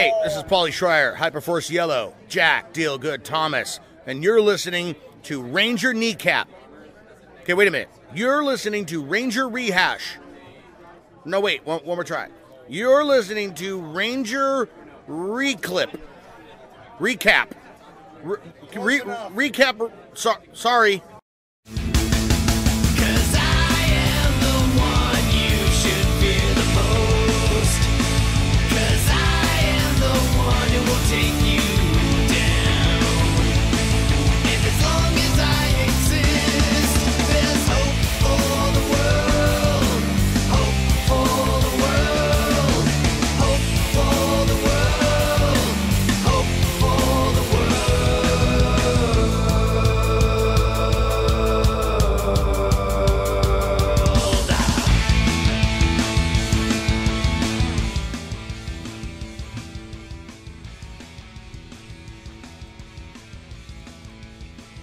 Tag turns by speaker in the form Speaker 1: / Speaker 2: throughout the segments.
Speaker 1: Hey, this is Paulie Schreier, Hyperforce Yellow, Jack, Deal Good, Thomas, and you're listening to Ranger Kneecap. Okay, wait a minute. You're listening to Ranger Rehash. No, wait, one more try. You're listening to Ranger Reclip. Recap. Recap. Sorry.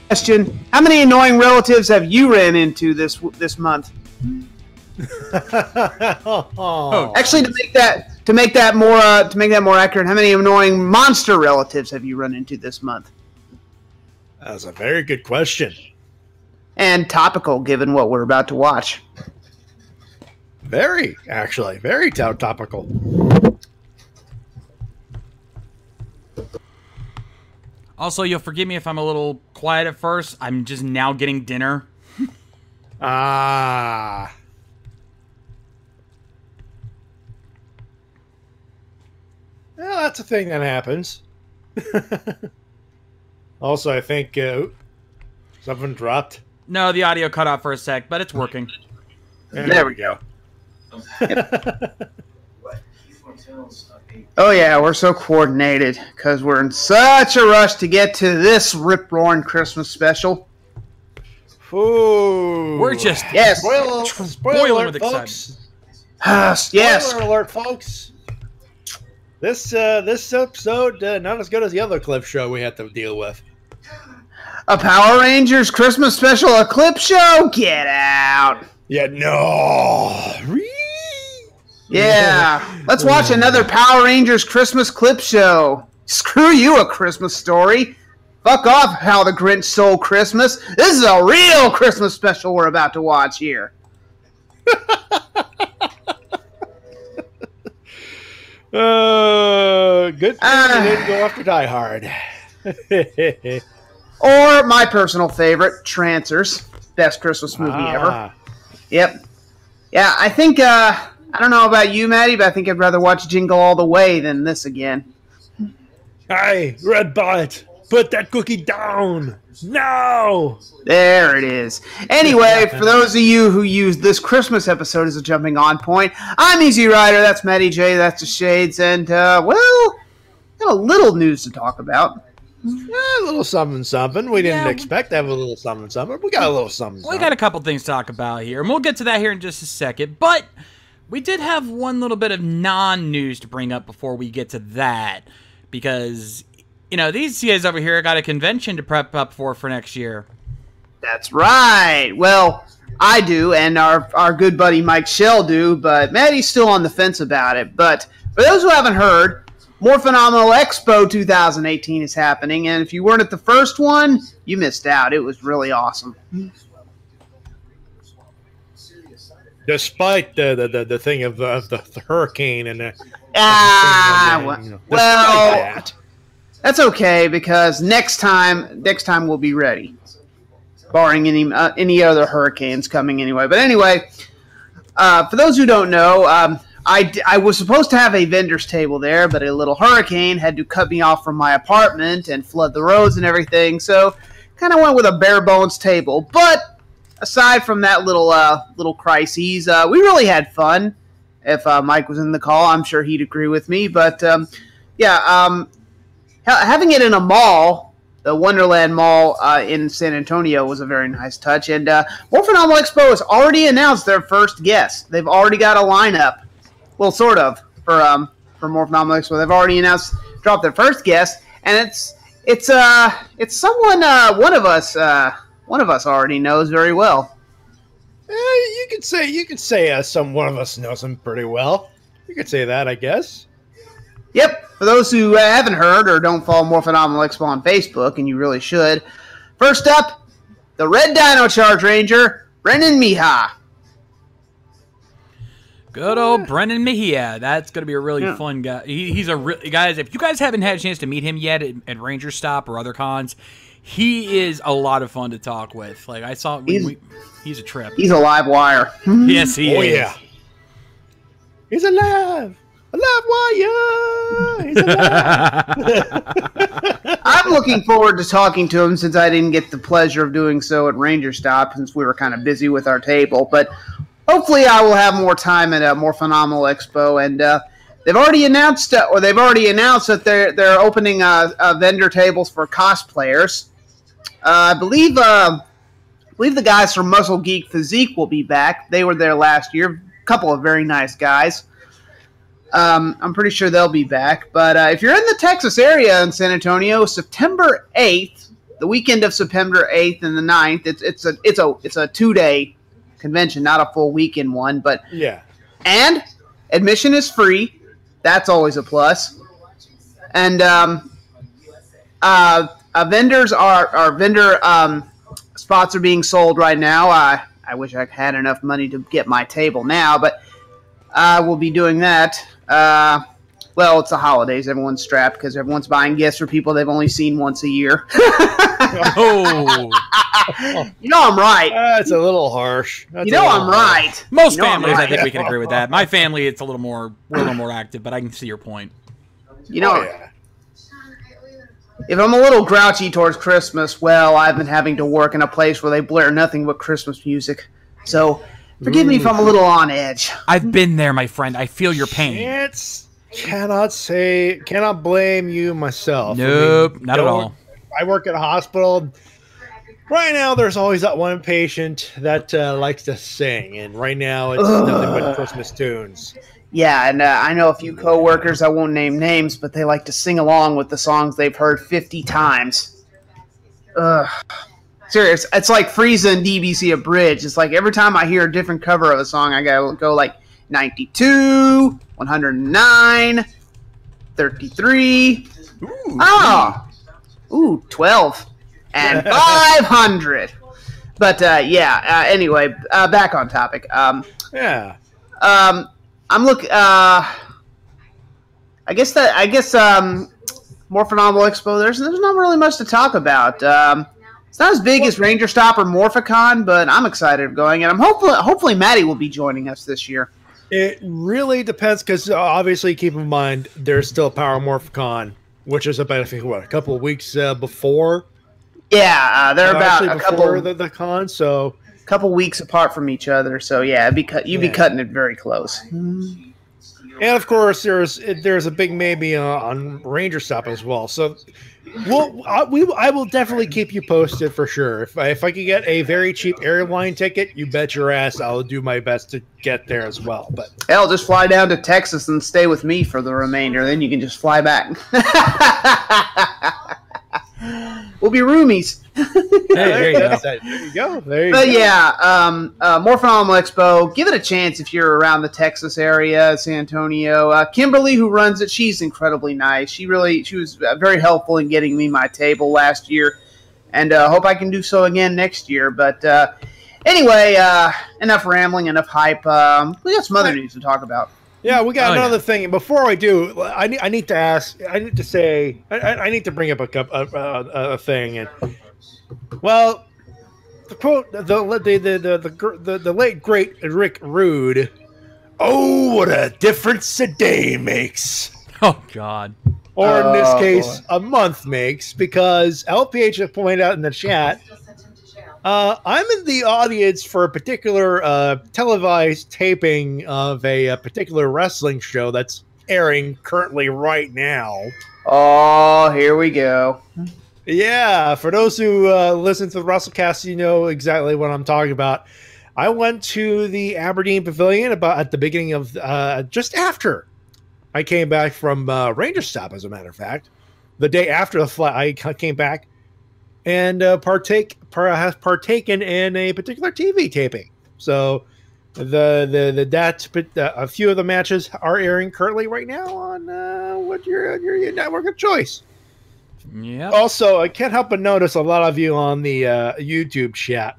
Speaker 2: Question: how many annoying relatives have you ran into this month? Actually, to make that more accurate, how many annoying monster relatives have you run into this month?
Speaker 3: That's a very good question.
Speaker 2: And topical, given what we're about to watch.
Speaker 3: Very topical.
Speaker 4: Also, you'll forgive me if I'm a little quiet at first. I'm just now getting dinner.
Speaker 3: Yeah, that's a thing that happens. Also, I think something dropped.
Speaker 4: No, the audio cut out for a sec, but it's working.
Speaker 3: There we go.
Speaker 2: Oh yeah, we're so coordinated because we're in such a rush to get to this rip-roaring Christmas special.
Speaker 3: Ooh.
Speaker 4: We're just
Speaker 3: spoiler alert,
Speaker 4: with
Speaker 3: folks.
Speaker 2: Yes.
Speaker 3: Spoiler alert, folks. This episode not as good as the other clip show we had to deal with.
Speaker 2: A Power Rangers Christmas special, a clip show? Get out.
Speaker 3: Yeah, no.
Speaker 2: Yeah, let's watch another Power Rangers Christmas clip show. Screw you, A Christmas Story. Fuck off, How the Grinch Stole Christmas. This is a real Christmas special we're about to watch here.
Speaker 3: Good thing you didn't go after Die Hard.
Speaker 2: Or my personal favorite, Trancers. Best Christmas movie ever. Yep. Yeah, I think... I don't know about you, Matty, but I think I'd rather watch Jingle All the Way than this again.
Speaker 3: Hey, Red Bite, put that cookie down. No!
Speaker 2: There it is. Anyway, for those of you who use this Christmas episode as a jumping on point, I'm Easy Rider, that's Matty Jay, that's the Shades, and, well, got a little news to talk about.
Speaker 3: A little something. We didn't expect to have a little something. We got a little something.
Speaker 4: We got a couple things to talk about here, and we'll get to that here in just a second, but... we did have one little bit of non-news to bring up before we get to that, because, you know, these guys over here got a convention to prep up for next year.
Speaker 2: That's right. Well, I do, and our good buddy Mike Shell do, but Matty's still on the fence about it. But for those who haven't heard, More Phenomenal Expo 2018 is happening, and if you weren't at the first one, you missed out. It was really awesome.
Speaker 3: Despite the thing of the hurricane and
Speaker 2: that's okay because next time we'll be ready, barring any other hurricanes coming anyway. But anyway, for those who don't know, I was supposed to have a vendor's table there, but a little hurricane had to cut me off from my apartment and flood the roads and everything. So kind of went with a bare bones table, but. Aside from that little crises, we really had fun. If Mike was in the call, I'm sure he'd agree with me. But having it in a mall, the Wonderland Mall in San Antonio, was a very nice touch. And More Phenomenal Expo has already announced their first guest. They've already got a lineup. Well, sort of for More Phenomenal Expo. They've already dropped their first guest, and it's someone one of us already knows very well.
Speaker 3: You could say one of us knows him pretty well. You could say that, I guess.
Speaker 2: Yep. For those who haven't heard or don't follow More Phenomenal Expo on Facebook, and you really should, first up, the Red Dino Charge Ranger, Brennan Mejia.
Speaker 4: Good old Brennan Mejia. That's going to be a really fun guy. He's guys, if you guys haven't had a chance to meet him yet at Ranger Stop or other cons, he is a lot of fun to talk with. Like I saw, he's a trip.
Speaker 2: He's a live wire.
Speaker 4: Yes, he is.
Speaker 3: Oh, yeah. He's alive. Alive wire. He's alive.
Speaker 2: I'm looking forward to talking to him since I didn't get the pleasure of doing so at Ranger Stop since we were kind of busy with our table. But hopefully I will have more time at a More Phenomenal Expo. And they've already announced that they're opening vendor tables for cosplayers. I believe the guys from Muscle Geek Physique will be back. They were there last year. A couple of very nice guys. I'm pretty sure they'll be back. But if you're in the Texas area in San Antonio, September 8th, the weekend of September 8th and the 9th, it's a 2-day convention, not a full weekend one. But
Speaker 3: yeah,
Speaker 2: and admission is free. That's always a plus. And vendor spots are being sold right now. I wish I had enough money to get my table now, but I will be doing that. Well, it's the holidays. Everyone's strapped because everyone's buying gifts for people they've only seen once a year.
Speaker 4: Oh,
Speaker 2: you know I'm right.
Speaker 3: That's a little harsh.
Speaker 2: I'm right.
Speaker 4: Most families, I think we can agree with that. My family, we're a little more active, but I can see your point.
Speaker 2: Yeah. If I'm a little grouchy towards Christmas, well, I've been having to work in a place where they blare nothing but Christmas music. So forgive me if I'm a little on edge.
Speaker 4: I've been there, my friend. I feel your pain.
Speaker 3: Cannot blame you myself.
Speaker 4: Nope, not at all.
Speaker 3: I work at a hospital. Right now, there's always that one patient that likes to sing, and right now it's nothing but Christmas tunes.
Speaker 2: Yeah, and I know a few coworkers, I won't name names, but they like to sing along with the songs they've heard 50 times. Serious, it's like Frieza and DBC Abridged. It's like every time I hear a different cover of a song, I gotta go like 92, 109, 33, 12, and 500. But anyway, back on topic. I'm looking. I guess More Phenomenal Expo. There's not really much to talk about. It's not as big as Ranger Stop or Morphicon, but I'm excited of going, and I'm hopefully Matty will be joining us this year.
Speaker 3: It really depends because obviously, keep in mind there's still Power Morphicon, which is about a couple of weeks before.
Speaker 2: Yeah, they're about a couple
Speaker 3: the con, so.
Speaker 2: Couple weeks apart from each other, so yeah, you'd be cutting it very close.
Speaker 3: And of course, there's a big maybe on Ranger Stop as well. So, I will definitely keep you posted for sure. If I could get a very cheap airline ticket, you bet your ass I'll do my best to get there as well. But
Speaker 2: hell, just fly down to Texas and stay with me for the remainder. Then you can just fly back. We'll be roomies.
Speaker 4: There you
Speaker 3: go.
Speaker 2: But yeah, More Phenomenal Expo. Give it a chance if you're around the Texas area, San Antonio. Kimberly, who runs it, she's incredibly nice. She was very helpful in getting me my table last year, and hope I can do so again next year. But anyway, enough rambling, enough hype. We got some other news to talk about.
Speaker 3: Yeah, we got another thing. Before I do, I need to ask. I need to say. I need to bring up a thing. And well, the quote, the late great Rick Rude. Oh, what a difference a day makes.
Speaker 4: Oh God.
Speaker 3: Or in this case, a month makes, because LPH has pointed out in the chat. I'm in the audience for a particular televised taping of a particular wrestling show that's airing currently right now.
Speaker 2: Oh, here we go.
Speaker 3: Yeah, for those who listen to the WrestleCast, you know exactly what I'm talking about. I went to the Aberdeen Pavilion at the beginning of just after I came back from Ranger Stop, as a matter of fact. The day after the flight, I came back and has partaken in a particular TV taping. So a few of the matches are airing currently right now on what your network of choice.
Speaker 4: Yeah.
Speaker 3: Also, I can't help but notice a lot of you on the YouTube chat.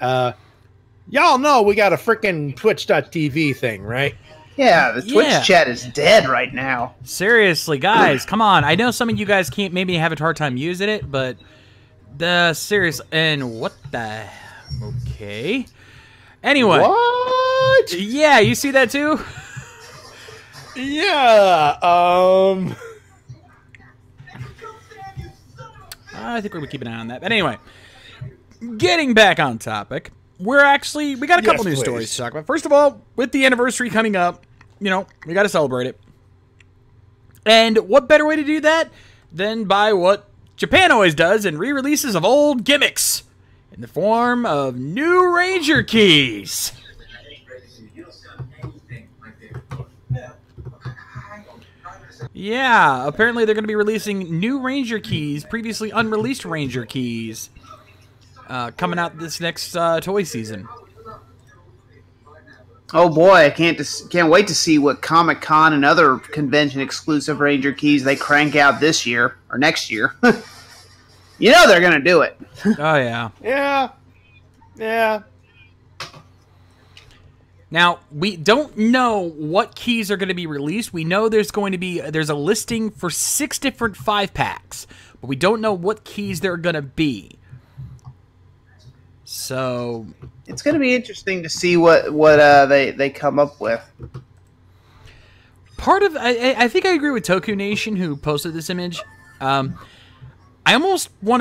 Speaker 3: Y'all know we got a freaking Twitch.tv thing, right?
Speaker 2: Yeah, the Twitch chat is dead right now.
Speaker 4: Seriously, guys, come on. I know some of you guys can't maybe have a hard time using it, but the serious and what the okay. Anyway.
Speaker 3: What?
Speaker 4: Yeah, you see that too?
Speaker 3: Yeah.
Speaker 4: I think we're gonna keep an eye on that. But anyway, getting back on topic, we got a couple news stories to talk about. First of all, with the anniversary coming up, we got to celebrate it. And what better way to do that than by what Japan always does in re-releases of old gimmicks in the form of new Ranger keys. Yeah, apparently they're going to be releasing new Ranger keys, previously unreleased Ranger keys, coming out this next toy season.
Speaker 2: Oh boy, I can't wait to see what Comic-Con and other convention exclusive Ranger keys they crank out this year or next year. They're going to do it.
Speaker 4: Oh yeah.
Speaker 3: Yeah.
Speaker 4: Now, we don't know what keys are going to be released. We know there's a listing for 6 different 5-packs, but we don't know what keys they're going to be. So
Speaker 2: it's going to be interesting to see what they come up with.
Speaker 4: Part of I think I agree with Toku Nation, who posted this image. I almost would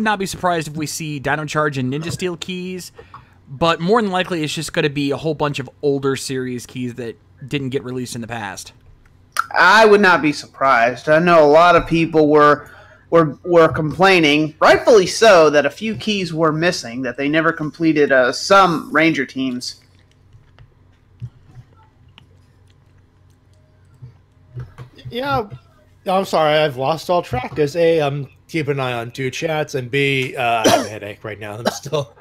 Speaker 4: not be surprised if we see Dino Charge and Ninja Steel keys. But more than likely, it's just going to be a whole bunch of older series keys that didn't get released in the past.
Speaker 2: I would not be surprised. I know a lot of people were complaining, rightfully so, that a few keys were missing, that they never completed some Ranger teams.
Speaker 3: Yeah, I'm sorry, I've lost all track. Because A, I'm keeping an eye on 2 chats, and B, I have a headache right now. I'm still...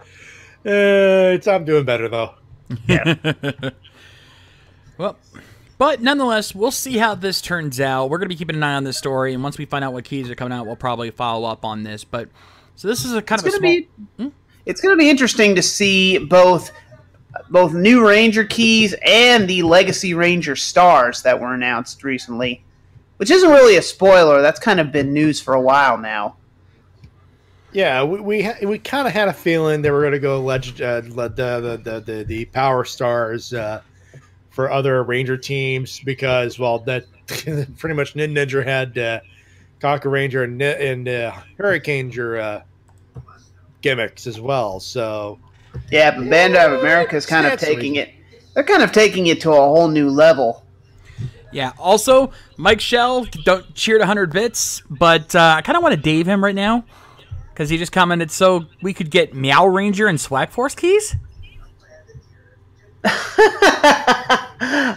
Speaker 3: I'm doing better, though.
Speaker 2: Yeah.
Speaker 4: Well, but nonetheless, we'll see how this turns out. We're going to be keeping an eye on this story, and once we find out what keys are coming out, we'll probably follow up on this. But so this is a kind of a small...
Speaker 2: It's going to be interesting to see both new Ranger keys and the Legacy Ranger stars that were announced recently, which isn't really a spoiler. That's kind of been news for a while now.
Speaker 3: Yeah, we kind of had a feeling they were going to go the Power Stars for other Ranger teams because, well, that pretty much Ninja had Conquer Ranger and Hurricane Ranger gimmicks as well. So
Speaker 2: yeah, but Bandai of America is kind of taking it. They're kind of taking it to a whole new level.
Speaker 4: Yeah. Also, Mike Shell, don't cheer to 100 bits, but I kind of want to Dave him right now. Because he just commented, so we could get Meow Ranger and Swag Force keys?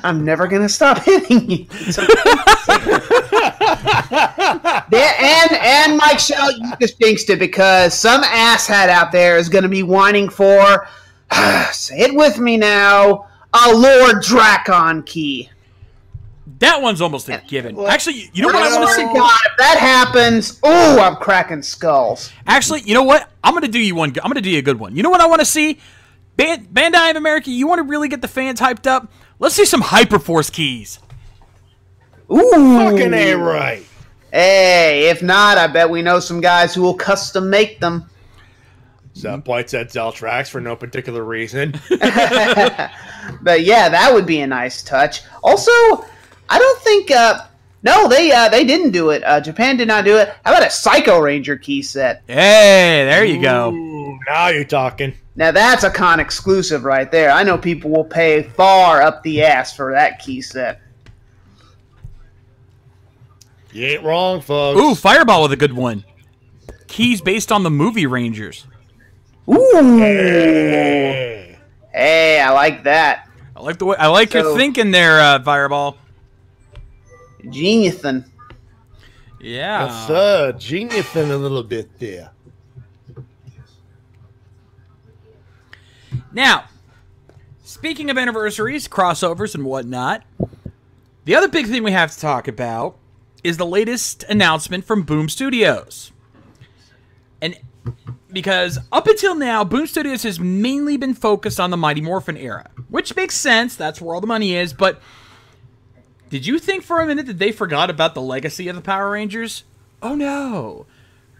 Speaker 2: I'm never going to stop hitting you. and Mike Shell, you just jinxed it because some asshat out there is going to be whining for, say it with me now, a Lord Drakon key.
Speaker 4: That one's almost a given. Actually, you know what I want to see?
Speaker 2: God, if that happens, I'm cracking skulls.
Speaker 4: Actually, you know what? I'm going to do you one. I'm going to do you a good one. You know what I want to see? Bandai of America, you want to really get the fans hyped up? Let's see some Hyperforce keys.
Speaker 2: Ooh.
Speaker 3: Fucking A right.
Speaker 2: Hey, if not, I bet we know some guys who will custom make them.
Speaker 3: Some points at Zeltrax for no particular reason.
Speaker 2: But yeah, that would be a nice touch. Also, I don't think... no, they didn't do it. Japan did not do it. How about a Psycho Ranger key set?
Speaker 4: Hey, there you go.
Speaker 3: Ooh, now you're talking.
Speaker 2: Now that's a con exclusive right there. I know people will pay far up the ass for that key set.
Speaker 3: You ain't wrong, folks.
Speaker 4: Ooh, Fireball with a good one. Keys based on the movie Rangers.
Speaker 2: Ooh.
Speaker 3: Hey,
Speaker 2: I like that.
Speaker 4: I like your thinking there, Fireball.
Speaker 2: Geniusin'.
Speaker 4: Yeah.
Speaker 3: That's geniusing a little bit there.
Speaker 4: Now, Speaking of anniversaries, crossovers, and whatnot, the other big thing we have to talk about is the latest announcement from Boom Studios. And because up until now, Boom Studios has mainly been focused on the Mighty Morphin era, which makes sense. That's where all the money is. But did you think for a minute that they forgot about the legacy of the Power Rangers? Oh no,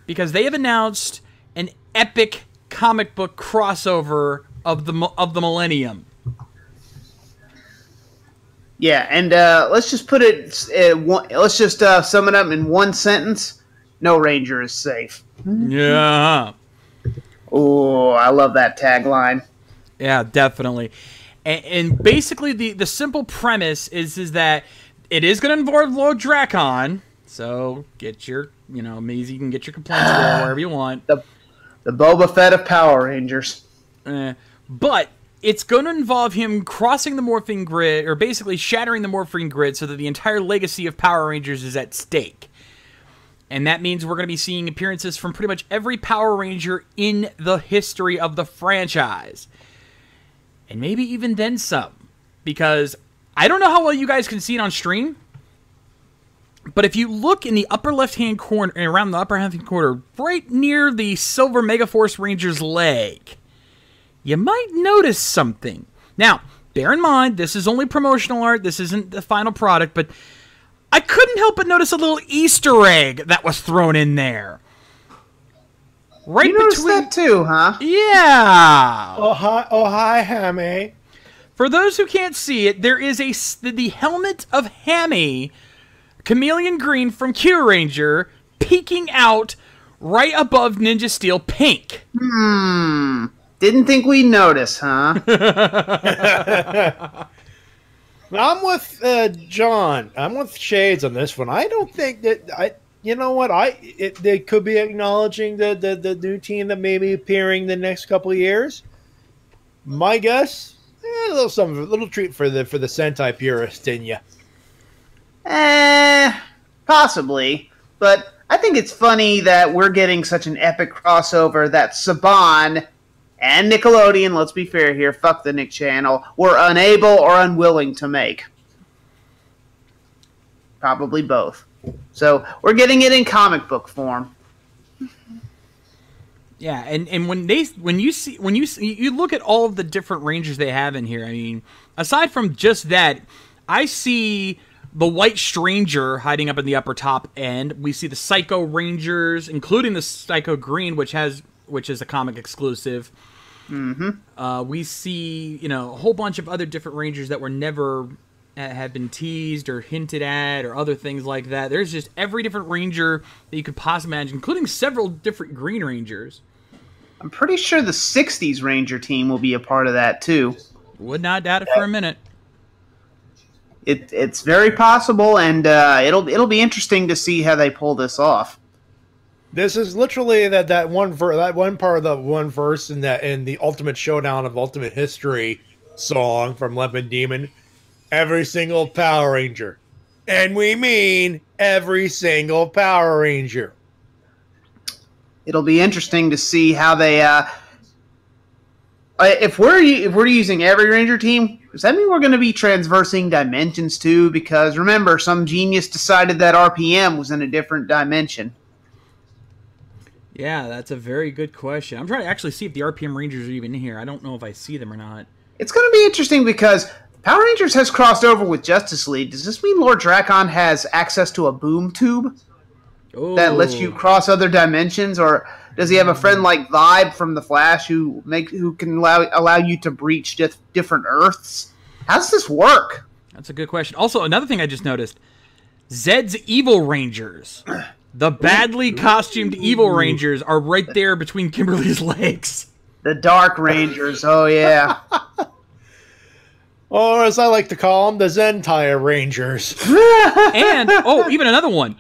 Speaker 4: because they have announced an epic comic book crossover of the millennium.
Speaker 2: Yeah, and let's just put it. Let's just sum it up in one sentence. No Ranger is safe.
Speaker 4: Yeah.
Speaker 2: Oh, I love that tagline.
Speaker 4: Yeah, definitely. And basically, the simple premise is that it is going to involve Lord Drakon. So get your, Maisie, you can get your complaints wherever you want.
Speaker 2: The Boba Fett of Power Rangers.
Speaker 4: But it's going to involve him crossing the morphing grid, or basically shattering the morphing grid, so that the entire legacy of Power Rangers is at stake. And that means we're going to be seeing appearances from pretty much every Power Ranger in the history of the franchise. And maybe even then some. Because I don't know how well you guys can see it on stream, but if you look in the upper left-hand corner, around the upper left-hand corner, right near the Silver Megaforce Ranger's leg, you might notice something. Now, bear in mind, this is only promotional art. This isn't the final product, but I couldn't help but notice a little Easter egg that was thrown in there. Right
Speaker 2: you noticed that too, huh?
Speaker 4: Yeah.
Speaker 3: Oh hi, Hammy.
Speaker 4: For those who can't see it, there is the helmet of Hammy, Chameleon Green from Q Ranger, peeking out right above Ninja Steel Pink.
Speaker 2: Didn't think we'd notice, huh?
Speaker 3: I'm with John. I'm with Shades on this one. I don't think that you know what? They could be acknowledging the new team that may be appearing the next couple of years. My guess, a little treat for the Sentai purist in you.
Speaker 2: Possibly, but I think it's funny that we're getting such an epic crossover that Saban and Nickelodeon, let's be fair here, fuck the Nick Channel, were unable or unwilling to make. Probably both. So we're getting it in comic book form.
Speaker 4: Yeah, and when you look at all of the different Rangers they have in here, I mean, aside from just that, I see the White Stranger hiding up in the upper top end. We see the Psycho Rangers, including the Psycho Green, which is a comic exclusive. Mm-hmm. We see, a whole bunch of other different Rangers that were never have been teased or hinted at or other things like that. There's just every different Ranger that you could possibly imagine, including several different Green Rangers.
Speaker 2: I'm pretty sure the 60s Ranger team will be a part of that, too.
Speaker 4: Would not doubt it for a minute.
Speaker 2: It's very possible, and it'll be interesting to see how they pull this off.
Speaker 3: This is literally that one part of the one verse in the Ultimate Showdown of Ultimate History song from Lemon Demon. Every single Power Ranger, and we mean every single Power Ranger.
Speaker 2: It'll be interesting to see how they. If we're using every Ranger team, does that mean we're going to be transversing dimensions too? Because remember, some genius decided that RPM was in a different dimension.
Speaker 4: Yeah, that's a very good question. I'm trying to actually see if the RPM Rangers are even in here. I don't know if I see them or not.
Speaker 2: It's going to be interesting because Power Rangers has crossed over with Justice League. Does this mean Lord Drakon has access to a boom tube that lets you cross other dimensions, or does he have a friend like Vibe from The Flash who can allow you to breach different Earths? How does this work?
Speaker 4: That's a good question. Also, another thing I just noticed: Zed's Evil Rangers, the badly costumed Evil Rangers, are right there between Kimberly's legs.
Speaker 2: The Dark Rangers. Oh yeah.
Speaker 3: Or as I like to call them, the Zentire Rangers.
Speaker 4: And, even another one.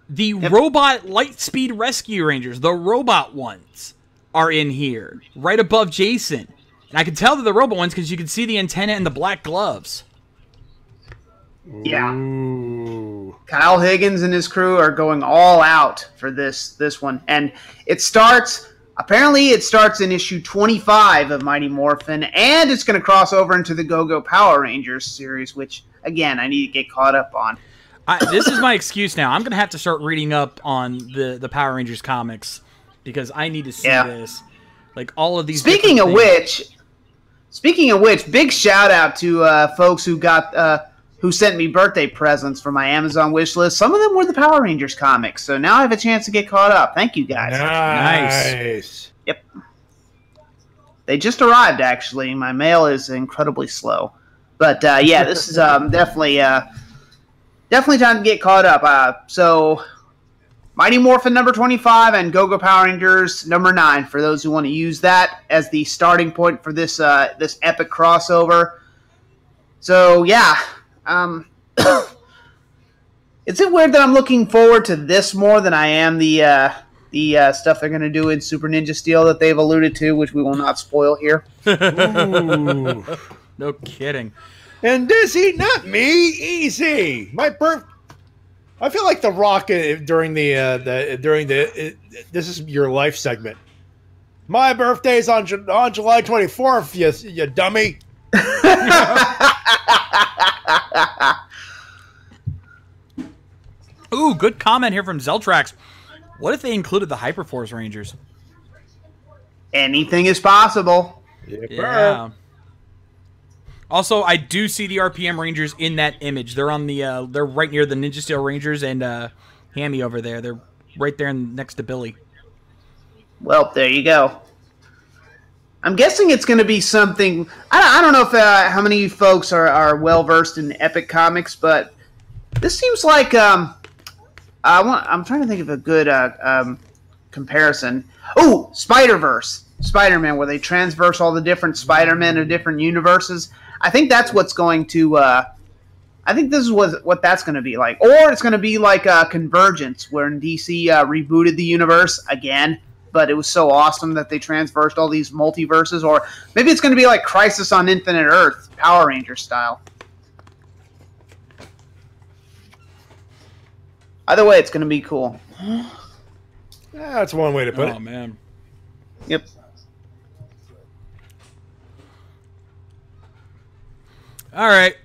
Speaker 4: The Robot Lightspeed Rescue Rangers, the robot ones, are in here, right above Jason. And I can tell they're the robot ones because you can see the antenna and the black gloves.
Speaker 2: Yeah.
Speaker 3: Ooh.
Speaker 2: Kyle Higgins and his crew are going all out for this one. And it starts, Apparently, it starts in issue 25 of Mighty Morphin, and it's going to cross over into the Go-Go Power Rangers series, which, again, I need to get caught up on.
Speaker 4: This is my excuse now. I'm going to have to start reading up on the Power Rangers comics because I need to see this. Like, all of these
Speaker 2: Speaking of which, big shout-out to folks who got... who sent me birthday presents for my Amazon wish list. Some of them were the Power Rangers comics, so now I have a chance to get caught up. Thank you, guys.
Speaker 3: Nice.
Speaker 2: Yep. They just arrived, actually. My mail is incredibly slow. But, yeah, this is definitely time to get caught up. So, Mighty Morphin number 25 and Go-Go Power Rangers number 9, for those who want to use that as the starting point for this this epic crossover. So, yeah. Is it weird that I'm looking forward to this more than I am the stuff they're going to do in Super Ninja Steel that they've alluded to, which we will not spoil here?
Speaker 4: Ooh. No kidding.
Speaker 3: And Dizzy, not me, easy. I feel like The Rock during the this is your life segment. My birthday's on July 24th, you dummy.
Speaker 4: Ooh, good comment here from Zeltrax. What if they included the Hyperforce Rangers?
Speaker 2: Anything is possible.
Speaker 4: Yeah. Also, I do see the RPM Rangers in that image. They're on the they're right near the Ninja Steel Rangers and Hammy over there. They're right there next to Billy.
Speaker 2: Well, there you go. I'm guessing it's going to be something. I don't know if how many folks are well versed in Epic Comics, but this seems like I'm trying to think of a good comparison. Oh, Spider-Verse, Spider-Man, where they transverse all the different Spider-Men of different universes. I think that's what's going to. I think this is what that's going to be like, or it's going to be like Convergence, where DC rebooted the universe again. But it was so awesome that they transversed all these multiverses. Or maybe it's going to be like Crisis on Infinite Earth, Power Rangers style. Either way, it's going to be cool.
Speaker 3: That's one way to put it.
Speaker 4: Oh, man.
Speaker 2: Yep.
Speaker 4: All right.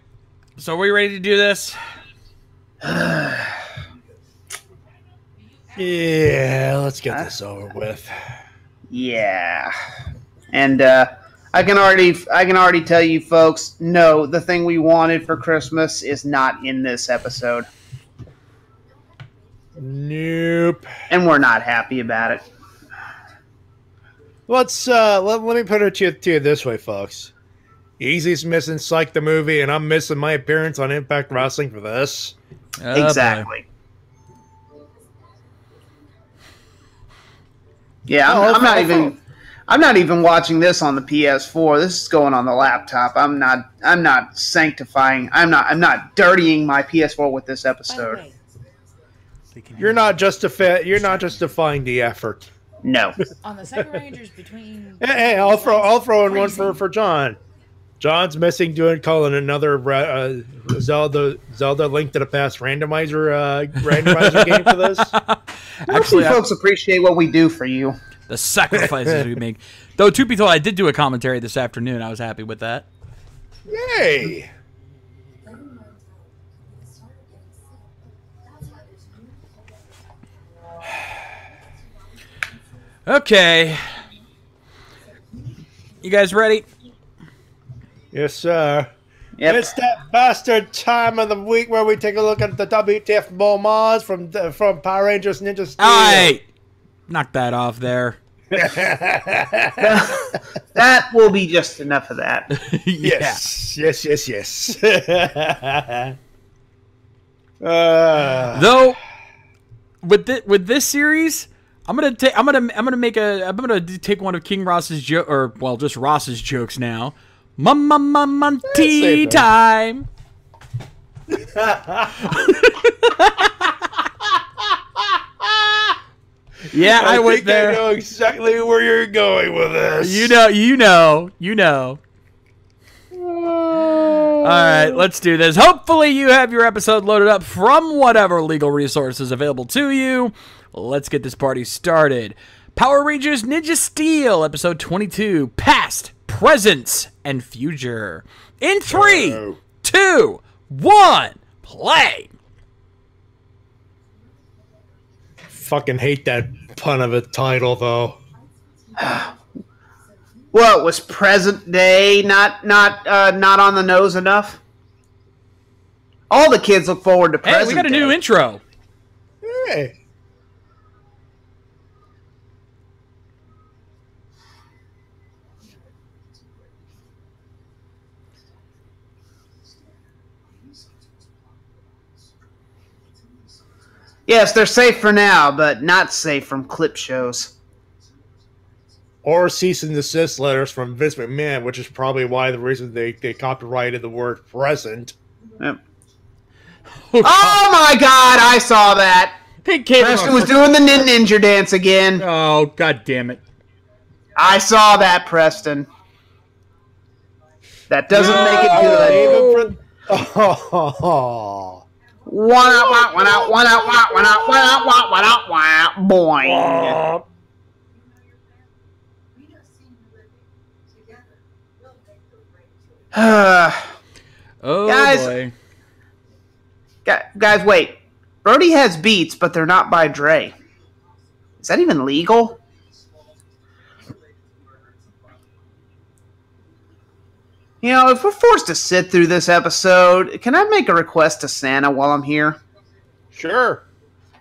Speaker 4: So are we ready to do this?
Speaker 3: Yeah, let's get this over with.
Speaker 2: Yeah, and I can already tell you folks, no, the thing we wanted for Christmas is not in this episode.
Speaker 3: Nope.
Speaker 2: And we're not happy about it.
Speaker 3: Let's let me put it to you this way, folks. Easy's missing Psych the movie, and I'm missing my appearance on Impact Wrestling for this.
Speaker 2: Exactly.
Speaker 4: Boy.
Speaker 2: Yeah, I'm not even watching this on the PS4. This is going on the laptop. I'm not sanctifying. I'm not dirtying my PS4 with this episode.
Speaker 3: You're not justifying the effort.
Speaker 2: No.
Speaker 5: On the second Rangers between.
Speaker 3: Hey, I'll throw in one for John. John's missing calling another Zelda Link to the Past randomizer game for this.
Speaker 2: Actually, folks appreciate what we do for you.
Speaker 4: The sacrifices we make. Though, to be told, I did do a commentary this afternoon. I was happy with that.
Speaker 3: Yay!
Speaker 4: Okay. You guys ready?
Speaker 3: Yes, sir.
Speaker 2: Yep.
Speaker 3: It's that bastard time of the week where we take a look at the WTF Beaumonts from Power Rangers Ninja Steel.
Speaker 4: All right. Knock that off there.
Speaker 2: That will be just enough of that.
Speaker 4: Yeah.
Speaker 3: Yes.
Speaker 4: Though, with this series, I'm gonna take one of King Ross's just Ross's jokes now. Tea time. Yeah, I went there.
Speaker 3: I know exactly where you're going with this.
Speaker 4: You know. All right, let's do this. Hopefully you have your episode loaded up from whatever legal resources available to you. Let's get this party started. Power Rangers Ninja Steel, episode 22, Past, Presence, and Future. In 3, 2, 1, play.
Speaker 3: Fucking hate that pun of a title, though.
Speaker 2: What was present day not on the nose enough? All the kids look forward to present day.
Speaker 4: Hey, we got a new intro.
Speaker 3: Hey.
Speaker 2: Yes, they're safe for now, but not safe from clip shows.
Speaker 3: Or cease and desist letters from Vince McMahon, which is probably why the reason they copyrighted the word present.
Speaker 2: Yep. Oh my god, I saw that! Preston was doing the ninja dance again.
Speaker 4: Oh, god damn it.
Speaker 2: I saw that, Preston. That doesn't make it good.
Speaker 3: Oh.
Speaker 2: Boing.
Speaker 4: Oh,
Speaker 2: guys,
Speaker 4: boy.
Speaker 2: Guys, wait. Brody has beats, but they're not by Dre. Is that even legal? You know, if we're forced to sit through this episode, can I make a request to Santa while I'm here?
Speaker 3: Sure.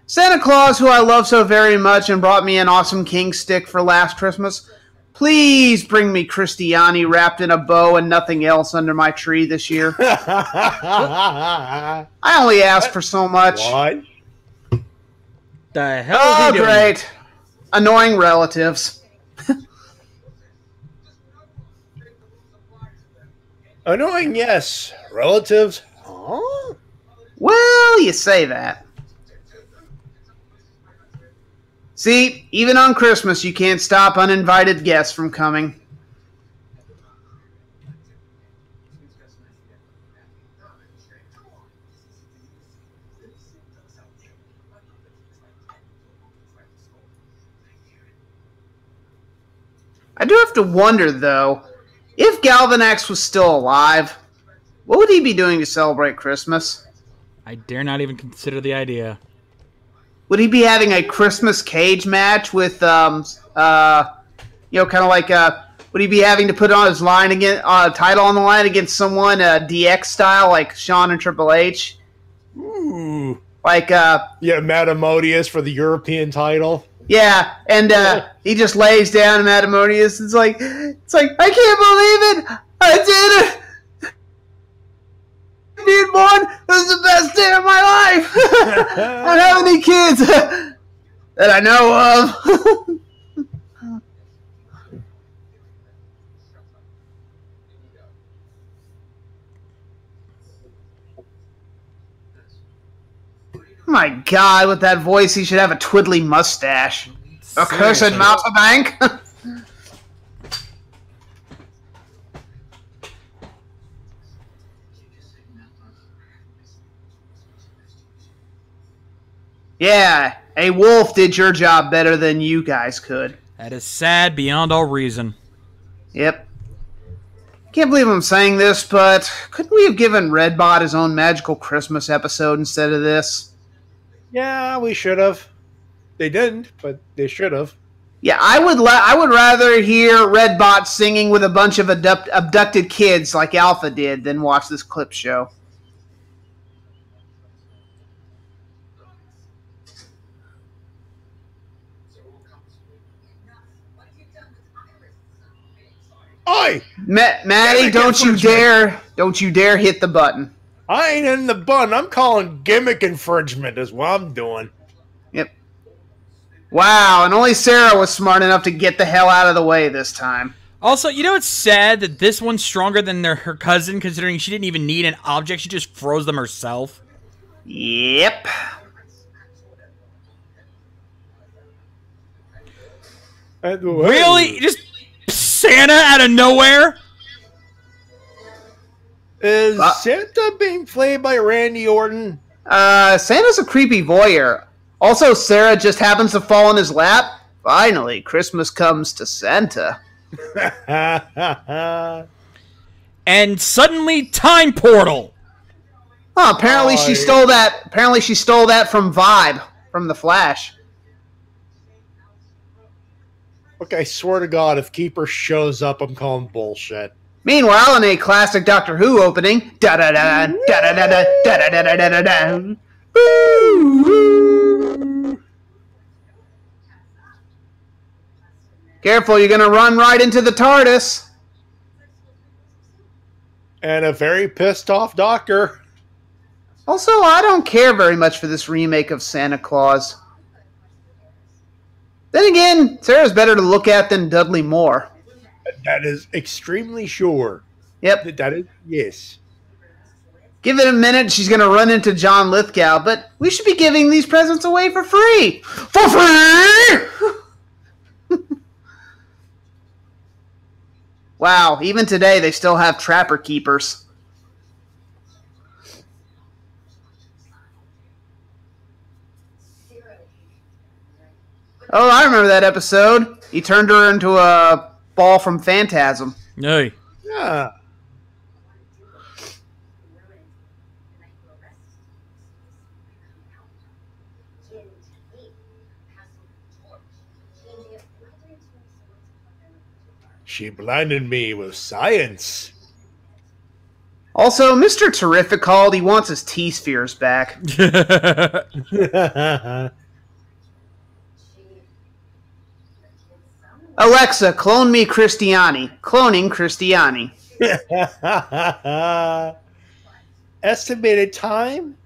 Speaker 2: Santa Claus, who I love so very much and brought me an awesome king stick for last Christmas, please bring me Christiani wrapped in a bow and nothing else under my tree this year. I only ask for so much.
Speaker 3: What?
Speaker 4: The hell is he doing?
Speaker 2: Great. Annoying relatives.
Speaker 3: Annoying, yes. Relatives? Huh?
Speaker 2: Well, you say that. See, even on Christmas, you can't stop uninvited guests from coming. I do have to wonder, though, if Galvanax was still alive, what would he be doing to celebrate Christmas?
Speaker 4: I dare not even consider the idea.
Speaker 2: Would he be having a Christmas cage match with, kind of like, would he be having to put on his line again, title on the line against someone, DX style, like Shawn and Triple H?
Speaker 3: Ooh.
Speaker 2: Like,
Speaker 3: Yeah, Matamodius for the European title.
Speaker 2: Yeah, and he just lays down and Matamodius. It's like, I can't believe it! I did it! Newborn, this is the best day of my life! I don't have any kids that I know of. My God, with that voice, he should have a twiddly mustache. Accursed mountebank. Yeah, a wolf did your job better than you guys could.
Speaker 4: That is sad beyond all reason.
Speaker 2: Yep. Can't believe I'm saying this, but couldn't we have given Redbot his own magical Christmas episode instead of this?
Speaker 3: Yeah, we should have. They didn't, but they should have.
Speaker 2: Yeah, I would rather hear Redbot singing with a bunch of abducted kids like Alpha did than watch this clip show.
Speaker 3: Oi!
Speaker 2: Matty, don't you dare hit the button.
Speaker 3: I ain't in the bun. I'm calling gimmick infringement is what I'm doing.
Speaker 2: Yep. Wow, and only Sarah was smart enough to get the hell out of the way this time.
Speaker 4: Also, you know it's sad that this one's stronger than her cousin, considering she didn't even need an object. She just froze them herself.
Speaker 2: Yep.
Speaker 4: Really? Just Santa out of nowhere?
Speaker 3: Is Santa being played by Randy Orton?
Speaker 2: Santa's a creepy voyeur. Also, Sarah just happens to fall in his lap. Finally, Christmas comes to Santa.
Speaker 4: And suddenly, time portal.
Speaker 2: Oh, apparently she stole that. Apparently she stole that from Vibe, from The Flash.
Speaker 3: Okay, I swear to God, if Keeper shows up, I'm calling bullshit.
Speaker 2: Meanwhile, in a classic Doctor Who opening, da da da da da da da da da da da da da. Careful, you're gonna run right into the TARDIS.
Speaker 3: And a very pissed off Doctor.
Speaker 2: Also, I don't care very much for this remake of Santa Claus. Then again, Sarah's better to look at than Dudley Moore.
Speaker 3: That is extremely sure.
Speaker 2: Yep.
Speaker 3: That is, yes.
Speaker 2: Give it a minute, she's going to run into John Lithgow, but we should be giving these presents away for free. For free! Wow, even today they still have Trapper Keepers. Oh, I remember that episode. He turned her into a ball from Phantasm.
Speaker 4: No.
Speaker 3: Yeah. She blinded me with science.
Speaker 2: Also, Mr. Terrific called. He wants his T-spheres back. Alexa, clone me Christiani. Cloning Christiani.
Speaker 3: Estimated time?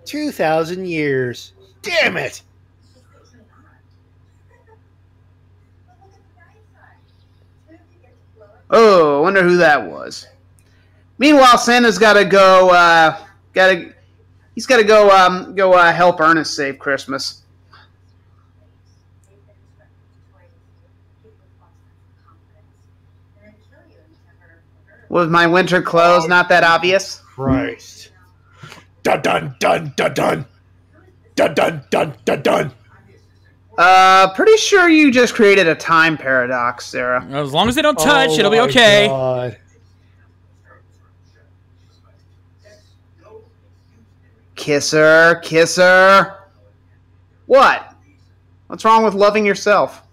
Speaker 3: 2,000 years. Damn it!
Speaker 2: Oh, I wonder who that was. Meanwhile, Santa's got to go. He's got to go help Ernest save Christmas. Was my winter clothes not that obvious?
Speaker 3: Christ. Dun dun dun dun dun. Dun dun dun dun dun.
Speaker 2: Pretty sure you just created a time paradox, Sarah.
Speaker 4: As long as they don't touch, it'll be okay.
Speaker 3: God.
Speaker 2: Kiss her, kiss her. What? What's wrong with loving yourself?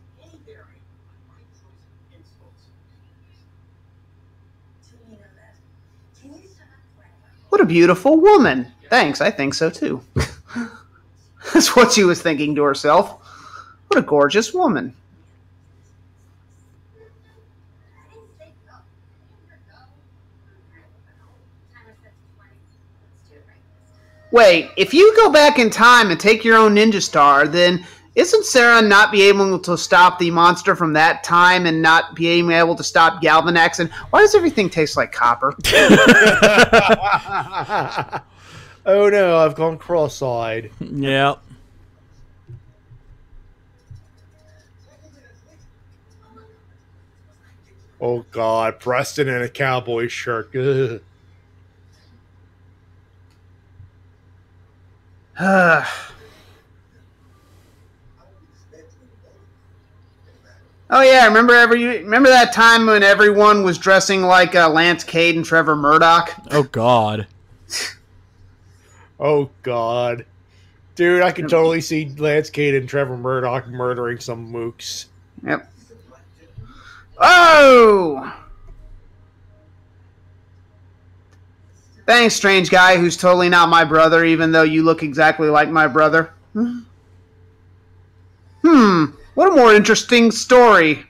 Speaker 2: What a beautiful woman. Thanks, I think so too. That's what she was thinking to herself. What a gorgeous woman. Wait, if you go back in time and take your own ninja star, then isn't Sarah not be able to stop the monster from that time and not being able to stop Galvanax? And why does everything taste like copper?
Speaker 3: Oh no, I've gone cross-eyed.
Speaker 4: Yep.
Speaker 3: Oh God, Preston in a cowboy shirt. Ugh.
Speaker 2: Oh yeah, remember that time when everyone was dressing like Lance Cade and Trevor Murdoch?
Speaker 4: Oh, God.
Speaker 3: Oh God. Dude, I can totally see Lance Cade and Trevor Murdoch murdering some mooks.
Speaker 2: Yep. Oh! Thanks, strange guy who's totally not my brother, even though you look exactly like my brother. What a more interesting story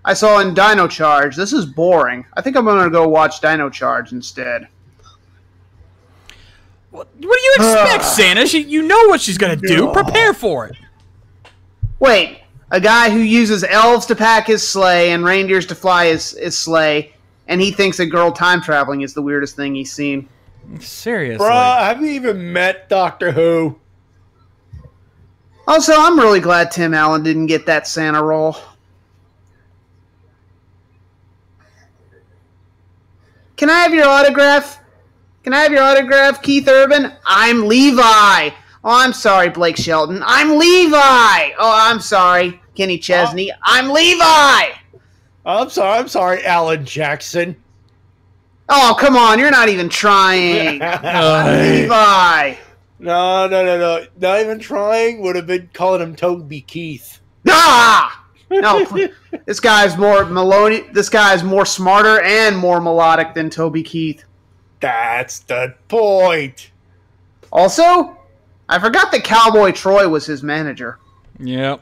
Speaker 2: I saw in Dino Charge. This is boring. I think I'm going to go watch Dino Charge instead.
Speaker 4: What do you expect, Santa? You know what she's going to do. Prepare for it.
Speaker 2: Wait, a guy who uses elves to pack his sleigh and reindeers to fly his sleigh, and he thinks that girl time traveling is the weirdest thing he's seen.
Speaker 4: Seriously.
Speaker 3: Bruh, have you even met Doctor Who?
Speaker 2: Also, I'm really glad Tim Allen didn't get that Santa role. Can I have your autograph? Can I have your autograph, Keith Urban? I'm Levi. Oh, I'm sorry, Blake Shelton. I'm Levi. Oh, I'm sorry. Kenny Chesney. I'm Levi!
Speaker 3: I'm sorry, Alan Jackson.
Speaker 2: Oh, come on. You're not even trying. Levi!
Speaker 3: No. Not even trying. Would have been calling him Toby Keith.
Speaker 2: Ah! No, this guy's more melodic. This guy's more smarter and more melodic than Toby Keith.
Speaker 3: That's the point.
Speaker 2: Also, I forgot that Cowboy Troy was his manager.
Speaker 4: Yep.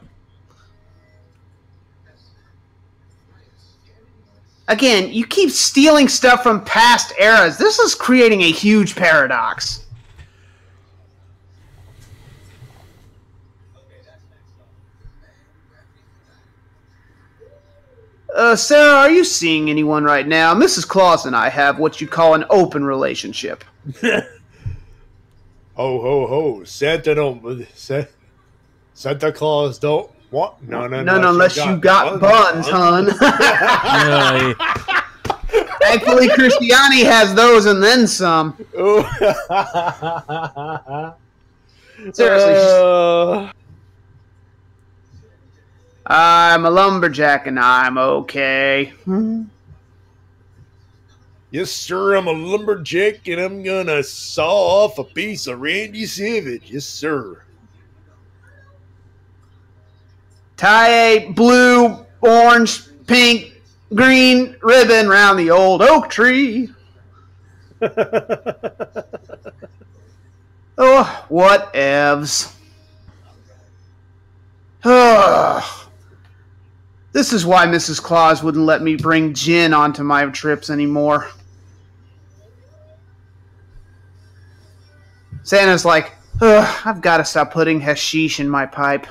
Speaker 2: Again, you keep stealing stuff from past eras. This is creating a huge paradox. Sarah, are you seeing anyone right now? Mrs. Claus and I have what you call an open relationship.
Speaker 3: Ho, ho, ho. Santa Claus don't want none
Speaker 2: unless you got buns, hun. Thankfully, Christiani has those and then some. Seriously. I'm a lumberjack and I'm okay.
Speaker 3: Yes, sir, I'm a lumberjack and I'm gonna saw off a piece of Randy Savage. Yes, sir.
Speaker 2: Tie a blue, orange, pink, green ribbon round the old oak tree. Oh, whatevs. This is why Mrs. Claus wouldn't let me bring gin onto my trips anymore. Santa's like, I've got to stop putting hashish in my pipe.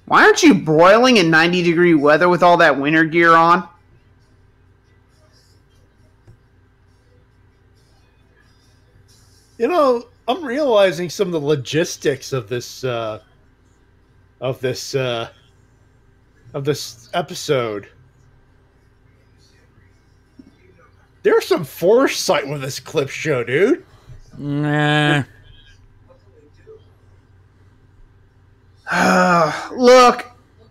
Speaker 2: Why aren't you broiling in 90-degree weather with all that winter gear on?
Speaker 3: You know, I'm realizing some of the logistics of this episode. There's some foresight with this clip show, dude.
Speaker 4: Nah.
Speaker 2: Look,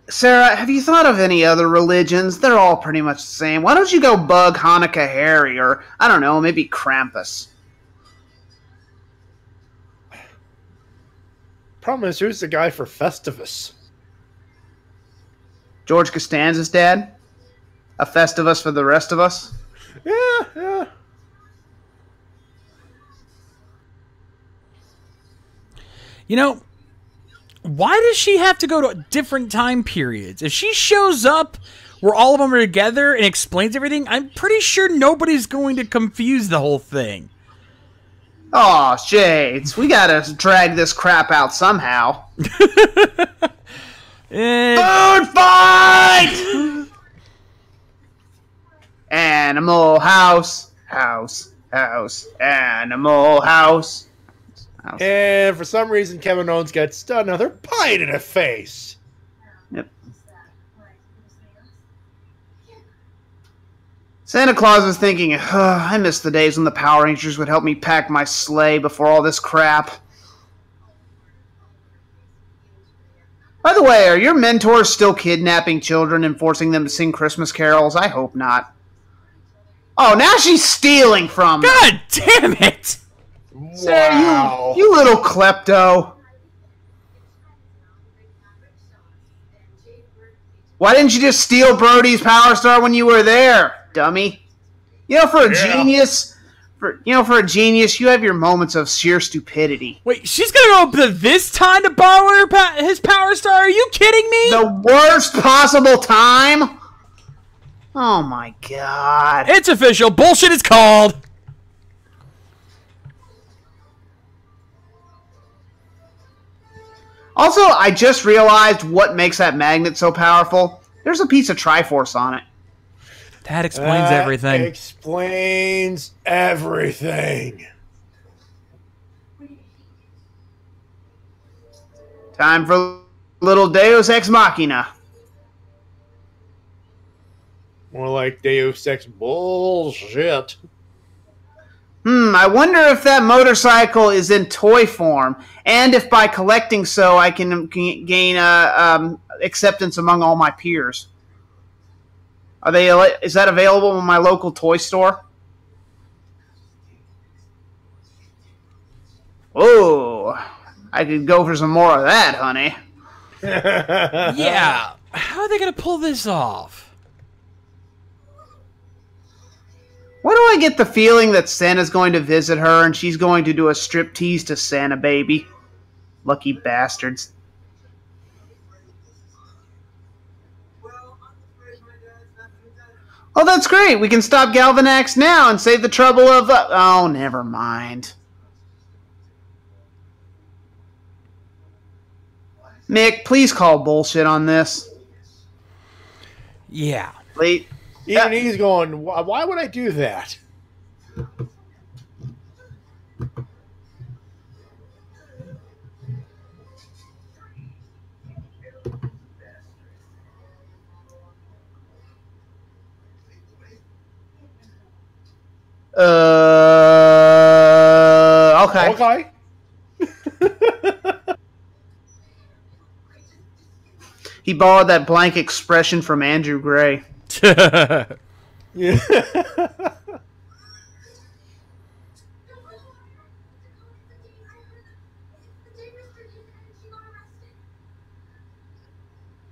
Speaker 2: Sarah, have you thought of any other religions? They're all pretty much the same. Why don't you go bug Hanukkah Harry or, I don't know, maybe Krampus?
Speaker 3: Problem is, who's the guy for Festivus?
Speaker 2: George Costanza's dad? A Festivus for the rest of us?
Speaker 3: Yeah.
Speaker 4: You know, why does she have to go to different time periods? If she shows up where all of them are together and explains everything, I'm pretty sure nobody's going to confuse the whole thing.
Speaker 2: Aw, shades. We gotta drag this crap out somehow. Food fight! Animal house. Animal house.
Speaker 3: And for some reason, Kevin Owens gets another pie to the face.
Speaker 2: Yep. Santa Claus was thinking, I miss the days when the Power Rangers would help me pack my sleigh before all this crap. By the way, are your mentors still kidnapping children and forcing them to sing Christmas carols? I hope not. Oh, now she's stealing from them.
Speaker 4: God damn it!
Speaker 2: Sarah, you little klepto. Why didn't you just steal Brody's Power Star when you were there, dummy? You know, for a genius, you have your moments of sheer stupidity.
Speaker 4: Wait, she's gonna go up this time to borrow his Power Star? Are you kidding me?
Speaker 2: The worst possible time? Oh my god.
Speaker 4: It's official. Bullshit is called.
Speaker 2: Also, I just realized what makes that magnet so powerful. There's a piece of Triforce on it.
Speaker 4: That explains everything.
Speaker 3: Explains everything.
Speaker 2: Time for little Deus Ex Machina.
Speaker 3: More like Deus Ex bullshit.
Speaker 2: I wonder if that motorcycle is in toy form, and if by collecting so I can gain acceptance among all my peers. Is that available in my local toy store? Oh, I could go for some more of that, honey.
Speaker 4: Yeah. How are they going to pull this off?
Speaker 2: Why do I get the feeling that Santa's going to visit her and she's going to do a striptease to Santa Baby? Lucky bastards. Oh, that's great. We can stop Galvanax now and save the trouble of... oh, never mind. Mick, please call bullshit on this.
Speaker 4: Yeah.
Speaker 2: Late.
Speaker 3: Even he's going, why would I do that?
Speaker 2: Okay.
Speaker 3: Okay.
Speaker 2: He borrowed that blank expression from Andrew Gray.
Speaker 3: Yeah.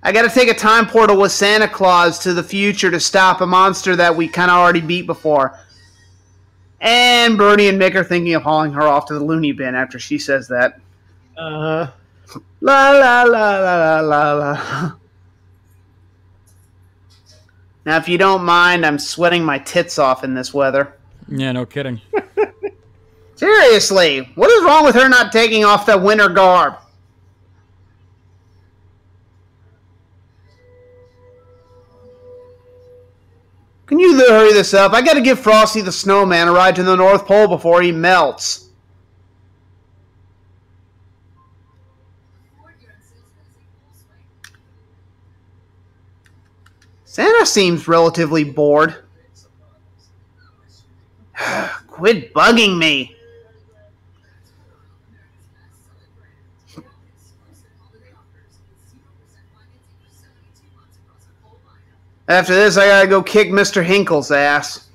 Speaker 2: I gotta take a time portal with Santa Claus to the future to stop a monster that we kind of already beat before. And Bernie and Mick are thinking of hauling her off to the loony bin after she says that.
Speaker 3: Uh-huh.
Speaker 2: La la la la la la la. Now, if you don't mind, I'm sweating my tits off in this weather.
Speaker 4: Yeah, no kidding.
Speaker 2: Seriously, what is wrong with her not taking off that winter garb? Can you hurry this up? I gotta give Frosty the Snowman a ride to the North Pole before he melts. Santa seems relatively bored. Quit bugging me. After this, I gotta go kick Mr. Hinkle's ass.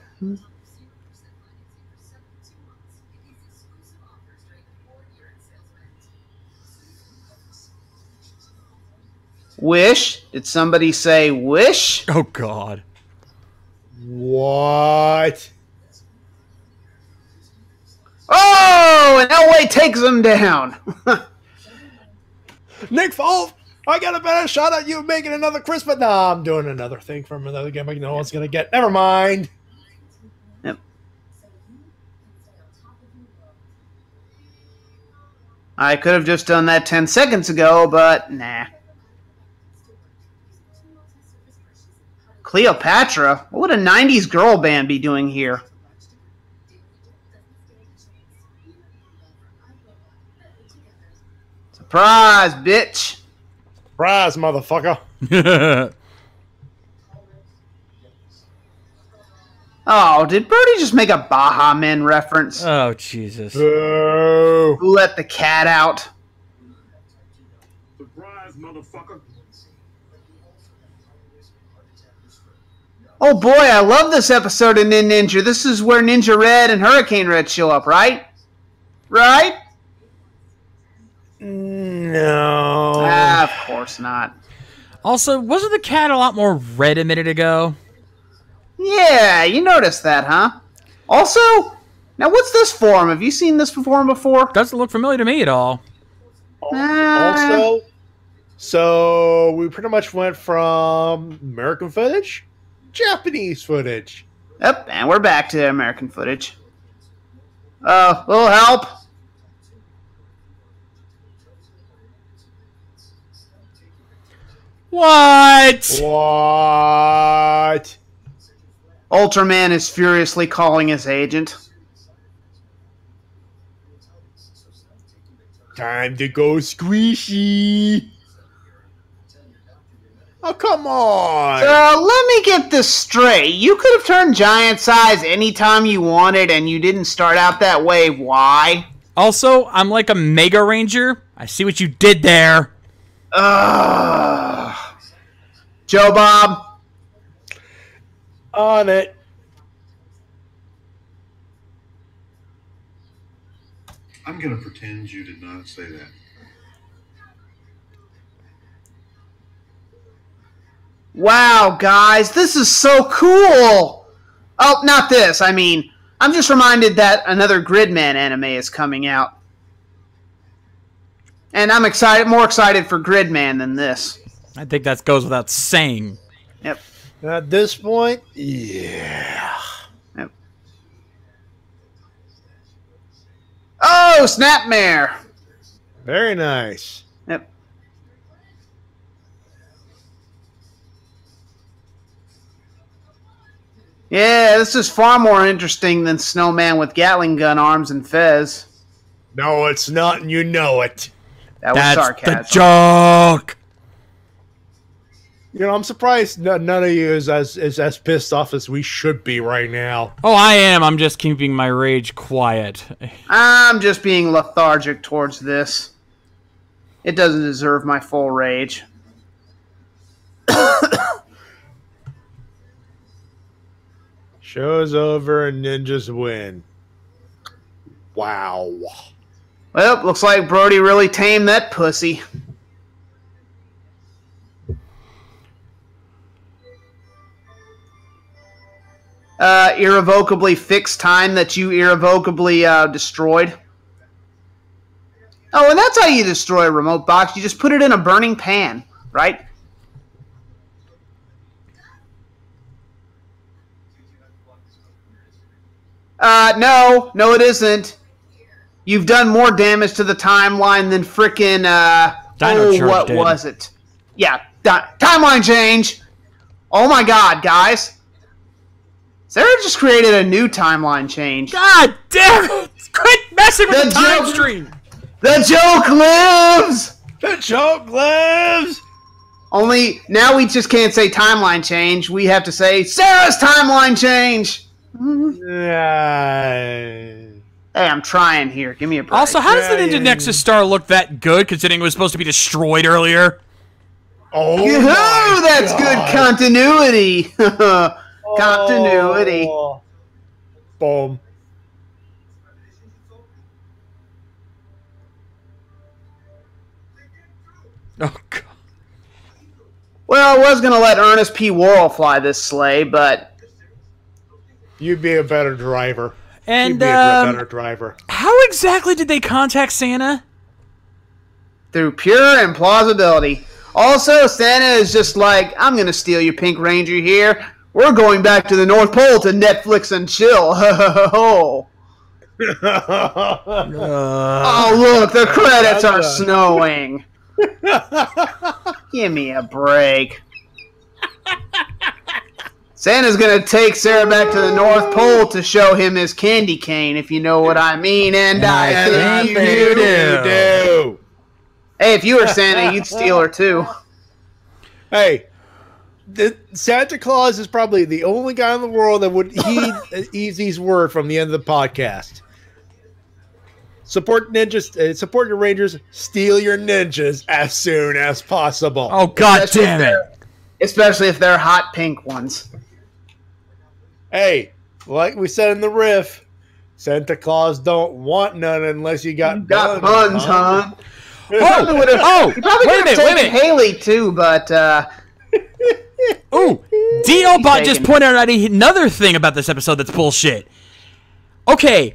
Speaker 2: Wish? Did somebody say wish?
Speaker 4: Oh, God.
Speaker 3: What?
Speaker 2: Oh, and Elway takes him down.
Speaker 3: Nick Folt, I got a better shot at you making another Christmas. Nah, I'm doing another thing from another gimmick no one's going to get. Never mind.
Speaker 2: Yep. I could have just done that 10 seconds ago, but nah. Cleopatra? What would a 90s girl band be doing here? Surprise, bitch.
Speaker 3: Surprise, motherfucker.
Speaker 2: Oh, did Birdie just make a Baha Men reference?
Speaker 4: Oh, Jesus.
Speaker 3: Boo.
Speaker 2: Who let the cat out?
Speaker 6: Surprise, motherfucker.
Speaker 2: Oh boy, I love this episode of Ninja. This is where Ninja Red and Hurricane Red show up, right? Right?
Speaker 3: No.
Speaker 2: Ah, of course not.
Speaker 4: Also, wasn't the cat a lot more red a minute ago?
Speaker 2: Yeah, you noticed that, huh? Also, now what's this form? Have you seen this form before?
Speaker 4: Doesn't look familiar to me at all.
Speaker 3: Also, so we pretty much went from American footage, Japanese footage.
Speaker 2: Yep, and we're back to American footage. Little help.
Speaker 4: What?
Speaker 3: What?
Speaker 2: Ultraman is furiously calling his agent.
Speaker 3: Time to go squishy. Oh, come on.
Speaker 2: So let me get this straight. You could have turned giant size anytime you wanted, and you didn't start out that way. Why?
Speaker 4: Also, I'm like a Mega Ranger. I see what you did there.
Speaker 2: Joe Bob.
Speaker 3: On it.
Speaker 6: I'm going to pretend you did not say that.
Speaker 2: Wow, guys, this is so cool! Oh, not this. I mean, I'm just reminded that another Gridman anime is coming out. And I'm more excited for Gridman than this.
Speaker 4: I think that goes without saying.
Speaker 2: Yep.
Speaker 3: At this point, yeah.
Speaker 2: Yep. Oh, Snapmare!
Speaker 3: Very nice.
Speaker 2: Yep. Yeah, this is far more interesting than Snowman with Gatling gun arms and Fez.
Speaker 3: No, it's not, and you know it.
Speaker 2: That was
Speaker 4: That's
Speaker 2: sarcasm.
Speaker 4: the joke.
Speaker 3: You know, I'm surprised none of you is as pissed off as we should be right now.
Speaker 4: Oh, I am. I'm just keeping my rage quiet.
Speaker 2: I'm just being lethargic towards this. It doesn't deserve my full rage.
Speaker 3: Show's over and ninjas win. Wow.
Speaker 2: Well, looks like Brody really tamed that pussy. Irrevocably fixed time that you irrevocably destroyed. Oh, and that's how you destroy a remote box. You just put it in a burning pan, right? No, it isn't. You've done more damage to the timeline than frickin' what
Speaker 4: did.
Speaker 2: was it? Yeah, timeline change. Oh my god, guys. Sarah just created a new timeline change.
Speaker 4: God damn it! Quit messing with the time
Speaker 2: joke-
Speaker 4: stream!
Speaker 2: The joke lives!
Speaker 3: The joke lives!
Speaker 2: Only, now we just can't say timeline change. We have to say, Sarah's timeline change! Hey, I'm trying here. Give me a break.
Speaker 4: Also, how does the Ninja Nexus Star look that good, considering it was supposed to be destroyed earlier?
Speaker 3: Oh,
Speaker 2: Yoo-hoo, that's good continuity. Continuity.
Speaker 3: Oh. Boom.
Speaker 4: Oh, God.
Speaker 2: Well, I was going to let Ernest P. Worrell fly this sleigh, but...
Speaker 3: You'd be a better driver.
Speaker 4: And,
Speaker 3: You'd be a better driver.
Speaker 4: how exactly did they contact Santa?
Speaker 2: through pure implausibility. Also, Santa is just like, I'm going to steal your Pink Ranger here. We're going back to the North Pole to Netflix and chill. Oh, look, the credits are snowing. Give me a break. Santa's going to take Sarah back to the North Pole to show him his candy cane, if you know what I mean. And I think you do. Hey, if you were Santa, you'd steal her too.
Speaker 3: Hey, Santa Claus is probably the only guy in the world that would heed Easy's word from the end of the podcast. Support ninjas, support your Rangers, steal your ninjas as soon as possible.
Speaker 4: Oh, God damn it.
Speaker 2: Especially if they're hot pink ones.
Speaker 3: Hey, like we said in the riff, Santa Claus don't want none unless you got
Speaker 2: buns, huh?
Speaker 3: Oh,
Speaker 2: He probably
Speaker 4: wait a
Speaker 2: could have
Speaker 4: minute, wait a
Speaker 2: taken
Speaker 4: minute.
Speaker 2: Haley too, but
Speaker 4: Ooh, D.O.Bot just
Speaker 2: taken.
Speaker 4: pointed out another thing about this episode that's bullshit. Okay,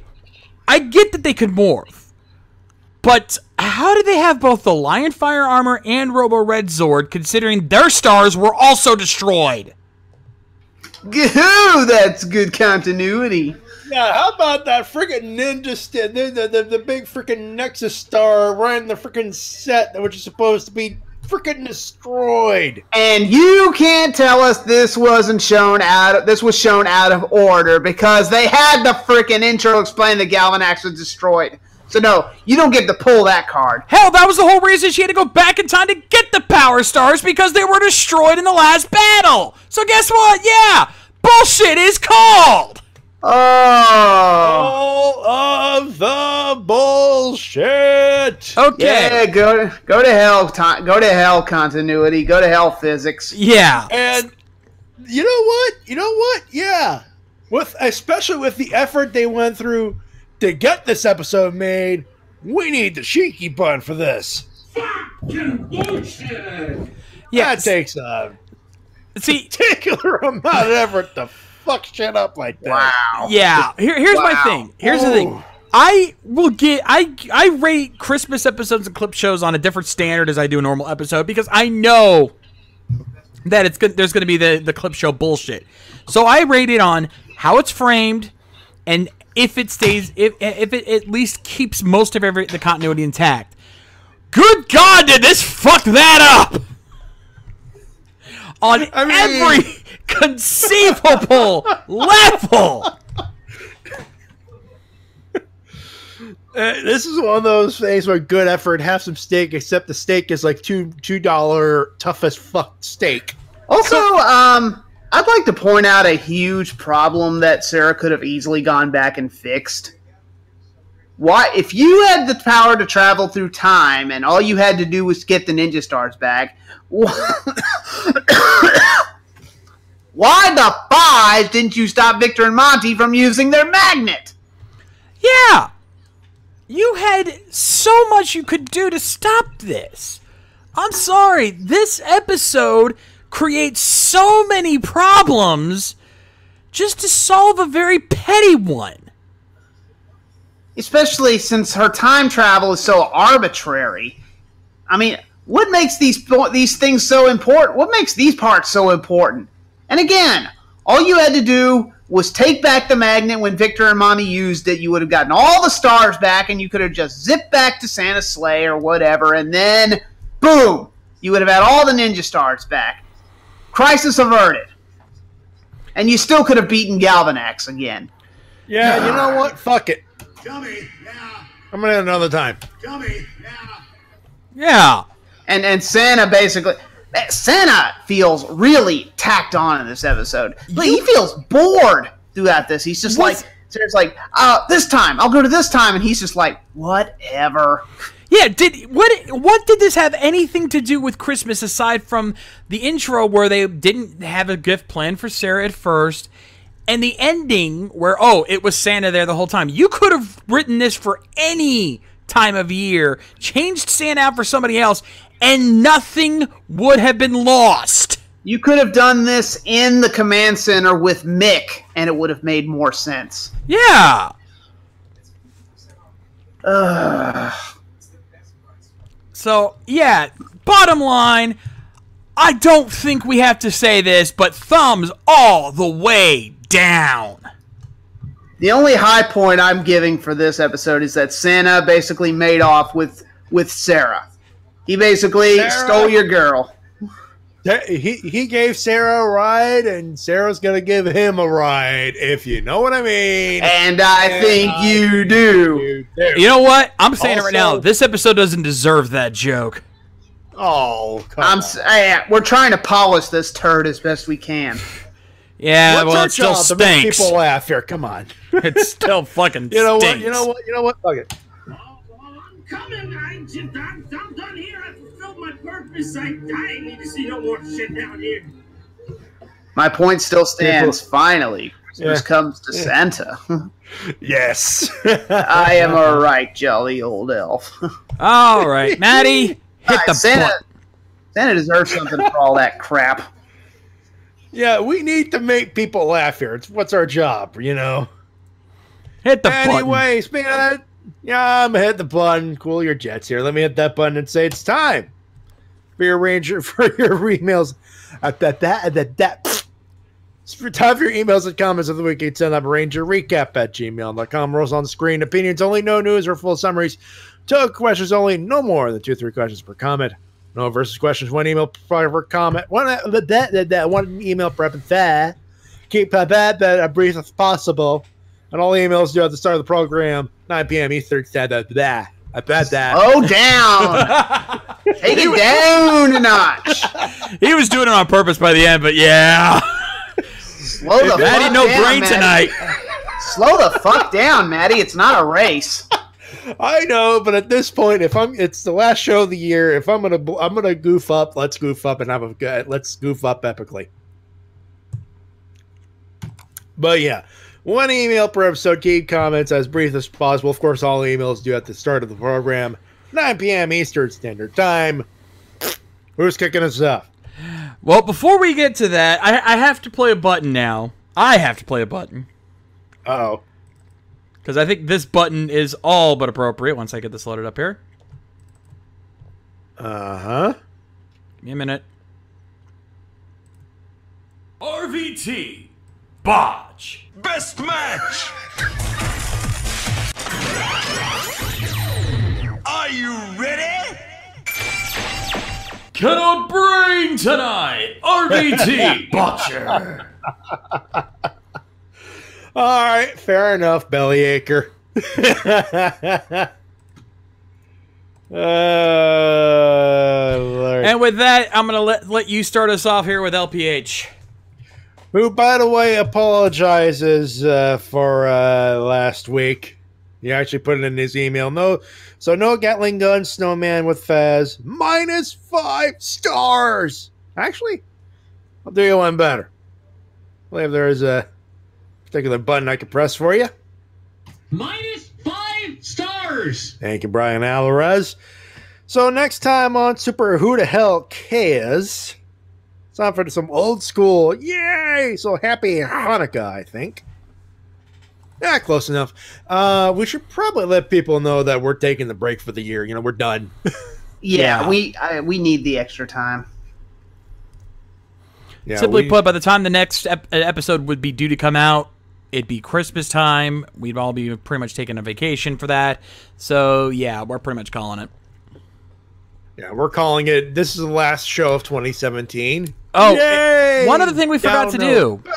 Speaker 4: I get that they could morph, but how did they have both the Lion Fire armor and Robo Red Zord, considering their stars were also destroyed?
Speaker 2: Goo, that's good continuity.
Speaker 3: yeah, how about that freaking ninja the big freaking Nexus star running the freaking set, which is supposed to be freaking destroyed?
Speaker 2: And you can't tell us this wasn't shown out. This was shown out of order because they had the freaking intro explain that Galvanax was destroyed. So no, you don't get to pull that card.
Speaker 4: Hell, that was the whole reason she had to go back in time to get the Power Stars, because they were destroyed in the last battle. So guess what? Yeah, bullshit is called.
Speaker 2: Oh.
Speaker 3: All of the bullshit.
Speaker 4: Okay.
Speaker 2: Yeah, go to hell. Go to hell continuity. Go to hell physics.
Speaker 4: Yeah.
Speaker 3: And you know what? Yeah. Especially with the effort they went through to get this episode made, we need the cheeky button for this.
Speaker 7: Fucking bullshit.
Speaker 4: Yeah.
Speaker 3: That takes a
Speaker 4: See,
Speaker 3: particular amount of effort to fuck shit up like that.
Speaker 2: Wow.
Speaker 4: yeah. Here's my thing. Here's the thing. I rate Christmas episodes and clip shows on a different standard as I do a normal episode, because I know that there's going to be the clip show bullshit. So I rate it on how it's framed, and if it stays, if it at least keeps most of the continuity intact. Good God, did this fuck that up on every conceivable level.
Speaker 3: This is one of those things where good effort, have some steak, except the steak is like $2 tough as fuck steak.
Speaker 2: Also, I'd like to point out a huge problem that Sarah could have easily gone back and fixed. Why, if you had the power to travel through time and all you had to do was get the Ninja Stars back, why the five didn't you stop Victor and Monty from using their magnet?
Speaker 4: Yeah. You had so much you could do to stop this. I'm sorry, this episode creates so many problems just to solve a very petty one.
Speaker 2: Especially since her time travel is so arbitrary. I mean, what makes these things so important? What makes these parts so important? And again, all you had to do was take back the magnet when Victor and Monty used it. You would have gotten all the stars back, and you could have just zipped back to Santa's sleigh or whatever, and then, boom, you would have had all the Ninja Stars back. Crisis averted. And you still could have beaten Galvanax again.
Speaker 3: Yeah, you know what? Fuck it.
Speaker 6: Dummy, yeah.
Speaker 3: I'm gonna have another time.
Speaker 6: Dummy, yeah.
Speaker 4: Yeah.
Speaker 2: And Santa basically... Santa feels really tacked on in this episode. Like, he feels bored throughout this. He's just Sarah's like, this time, I'll go to this time. And he's just like, whatever.
Speaker 4: Yeah, what did this have anything to do with Christmas aside from the intro where they didn't have a gift planned for Sarah at first, and the ending where, it was Santa there the whole time? You could have written this for any time of year, changed Santa out for somebody else, and nothing would have been lost.
Speaker 2: You could have done this in the command center with Mick, and it would have made more sense.
Speaker 4: Yeah. So, yeah, bottom line, I don't think we have to say this, but thumbs all the way down.
Speaker 2: The only high point I'm giving for this episode is that Santa basically made off with Sarah. He basically stole your girl.
Speaker 3: He gave Sarah a ride, and Sarah's gonna give him a ride, if you know what I mean.
Speaker 2: And I think you do.
Speaker 4: You know what? I'm saying it right now. This episode doesn't deserve that joke.
Speaker 3: Oh, come on.
Speaker 2: We're trying to polish this turd as best we can.
Speaker 4: Yeah,
Speaker 3: What's
Speaker 4: well,
Speaker 3: our
Speaker 4: it still
Speaker 3: job to make
Speaker 4: stinks.
Speaker 3: people laugh here. Come on.
Speaker 4: It still fucking
Speaker 3: You know
Speaker 4: stinks.
Speaker 3: what? You know what? Fuck it.
Speaker 7: I'm coming. I'm done here. I fulfilled my purpose. I need to see no more shit down here.
Speaker 2: My point still stands. Finally, Christmas comes to Santa.
Speaker 3: Yes.
Speaker 2: I am a right jolly old elf.
Speaker 4: All right, Matty, hit the
Speaker 2: Santa.
Speaker 4: button.
Speaker 2: Santa deserves something for all that crap.
Speaker 3: Yeah, we need to make people laugh here. What's our job, you know?
Speaker 4: Hit the button.
Speaker 3: Anyway, speaking of that, I'm gonna hit the button. Cool your jets here. Let me hit that button and say it's time for your emails. It's for time for your emails and comments of the week. Send up rangerrecap@gmail.com. Rolls on the screen. Opinions only, no news or full summaries. 2 questions only, no more than 2-3 questions per comment. No versus questions. 1 email per comment. One email per episode. Keep that brief as possible. on all emails due at the start of the program, 9 p.m. Eastern Standard. Blah. I bet that.
Speaker 2: Oh, down. Take it down a notch.
Speaker 4: He was doing it on purpose by the end, but yeah.
Speaker 2: Slow the
Speaker 4: Matty,
Speaker 2: fuck
Speaker 4: no
Speaker 2: down,
Speaker 4: brain
Speaker 2: Matty.
Speaker 4: tonight.
Speaker 2: Slow the fuck down, Matty. It's not a race.
Speaker 3: I know, but at this point, it's the last show of the year. If I'm gonna goof up, let's goof up and have a good. Let's goof up epically. But yeah, one email per episode. Keep comments as brief as possible. Of course, all emails due at the start of the program, 9 p.m. Eastern Standard Time. Who's kicking us off?
Speaker 4: Well, before we get to that, I have to play a button now. I have to play a button.
Speaker 3: Uh-oh.
Speaker 4: Because I think this button is all but appropriate once I get this loaded up here.
Speaker 3: Uh-huh.
Speaker 4: Give me a minute. RVT Botch.
Speaker 8: Best match! Are you ready?
Speaker 4: Cannot bring tonight. RVT Botcher.
Speaker 3: All right, fair enough, Bellyacher. Lord.
Speaker 4: And with that, I'm going to let you start us off here with LPH.
Speaker 3: Who, by the way, apologizes for last week. He actually put it in his email. No Gatling gun, Snowman with Faz. -5 stars. Actually, I'll do you one better. I believe there is a particular button I can press for you.
Speaker 7: -5 stars.
Speaker 3: Thank you, Brian Alvarez. So next time on Super Who the Hell Cares, it's time for some old school. Yay! So happy Hanukkah, I think. Yeah, close enough. We should probably let people know that we're taking the break for the year. You know, we're done.
Speaker 2: Yeah, we need the extra time.
Speaker 3: Yeah,
Speaker 4: Simply put, by the time the next episode would be due to come out, it'd be Christmas time. We'd all be pretty much taking a vacation for that. So, yeah, we're pretty much calling it.
Speaker 3: Yeah, we're calling it. This is the last show of 2017.
Speaker 4: Oh,
Speaker 3: Yay!
Speaker 4: one other thing we forgot to do.
Speaker 3: Boo!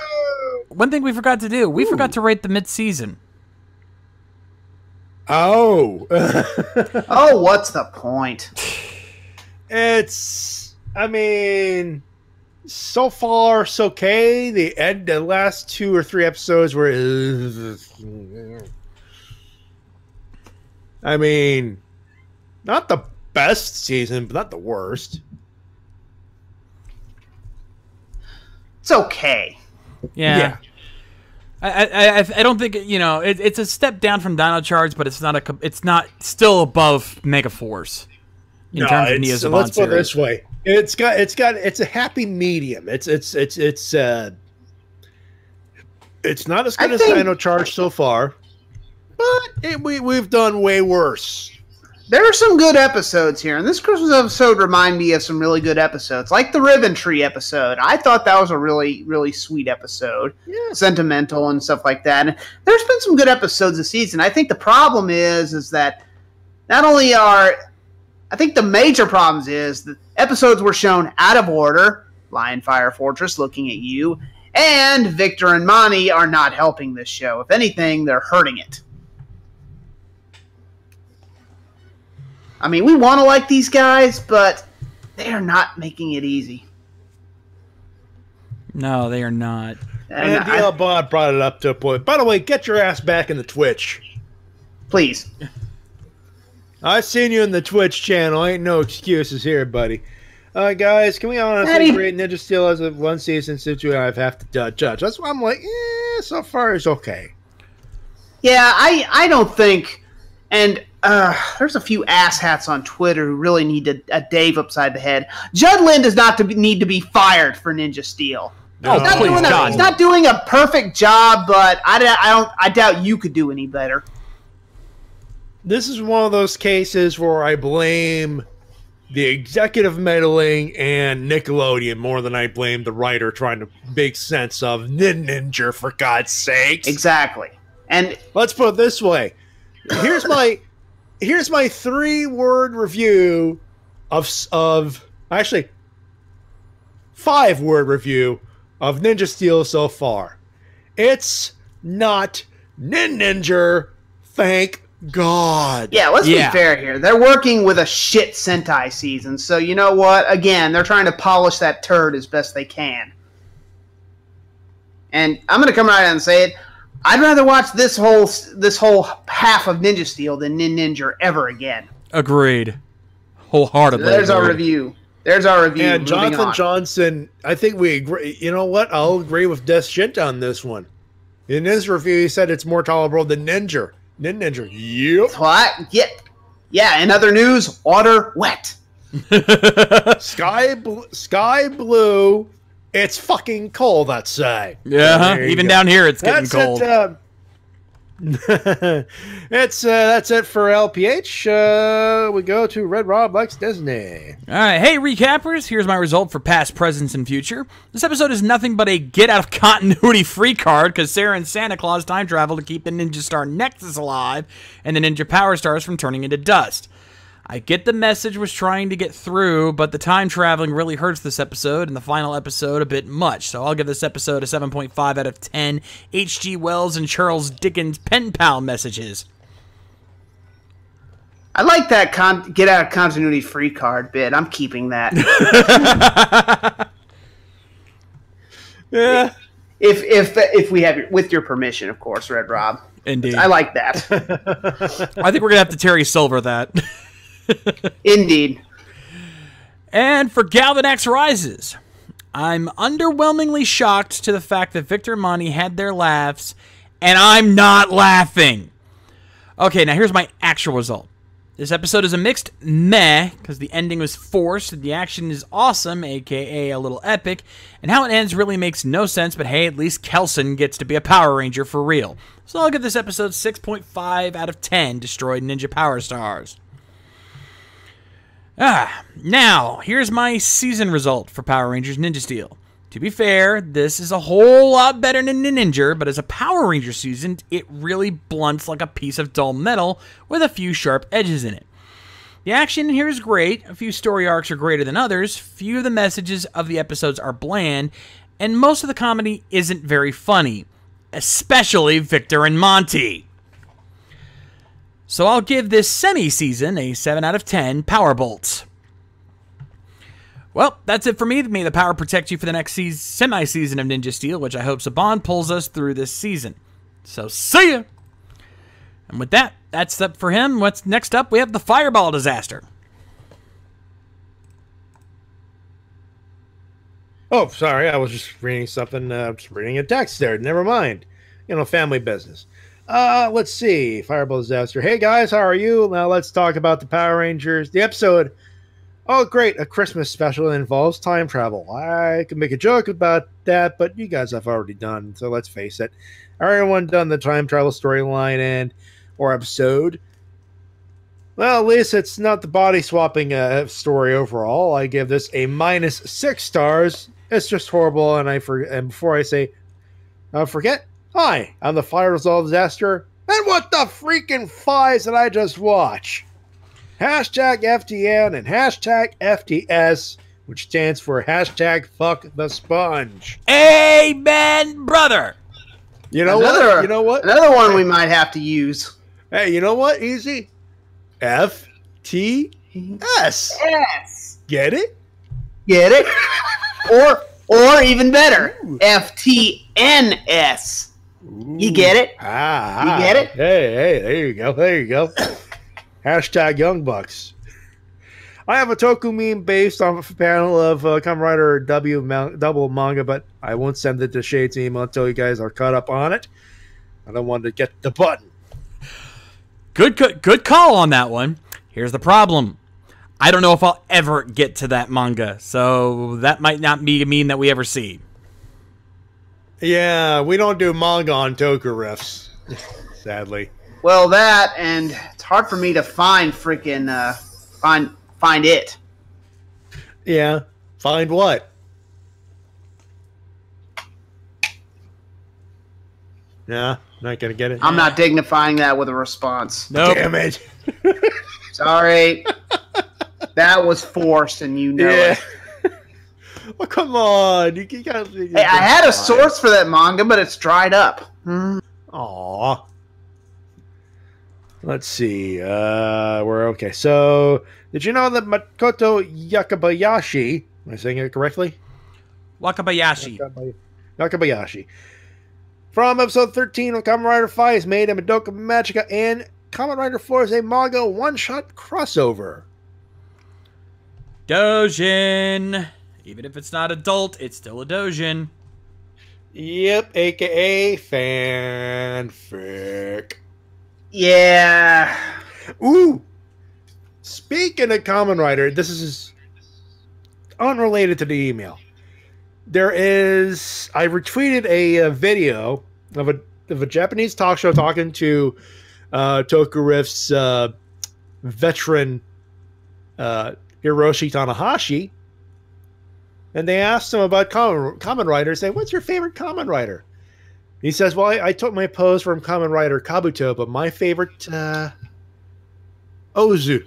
Speaker 4: One thing we forgot to do. We forgot to rate the mid-season.
Speaker 3: Oh.
Speaker 2: Oh, what's the point?
Speaker 3: I mean, so far, so okay. The last 2 or 3 episodes were. I mean, not the best season, but not the worst.
Speaker 2: It's okay.
Speaker 4: Yeah. I don't think it's a step down from Dino Charge, but it's not still above Mega Force in terms of Neo Saban
Speaker 3: let's put it
Speaker 4: series.
Speaker 3: this way: it's a happy medium. It's not as good as Dino Charge so far, but we've done way worse.
Speaker 2: There are some good episodes here, and this Christmas episode reminded me of some really good episodes, like the Ribbon Tree episode. I thought that was a really, really sweet episode, sentimental and stuff like that. And there's been some good episodes this season. I think the problem is that not only I think the major problems is that episodes were shown out of order. Lion Fire Fortress, Looking at You, and Victor and Monty are not helping this show. If anything, they're hurting it. I mean, we want to like these guys, but they are not making it easy.
Speaker 4: No, they are not.
Speaker 3: And DL Bod brought it up to a point. By the way, get your ass back in the Twitch.
Speaker 2: Please.
Speaker 3: I seen you in the Twitch channel. Ain't no excuses here, buddy. Guys, can we honestly
Speaker 2: Matty.
Speaker 3: rate Ninja Steel as a one season situation? I have to judge. That's why I'm like, so far it's okay.
Speaker 2: Yeah, I don't think, and there's a few asshats on Twitter who really need a Dave upside the head. Judd Lynn does not need to be fired for Ninja Steel.
Speaker 3: No.
Speaker 2: He's not doing a perfect job, but I doubt you could do any better.
Speaker 3: This is one of those cases where I blame the executive meddling and Nickelodeon more than I blame the writer trying to make sense of Ninja, for God's sakes.
Speaker 2: Exactly. And
Speaker 3: let's put it this way. Here's my 3-word review of actually 5-word review of Ninja Steel so far. It's not Ninja, thank God.
Speaker 2: Yeah, let's be fair here. They're working with a shit Sentai season, so you know what? Again, they're trying to polish that turd as best they can. And I'm going to come right out and say it. I'd rather watch this whole half of Ninja Steel than Ninja ever again.
Speaker 4: Agreed. Wholeheartedly.
Speaker 2: There's our review.
Speaker 3: And Jonathan Johnson, I think we agree. You know what? I'll agree with Death Shint on this one. In his review, he said it's more tolerable than Ninja. Yep.
Speaker 2: What? Yeah. In other news, water wet.
Speaker 3: Sky blue. It's fucking cold outside.
Speaker 4: Yeah, even down here it's getting cold.
Speaker 3: That's it for LPH. We go to Red Rob Likes Disney.
Speaker 4: All right, hey recappers, here's my result for past, presents, and future. This episode is nothing but a get out of continuity free card because Sarah and Santa Claus time travel to keep the Ninja Star Nexus alive and the Ninja Power Stars from turning into dust. I get the message was trying to get through, but the time traveling really hurts this episode and the final episode a bit much. So I'll give this episode a 7.5 out of 10 H.G. Wells and Charles Dickens pen pal messages.
Speaker 2: I like that get out of continuity free card bit. I'm keeping that.
Speaker 3: Yeah.
Speaker 2: If we have with your permission, of course, Red Rob.
Speaker 4: Indeed.
Speaker 2: I like that.
Speaker 4: I think we're gonna have to Terry Silver that.
Speaker 2: Indeed.
Speaker 4: And for Galvin X Rises, I'm underwhelmingly shocked to the fact that Victor and Monty had their laughs, and I'm not laughing. Okay, now here's my actual result. This episode is a mixed meh, because the ending was forced, and the action is awesome, aka a little epic, and how it ends really makes no sense, but hey, at least Kelson gets to be a Power Ranger for real. So I'll give this episode 6.5 out of 10 Destroyed Ninja Power Stars. Now, here's my season result for Power Rangers Ninja Steel. To be fair, this is a whole lot better than Ninja, but as a Power Ranger season, it really blunts like a piece of dull metal with a few sharp edges in it. The action here is great, a few story arcs are greater than others, few of the messages of the episodes are bland, and most of the comedy isn't very funny, especially Victor and Monty. So I'll give this semi-season a 7 out of 10 Power Bolts. Well, that's it for me. May the power protect you for the next semi-season of Ninja Steel, which I hope Saban pulls us through this season. So see ya! And with that, that's up for him. What's next up? We have the Fireball Disaster.
Speaker 3: Oh, sorry. I was just reading something. Just reading a text there. Never mind. Family business. Let's see. Fireball Disaster. Hey, guys. How are you? Now let's talk about the Power Rangers. The episode. Oh, great. A Christmas special that involves time travel. I could make a joke about that, but you guys have already done. So let's face it. Everyone done the time travel storyline or episode. Well, at least it's not the body swapping story overall. I give this a -6 stars. It's just horrible, and before I say, forget. Hi, I'm the Fireball Disaster, and what the freaking flies did I just watch? Hashtag FTN and hashtag FTS, which stands for hashtag Fuck the Sponge.
Speaker 4: Amen, brother.
Speaker 3: You know what? You know what?
Speaker 2: Another one we might have to use.
Speaker 3: Hey, you know what? Easy. FTS.
Speaker 2: Yes.
Speaker 3: Get it?
Speaker 2: Get it? or even better, FTNS. You get it? You get it?
Speaker 3: Hey, there you go. There you go. Hashtag Young Bucks. I have a Toku meme based on a panel of Kamen Rider double manga, but I won't send it to Shade's email until you guys are caught up on it. I don't want to get the button.
Speaker 4: Good call on that one. Here's the problem. I don't know if I'll ever get to that manga, so that might not mean that we ever see.
Speaker 3: Yeah, we don't do manga on Toku riffs, sadly.
Speaker 2: Well, that, and it's hard for me to find freaking, find it.
Speaker 3: Yeah, find what? Yeah, not gonna get it.
Speaker 2: I'm not dignifying that with a response.
Speaker 4: Nope.
Speaker 3: Damn it.
Speaker 2: Sorry. That was forced, and you know it.
Speaker 3: Well, come on. You gotta,
Speaker 2: Hey, I had a source for that manga, but it's dried up.
Speaker 3: Aw. Let's see. We're okay. So, did you know that Makoto Yakabayashi, am I saying it correctly?
Speaker 4: Wakabayashi.
Speaker 3: Yakabayashi. From episode 13 of Kamen Rider Phi has made a Madoka Magica and Kamen Rider Forza manga one-shot crossover.
Speaker 4: Dojin. Even if it's not adult, it's still a Dojin.
Speaker 3: Yep, aka fanfic.
Speaker 2: Yeah.
Speaker 3: Ooh. Speaking of Kamen Rider, this is unrelated to the email. There is, I retweeted a video of a Japanese talk show talking to Tokuriff's veteran Hiroshi Tanahashi, and they asked him about Kamen Rider. Say, what's your favorite Kamen Rider? He says, well, I took my pose from Kamen Rider Kabuto, but my favorite, Ozu.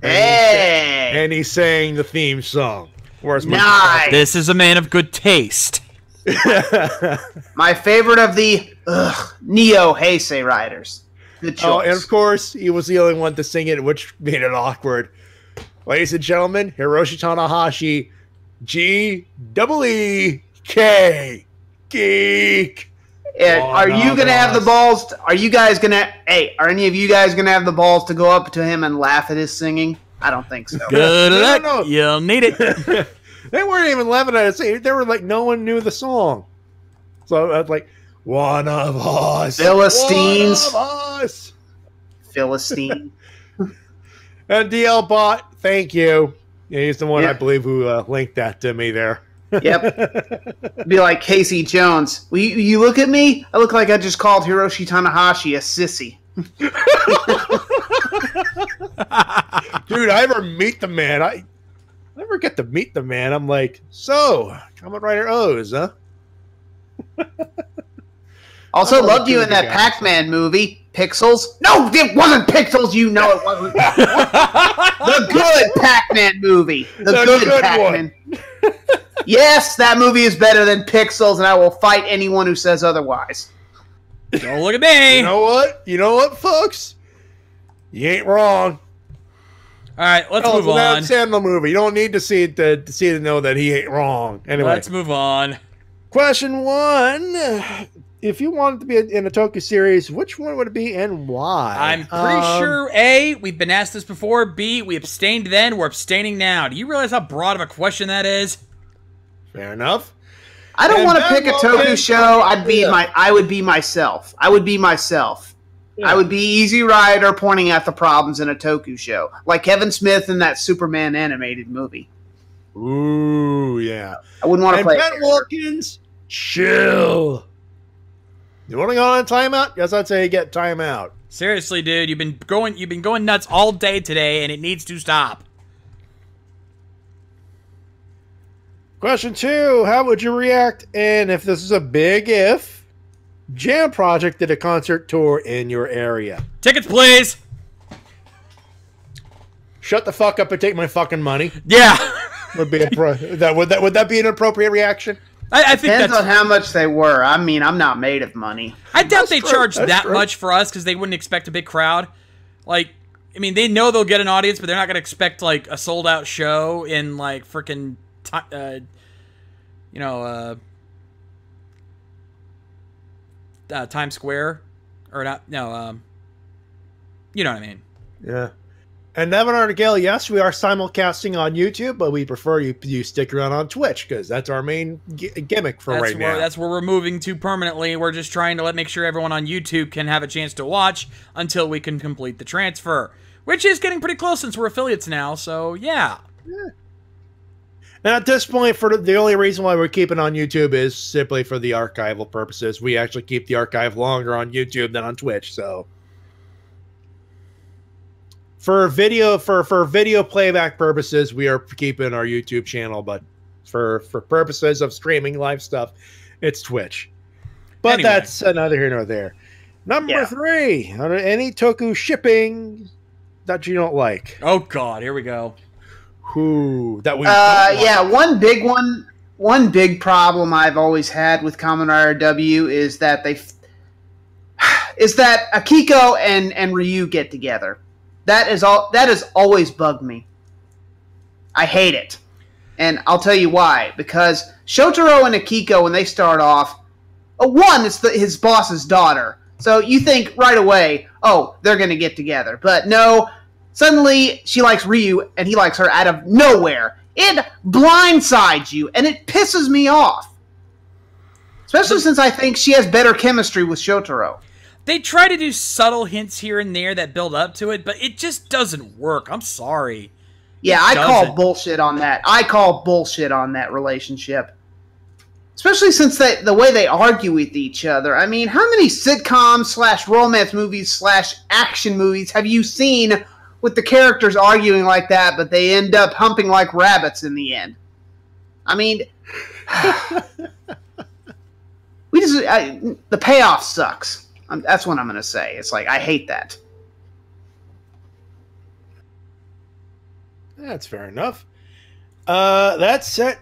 Speaker 3: And he's saying the theme song.
Speaker 2: Nice.
Speaker 4: This is a man of good taste.
Speaker 2: My favorite of the Neo Heisei riders. Good choice.
Speaker 3: Oh, and of course, he was the only one to sing it, which made it awkward. Ladies and gentlemen, Hiroshi Tanahashi, G-E-E-K. Geek.
Speaker 2: Are you gonna have the balls? Are you guys gonna? Hey, are any of you guys gonna have the balls to go up to him and laugh at his singing? I don't think so.
Speaker 4: Good luck. No. You'll need it.
Speaker 3: They weren't even laughing at it. They were like, no one knew the song. So I was like, one of us.
Speaker 2: Philistines.
Speaker 3: One of us.
Speaker 2: Philistine.
Speaker 3: And DL Bot, thank you. Yeah, he's the one, I believe, who linked that to me there.
Speaker 2: Yep. Be like Casey Jones. Well, you look at me, I look like I just called Hiroshi Tanahashi a sissy.
Speaker 3: Dude, I ever meet the man. I never get to meet the man. I'm like, so, Kamen Rider O's, huh?
Speaker 2: Also loved you in that Pac-Man movie, Pixels. No, it wasn't Pixels, you know it wasn't. The good Pac-Man movie. The good Pac-Man. Yes, that movie is better than Pixels, and I will fight anyone who says otherwise.
Speaker 4: Don't look at me.
Speaker 3: You know what? You know what, folks? You ain't wrong.
Speaker 4: All right, let's move on.
Speaker 3: It's an Sandler movie. You don't need to see it to know that he ain't wrong. Anyway,
Speaker 4: let's move on.
Speaker 3: Question 1. If you wanted to be in a Toku series, which one would it be and why?
Speaker 4: I'm pretty sure, A, we've been asked this before. B, we abstained then. We're abstaining now. Do you realize how broad of a question that is?
Speaker 3: Fair enough.
Speaker 2: I don't want to pick a Toku show. I would be myself. I would be myself. Yeah. I would be Easy Rider pointing at the problems in a Toku show. Like Kevin Smith in that Superman animated movie.
Speaker 3: Ooh, yeah.
Speaker 2: I wouldn't want to play
Speaker 3: Ben Wilkins, chill. You want to go on a timeout? Yes, I'd say get timeout.
Speaker 4: Seriously, dude, you've been going nuts all day today, and it needs to stop.
Speaker 3: Question 2, how would you react, and if this is a big if, Jam Project did a concert tour in your area?
Speaker 4: Tickets, please!
Speaker 3: Shut the fuck up and take my fucking money.
Speaker 4: Yeah.
Speaker 3: Would that be an appropriate reaction?
Speaker 2: I think depends on how much they were. I mean, I'm not made of money.
Speaker 4: I doubt they charge that much for us because they wouldn't expect a big crowd. Like, I mean, they know they'll get an audience, but they're not going to expect, like, a sold-out show in, like, freaking... Times Square, or not? No, you know what I mean.
Speaker 3: Yeah. And Nevin Artigale, yes, we are simulcasting on YouTube, but we prefer you stick around on Twitch because that's our main gimmick for right now.
Speaker 4: That's where we're moving to permanently. We're just trying to make sure everyone on YouTube can have a chance to watch until we can complete the transfer, which is getting pretty close since we're affiliates now. So yeah.
Speaker 3: And at this point, for the only reason why we're keeping on YouTube is simply for the archival purposes. We actually keep the archive longer on YouTube than on Twitch, so for video playback purposes, we are keeping our YouTube channel, but for purposes of streaming live stuff, it's Twitch. But anyway, that's neither here nor there. Number 3, any Toku shipping that you don't like?
Speaker 4: Oh God, here we go.
Speaker 3: Who that we
Speaker 2: one big problem I've always had with Kamen Rider W is that is that Akiko and Ryu get together. That has always bugged me. I hate it. And I'll tell you why. Because Shotaro and Akiko, when they start off, one, it's his boss's daughter. So you think right away, oh, they're going to get together. But no, suddenly she likes Ryu and he likes her out of nowhere. It blindsides you, and it pisses me off. Especially since I think she has better chemistry with Shotaro.
Speaker 4: They try to do subtle hints here and there that build up to it, but it just doesn't work. I'm sorry.
Speaker 2: Yeah, I call bullshit on that. I call bullshit on that relationship. Especially since the way they argue with each other. I mean, how many sitcoms / romance movies / action movies have you seen with the characters arguing like that, but they end up humping like rabbits in the end? I mean, the payoff sucks. That's what I'm going to say. It's like, I hate that.
Speaker 3: That's fair enough. That's it.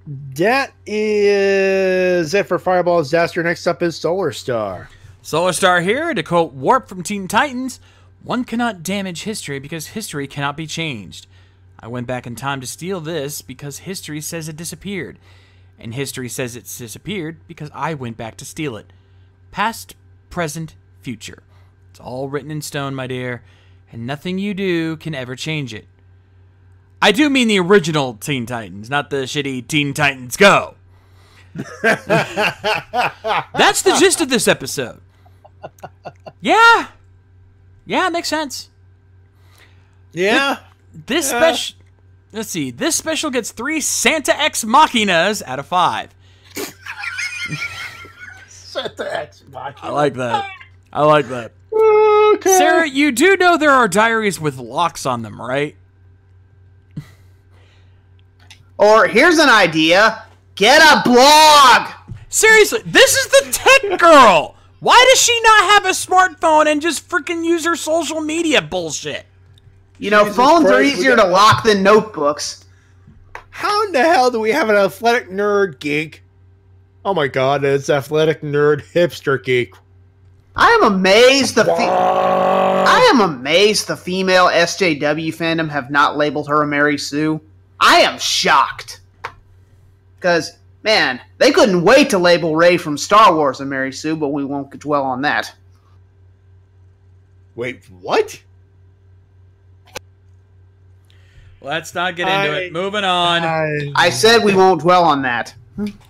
Speaker 3: That is it for Fireball Disaster. Next up is Solar Star.
Speaker 4: Solar Star here, to quote Warp from Teen Titans, "One cannot damage history because history cannot be changed. I went back in time to steal this because history says it disappeared. And history says it's disappeared because I went back to steal it. Past, present, future. It's all written in stone, my dear, and nothing you do can ever change it." I do mean the original Teen Titans, not the shitty Teen Titans Go. That's the gist of this episode. Yeah. Yeah, it makes sense.
Speaker 3: Yeah.
Speaker 4: This special... Let's see. This special gets 3 Santa Ex Machinas out of 5.
Speaker 3: Santa Ex Machina.
Speaker 4: I like that. I like that.
Speaker 3: Okay.
Speaker 4: Sarah, you do know there are diaries with locks on them, right?
Speaker 2: Or, here's an idea. Get a blog!
Speaker 4: Seriously, this is the tech girl! Why does she not have a smartphone and just freaking use her social media bullshit?
Speaker 2: You know,
Speaker 3: Jesus
Speaker 2: phones are
Speaker 3: Christ,
Speaker 2: easier to lock than notebooks.
Speaker 3: How in the hell do we have an athletic nerd geek? Oh my god, it's athletic nerd hipster geek.
Speaker 2: I am amazed the female SJW fandom have not labeled her a Mary Sue. I am shocked. Because, man, they couldn't wait to label Rey from Star Wars a Mary Sue, but we won't dwell on that.
Speaker 3: Wait, what?
Speaker 4: Let's not get into it. Moving on.
Speaker 2: I said we won't dwell on that.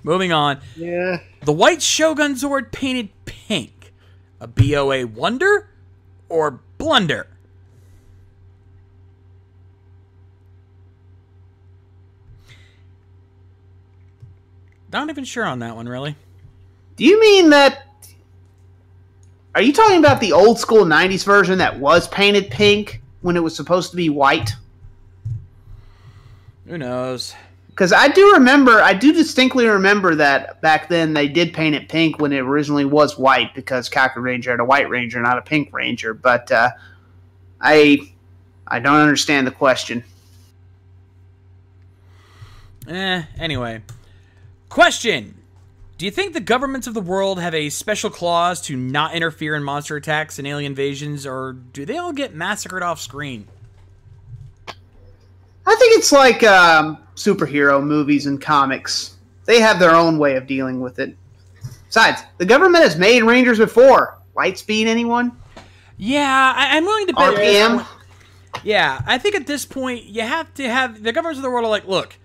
Speaker 4: Moving on.
Speaker 3: Yeah.
Speaker 4: The White Shogun Zord painted pink. A BOA wonder or blunder? Not even sure on that one, really.
Speaker 2: Do you mean that... Are you talking about the old school 90s version that was painted pink when it was supposed to be white?
Speaker 4: Who knows?
Speaker 2: Because I do distinctly remember that back then they did paint it pink when it originally was white because Kaku Ranger had a white ranger, not a pink ranger. But I don't understand the question.
Speaker 4: Anyway. Question. Do you think the governments of the world have a special clause to not interfere in monster attacks and alien invasions, or do they all get massacred off screen?
Speaker 2: I think it's like superhero movies and comics. They have their own way of dealing with it. Besides, the government has made Rangers before. Lightspeed, anyone?
Speaker 4: Yeah, I'm willing to bet.
Speaker 2: RPM?
Speaker 4: Yeah, I think at this point, you have to have... The governments of the world are like, look,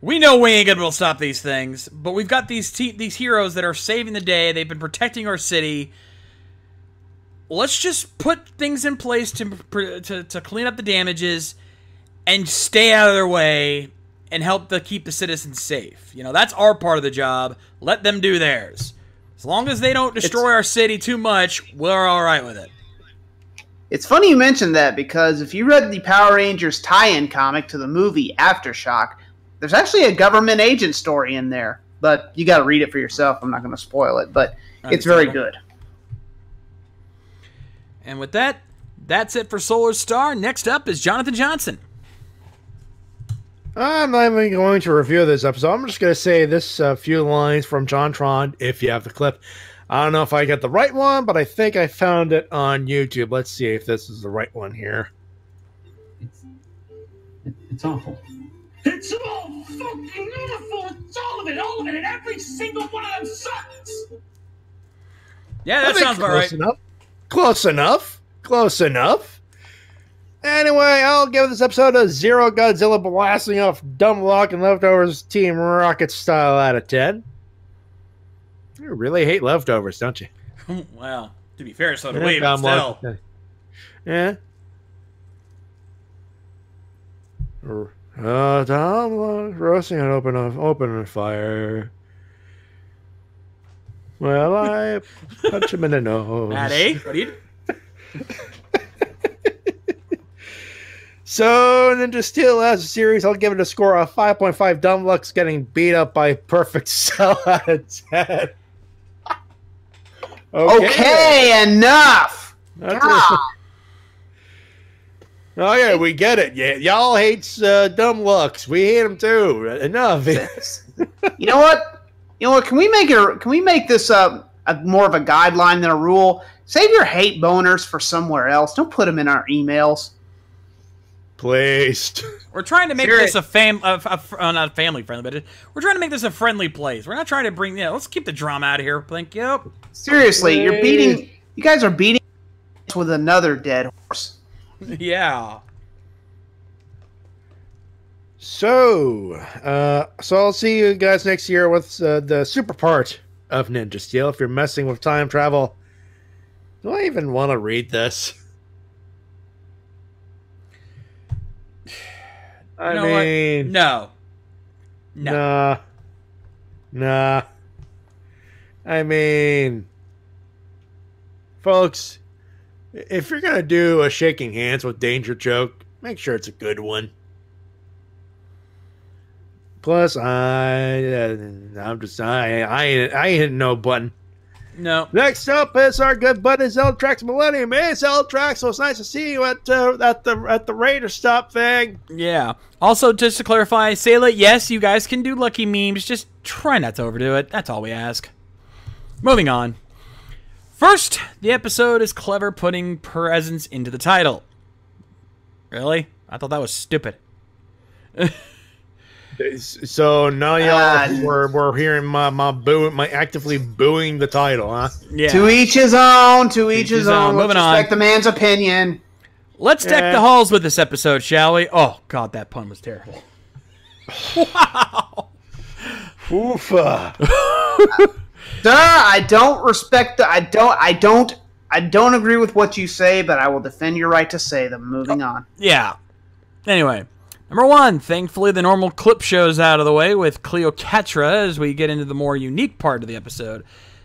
Speaker 4: we know we ain't going to be able to stop these things, but we've got these heroes that are saving the day. They've been protecting our city. Let's just put things in place to clean up the damages and stay out of their way and help to keep the citizens safe. You know, that's our part of the job. Let them do theirs. As long as they don't destroy our city too much, we're all right with it.
Speaker 2: It's funny you mentioned that because if you read the Power Rangers tie-in comic to the movie Aftershock, there's actually a government agent story in there. But you got to read it for yourself. I'm not going to spoil it, but it's very good.
Speaker 4: And with that, that's it for Solar Star. Next up is Jonathan Johnson.
Speaker 3: I'm not even going to review this episode. I'm just going to say this few lines from JonTron, if you have the clip. I don't know if I got the right one, but I think I found it on YouTube. Let's see if this is the right one here.
Speaker 6: It's awful.
Speaker 7: It's all fucking awful. It's all of it, and every single one of them sucks.
Speaker 4: Yeah, that sounds about right.
Speaker 3: Close enough. Anyway, I'll give this episode a 0 Godzilla blasting off dumb luck and leftovers Team Rocket style out of 10. You really hate leftovers, don't you?
Speaker 4: Well, to be fair, so do we, but still.
Speaker 3: Yeah. Dumb luck, roasting and open a fire. Well, I punch him in the nose.
Speaker 4: Matty, what do you...
Speaker 3: So, Ninja Steel as a series, I'll give it a score of 5.5 dumb lucks getting beat up by perfect cell out of 10.
Speaker 2: Okay, enough.
Speaker 3: Okay, we get it. Yeah, y'all hates dumb lucks. We hate them too. Enough.
Speaker 2: You know what? Can we make this more of a guideline than a rule? Save your hate boners for somewhere else. Don't put them in our emails.
Speaker 3: Please.
Speaker 4: We're trying to make this not family friendly, but we're trying to make this a friendly place. We're not trying to bring, let's keep the drama out of here. Thank you.
Speaker 2: Seriously, you guys are beating with another dead horse.
Speaker 4: Yeah.
Speaker 3: So I'll see you guys next year with the super part of Ninja Steel. If you're messing with time travel, do I even want to read this? I mean,
Speaker 4: no.
Speaker 3: Nah. I mean, folks, if you're gonna do a shaking hands with Danger joke, make sure it's a good one. Plus, I ain't no button.
Speaker 4: No.
Speaker 3: Next up is our good buddy Zeltrax Millennium. Hey, Zeltrax, so it's nice to see you at the Raider Stop thing.
Speaker 4: Yeah. Also, just to clarify, Sayla, yes, you guys can do lucky memes. Just try not to overdo it. That's all we ask. Moving on. First, the episode is clever putting presents into the title. Really? I thought that was stupid.
Speaker 3: So now y'all we're hearing my actively booing the title, huh?
Speaker 2: Yeah. To each his own. To each his own. Let's respect the man's opinion.
Speaker 4: Let's deck the halls with this episode, shall we? Oh God, that pun was terrible. Wow.
Speaker 3: Oofa.
Speaker 2: Sir, I don't respect the. I don't agree with what you say, but I will defend your right to say them. Moving on.
Speaker 4: Yeah. Anyway. Number 1, thankfully the normal clip show's out of the way with Cleopatra as we get into the more unique part of the episode.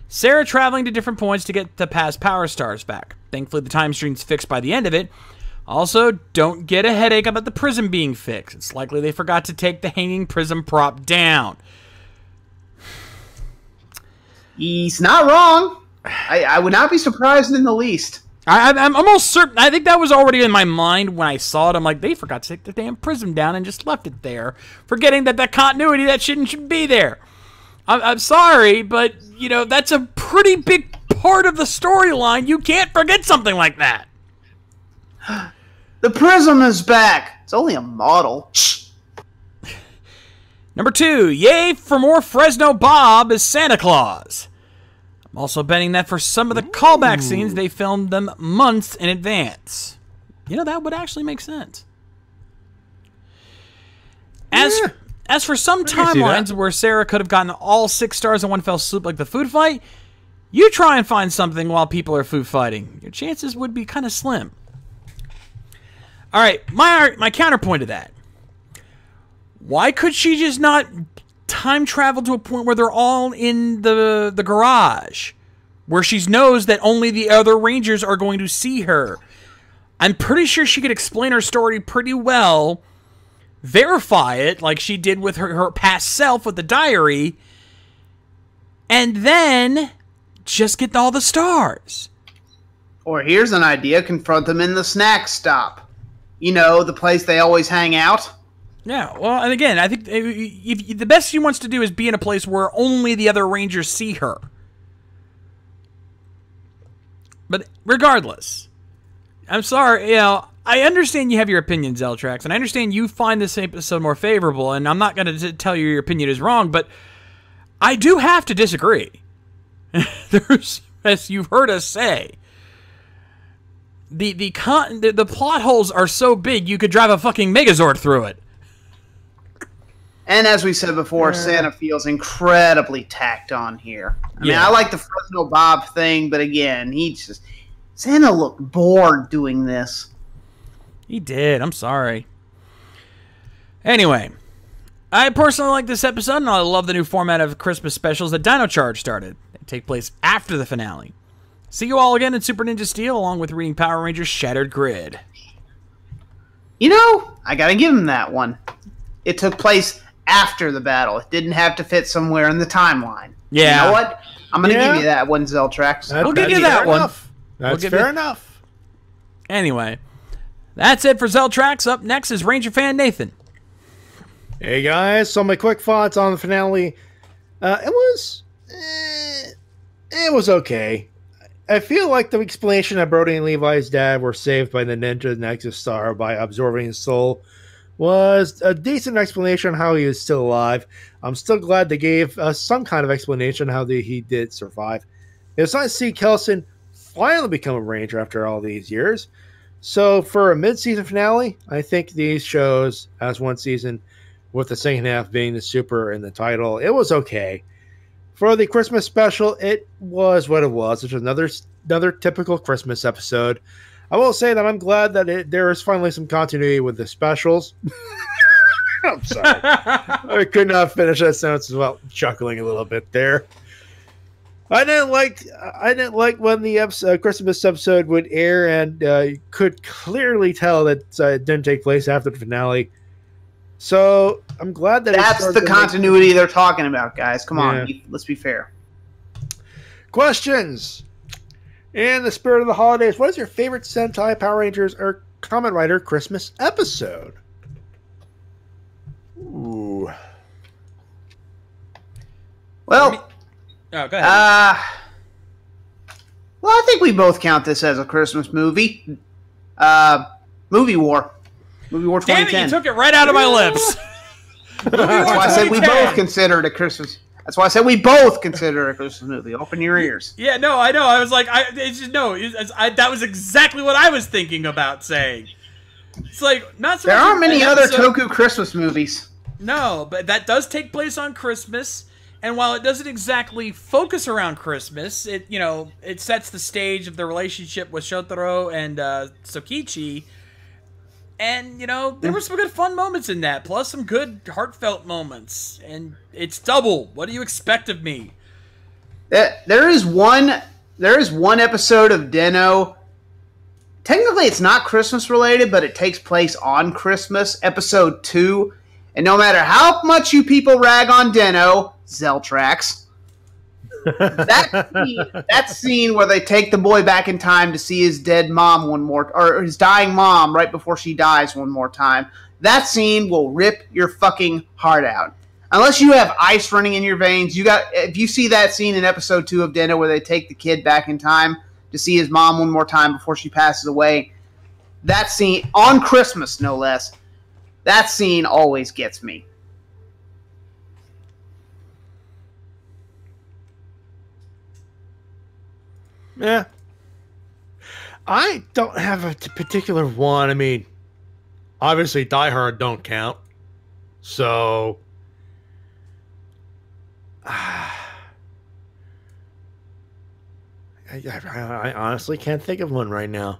Speaker 4: Sarah traveling to different points to get the past power stars back. Thankfully the time stream's fixed by the end of it. Also, don't get a headache about the prism being fixed. It's likely they forgot to take the hanging prism prop down.
Speaker 2: He's not wrong. I would not be surprised in the least.
Speaker 4: I'm almost certain. I think that was already in my mind when I saw it. I'm like, they forgot to take the damn prism down and just left it there, forgetting that continuity, that shouldn't be there. I'm sorry, but, that's a pretty big part of the storyline. You can't forget something like that.
Speaker 2: The prism is back. It's only a model.
Speaker 4: Number 2, yay for more Fresno Bob as Santa Claus. I'm also betting that for some of the callback scenes, they filmed them months in advance. That would actually make sense. As for some timelines where Sarah could have gotten all 6 stars in one fell swoop like the food fight, you try and find something while people are food fighting. Your chances would be kind of slim. All right, my counterpoint to that. Why could she just not time travel to a point where they're all in the garage, where she knows that only the other Rangers are going to see her? I'm pretty sure she could explain her story pretty well, verify it like she did with her past self with the diary, and then just get all the stars.
Speaker 2: Or here's an idea, confront them in the snack stop. The place they always hang out.
Speaker 4: Yeah, well, and again, I think if the best she wants to do is be in a place where only the other Rangers see her. But regardless, I'm sorry, you know, I understand you have your opinion, Zeltrax, and I understand you find this episode more favorable, and I'm not going to tell you your opinion is wrong, but I do have to disagree. There's, as you've heard us say, the plot holes are so big you could drive a fucking Megazord through it.
Speaker 2: And as we said before, Santa feels incredibly tacked on here. I mean, I like the Fresno Bob thing, but again, Santa looked bored doing this.
Speaker 4: He did. I'm sorry. Anyway, I personally like this episode, and I love the new format of Christmas specials that Dino Charge started. They take place after the finale. See you all again in Super Ninja Steel, along with reading Power Rangers Shattered Grid.
Speaker 2: You know, I gotta give him that one. It took place after the battle. It didn't have to fit somewhere in the timeline.
Speaker 4: Yeah.
Speaker 2: You know what? I'm gonna give you that one, Zeltrax.
Speaker 4: We'll give you that one.
Speaker 3: That's fair enough.
Speaker 4: Anyway, that's it for Zeltrax. Up next is Ranger fan Nathan.
Speaker 3: Hey guys, so my quick thoughts on the finale. It was okay. I feel like the explanation that Brody and Levi's dad were saved by the Ninja Nexus Star by absorbing his soul was a decent explanation on how he was still alive. I'm still glad they gave us some kind of explanation how he did survive. It's nice to see Kelson finally become a Ranger after all these years. So for a mid-season finale, I think these shows as one season, with the second half being the Super in the title, it was okay. For the Christmas special, it was what it was. It's another typical Christmas episode. I will say that I'm glad that there is finally some continuity with the specials. I'm sorry. I could not finish that sentence without chuckling a little bit there. I didn't like when the Christmas episode would air, and you could clearly tell that it didn't take place after the finale. So I'm glad that
Speaker 2: that's the continuity they're talking about, guys. Come on, let's be fair.
Speaker 3: Questions. In the spirit of the holidays, what is your favorite Sentai, Power Rangers, or Kamen Rider Christmas episode? Ooh.
Speaker 2: Well,
Speaker 4: go ahead.
Speaker 2: Well, I think we both count this as a Christmas movie. Movie War. Movie War 2010.
Speaker 4: Damn it, you took it right out of my lips.
Speaker 2: That's why I said we both consider it a Christmas. That's why I said we both consider it a Christmas movie. Open your ears.
Speaker 4: Yeah, no, I know. I was like, that was exactly what I was thinking about saying. It's like, not so
Speaker 2: there
Speaker 4: much
Speaker 2: aren't many other Toku Christmas movies.
Speaker 4: No, but that does take place on Christmas. And while it doesn't exactly focus around Christmas, it sets the stage of the relationship with Shotaro and Sokichi. And, there were some good fun moments in that, plus some good heartfelt moments. And it's double. What do you expect of me?
Speaker 2: There is one episode of Den-O. Technically, it's not Christmas related, but it takes place on Christmas, episode 2. And no matter how much you people rag on Den-O, Zeltrax, that scene where they take the boy back in time to see his dead mom or his dying mom right before she dies one more time, that scene will rip your fucking heart out. Unless you have ice running in your veins, if you see that scene in episode 2 of Den-O where they take the kid back in time to see his mom one more time before she passes away, that scene, on Christmas no less, that scene always gets me.
Speaker 3: Yeah. I don't have a particular one. I mean, obviously Die Hard don't count. So I honestly can't think of one right now.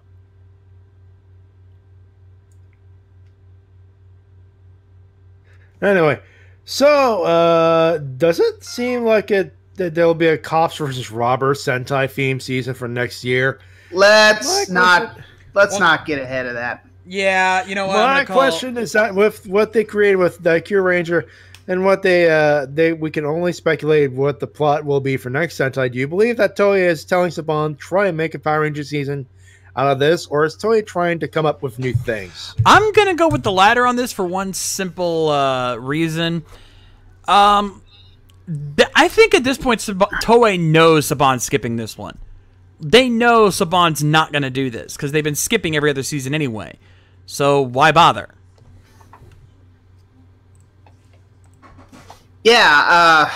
Speaker 3: Anyway, so does it seem like that there'll be a Cops versus Robbers Sentai theme season for next year?
Speaker 2: Let's not get ahead of that.
Speaker 4: Yeah, you know what?
Speaker 3: My question is that with what they created with the Cure Ranger and what we can only speculate what the plot will be for next Sentai. Do you believe that Toei is telling Saban try and make a Power Ranger season out of this, or is Toei trying to come up with new things?
Speaker 4: I'm gonna go with the latter on this for one simple reason. I think at this point Toei knows Saban's skipping this one. they know Saban's not going to do this because they've been skipping every other season anyway. So why bother?
Speaker 2: Yeah,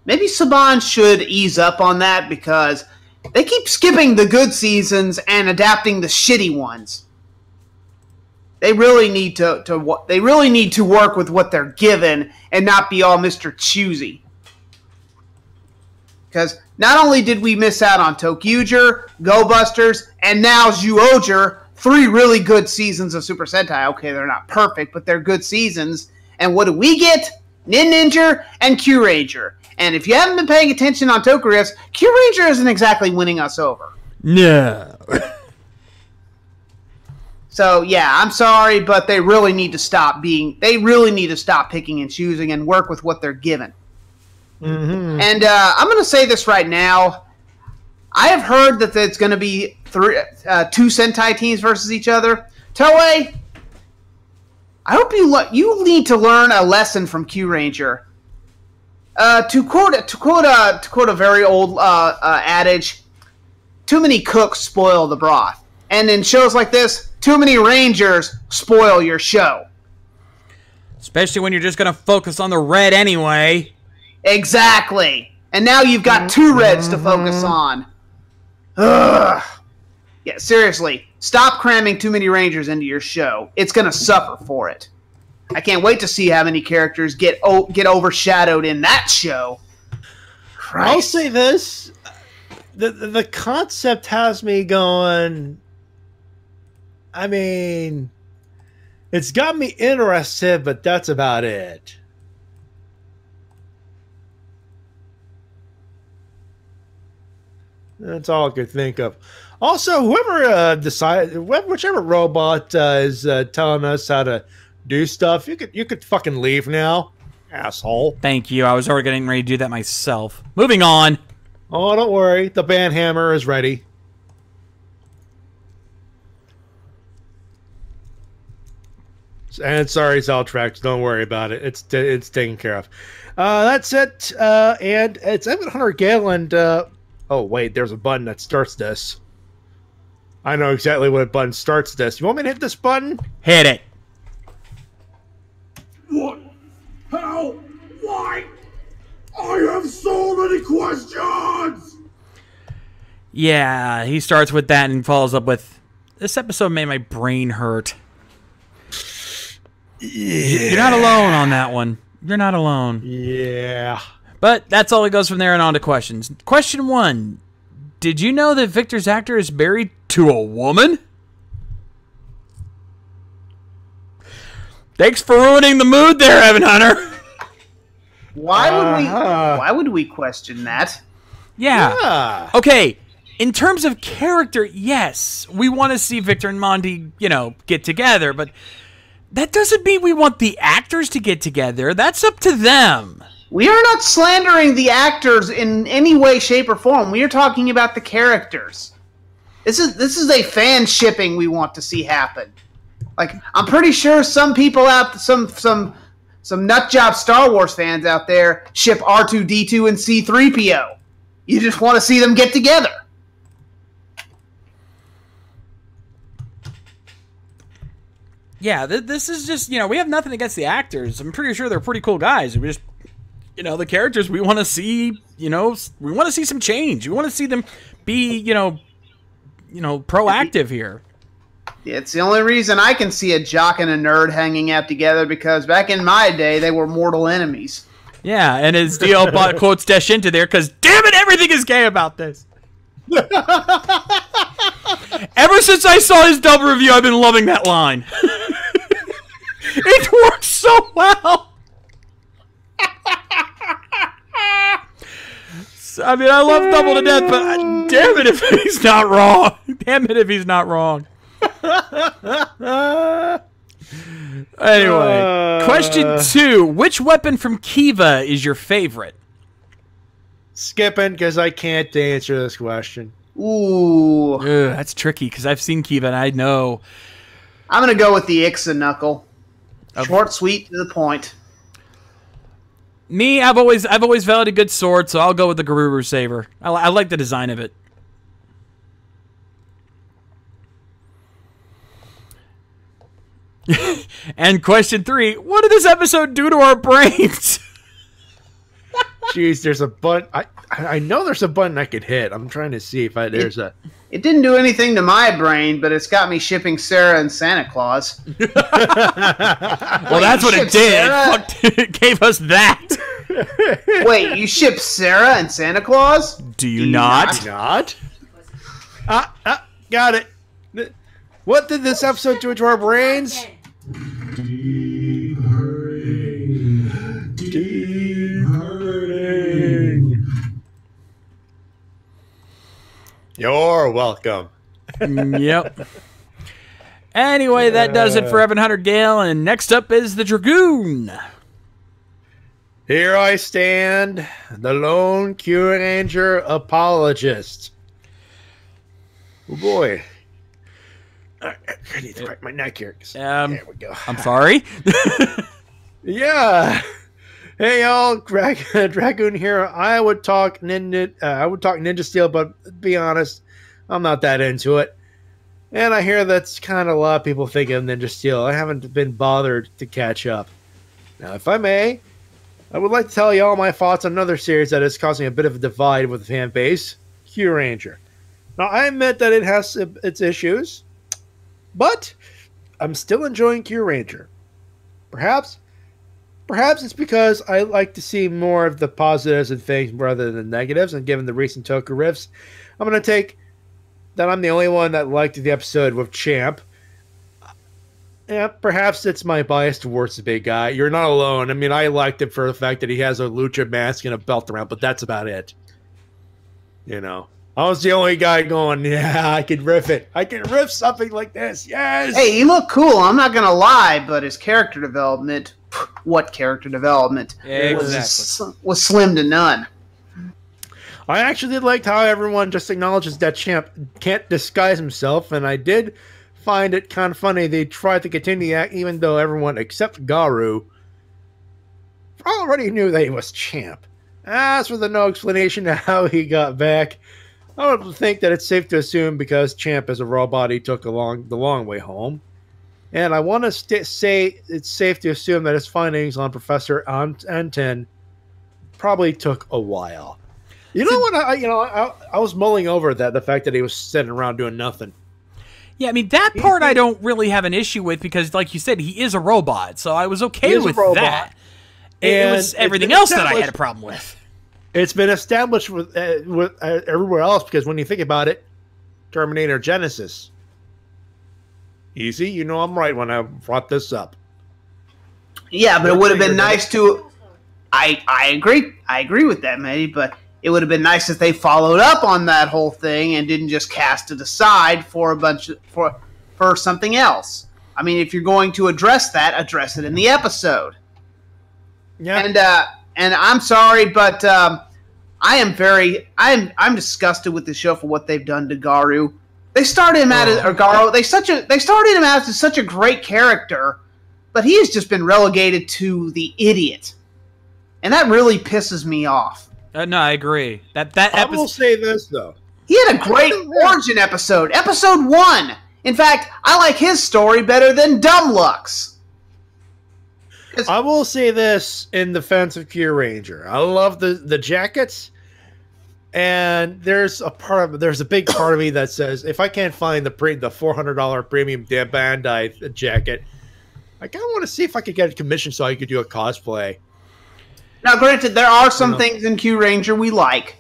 Speaker 2: maybe Saban should ease up on that because they keep skipping the good seasons and adapting the shitty ones. They really need to work with what they're given and not be all Mr. Choosy. Because not only did we miss out on Tokyuger, Go Busters, and now Zyuohger, 3 really good seasons of Super Sentai. Okay, they're not perfect, but they're good seasons. And what do we get? Nin Ninja and Q Ranger. And if you haven't been paying attention on Tokurius, Q Ranger isn't exactly winning us over.
Speaker 4: No.
Speaker 2: So yeah, I'm sorry, but they really need to stop picking and choosing and work with what they're given. Mm-hmm. And I'm going to say this right now. I have heard that it's going to be 2 Sentai teams versus each other. Toei, I hope you need to learn a lesson from Q Ranger. To quote a very old adage, too many cooks spoil the broth. And in shows like this, too many Rangers spoil your show.
Speaker 4: Especially when you're just going to focus on the red anyway.
Speaker 2: Exactly. And now you've got 2 reds to focus on. Ugh. Yeah, seriously. Stop cramming too many Rangers into your show. It's going to suffer for it. I can't wait to see how many characters get overshadowed in that show. Christ.
Speaker 3: I'll say this. The concept has me going... I mean... It's got me interested, but that's about it. That's all I could think of. Also, whoever whichever robot is telling us how to do stuff, you could fucking leave now, asshole.
Speaker 4: Thank you. I was already getting ready to do that myself. Moving on.
Speaker 3: Oh, don't worry. The band hammer is ready. And sorry, Zaltrax. Don't worry about it. It's taken care of. That's it. And it's Evan Hunter Galen. Oh, wait, there's a button that starts this. I know exactly what button starts this. You want me to hit this button?
Speaker 4: Hit it.
Speaker 7: What? How? Why? I have so many questions!
Speaker 4: Yeah, he starts with that and follows up with, this episode made my brain hurt. Yeah. You're not alone on that one. You're not alone.
Speaker 3: Yeah.
Speaker 4: But that's all it goes from there and on to questions. Question 1. Did you know that Victor's actor is married to a woman? Thanks for ruining the mood there, Evan Hunter.
Speaker 2: Why would we question that?
Speaker 4: Yeah. Okay. In terms of character, yes, we want to see Victor and Monty, get together, but that doesn't mean we want the actors to get together. That's up to them.
Speaker 2: We are not slandering the actors in any way, shape, or form. We are talking about the characters. This is a fan shipping we want to see happen. Like, I'm pretty sure some people some nutjob Star Wars fans out there ship R2-D2 and C-3PO. You just want to see them get together.
Speaker 4: Yeah, this is just, we have nothing against the actors. I'm pretty sure they're pretty cool guys. We just, the characters we want to see, we want to see some change. We want to see them be, proactive here.
Speaker 2: It's the only reason I can see a jock and a nerd hanging out together, because back in my day, they were mortal enemies.
Speaker 4: Yeah, and his DL bot quotes Dash into there because, damn it, everything is gay about this. Ever since I saw his dub review, I've been loving that line. It works so well. I mean, I love Double to death, but damn it if he's not wrong. Damn it if he's not wrong. Anyway, question 2. Which weapon from Kiva is your favorite?
Speaker 3: Skipping, because I can't answer this question.
Speaker 2: Ooh.
Speaker 4: That's tricky, because I've seen Kiva and I know.
Speaker 2: I'm going to go with the Ixa Knuckle. Short, sweet, to the point.
Speaker 4: Me, I've always valued a good sword, so I'll go with the Garuru Saber. I like the design of it. And question 3, what did this episode do to our brains?
Speaker 3: Jeez, there's a button. I know there's a button I could hit. I'm trying to see if there's a.
Speaker 2: It didn't do anything to my brain, but it's got me shipping Sarah and Santa Claus.
Speaker 4: Well, that's what it did. It gave us that.
Speaker 2: Wait, you ship Sarah and Santa Claus?
Speaker 4: Do you not?
Speaker 3: Not? Got it. What did this episode do to our brains? Deep hurting. You're welcome.
Speaker 4: Yep. Anyway, that does it for Evan Hunter Gale, and next up is the Dragoon.
Speaker 3: Here I stand, the lone Q Ranger apologist. Oh boy. I need to crack my neck here. There we go.
Speaker 4: I'm sorry.
Speaker 3: Yeah. Hey y'all, Dragoon here. I would talk Ninja Steel, but to be honest, I'm not that into it. And I hear that's kind of a lot of people think of Ninja Steel. I haven't been bothered to catch up. Now, if I may, I would like to tell you all my thoughts on another series that is causing a bit of a divide with the fan base, Q Ranger. Now, I admit that it has its issues, but I'm still enjoying Q Ranger. Perhaps it's because I like to see more of the positives and things rather than the negatives, and given the recent Toku riffs, I'm going to take that I'm the only one that liked the episode with Champ. Yeah, perhaps it's my bias towards the big guy. You're not alone. I mean, I liked it for the fact that he has a lucha mask and a belt around, but that's about it. You know, I was the only guy going, yeah, I could riff it. I can riff something like this. Yes.
Speaker 2: Hey, he looked cool. I'm not going to lie, but his character development, what character development?
Speaker 4: Exactly.
Speaker 2: Was slim to none.
Speaker 3: I actually liked how everyone just acknowledges that Champ can't disguise himself, and I did find it kind of funny they tried to continue the act even though everyone except Garu already knew that he was Champ. As for the no explanation of how he got back, I would think that it's safe to assume because Champ is a robot, he took the long way home. And I want to say it's safe to assume that his findings on Professor Anten probably took a while. You know what? I was mulling over the fact that he was sitting around doing nothing.
Speaker 4: Yeah, I mean, that part I don't really have an issue with because, like you said, he is a robot, so I was okay with that. It was everything else that I had a problem with.
Speaker 3: It's been established with everywhere else because when you think about it, Terminator Genesis. Easy, you know I'm right when I brought this up.
Speaker 2: Yeah, but it would have been nice to. I agree with that, Matty, but it would have been nice if they followed up on that whole thing and didn't just cast it aside for for something else. I mean, if you're going to address that, address it in the episode. Yeah. And I'm sorry, but I'm disgusted with the show for what they've done to Garu. They started him out as Garo. They started him out as such a great character, but he has just been relegated to the idiot, and that really pisses me off.
Speaker 4: No, I agree.
Speaker 3: I will say this though.
Speaker 2: He had a great origin episode. Episode 1. In fact, I like his story better than Dumluck's.
Speaker 3: I will say this in defense of Q Ranger. I love the jackets, and there's a big part of me that says if I can't find the $400 premium Bandai jacket, I kind of want to see if I could get a commission so I could do a cosplay.
Speaker 2: Now, granted, there are some things in Q Ranger we like.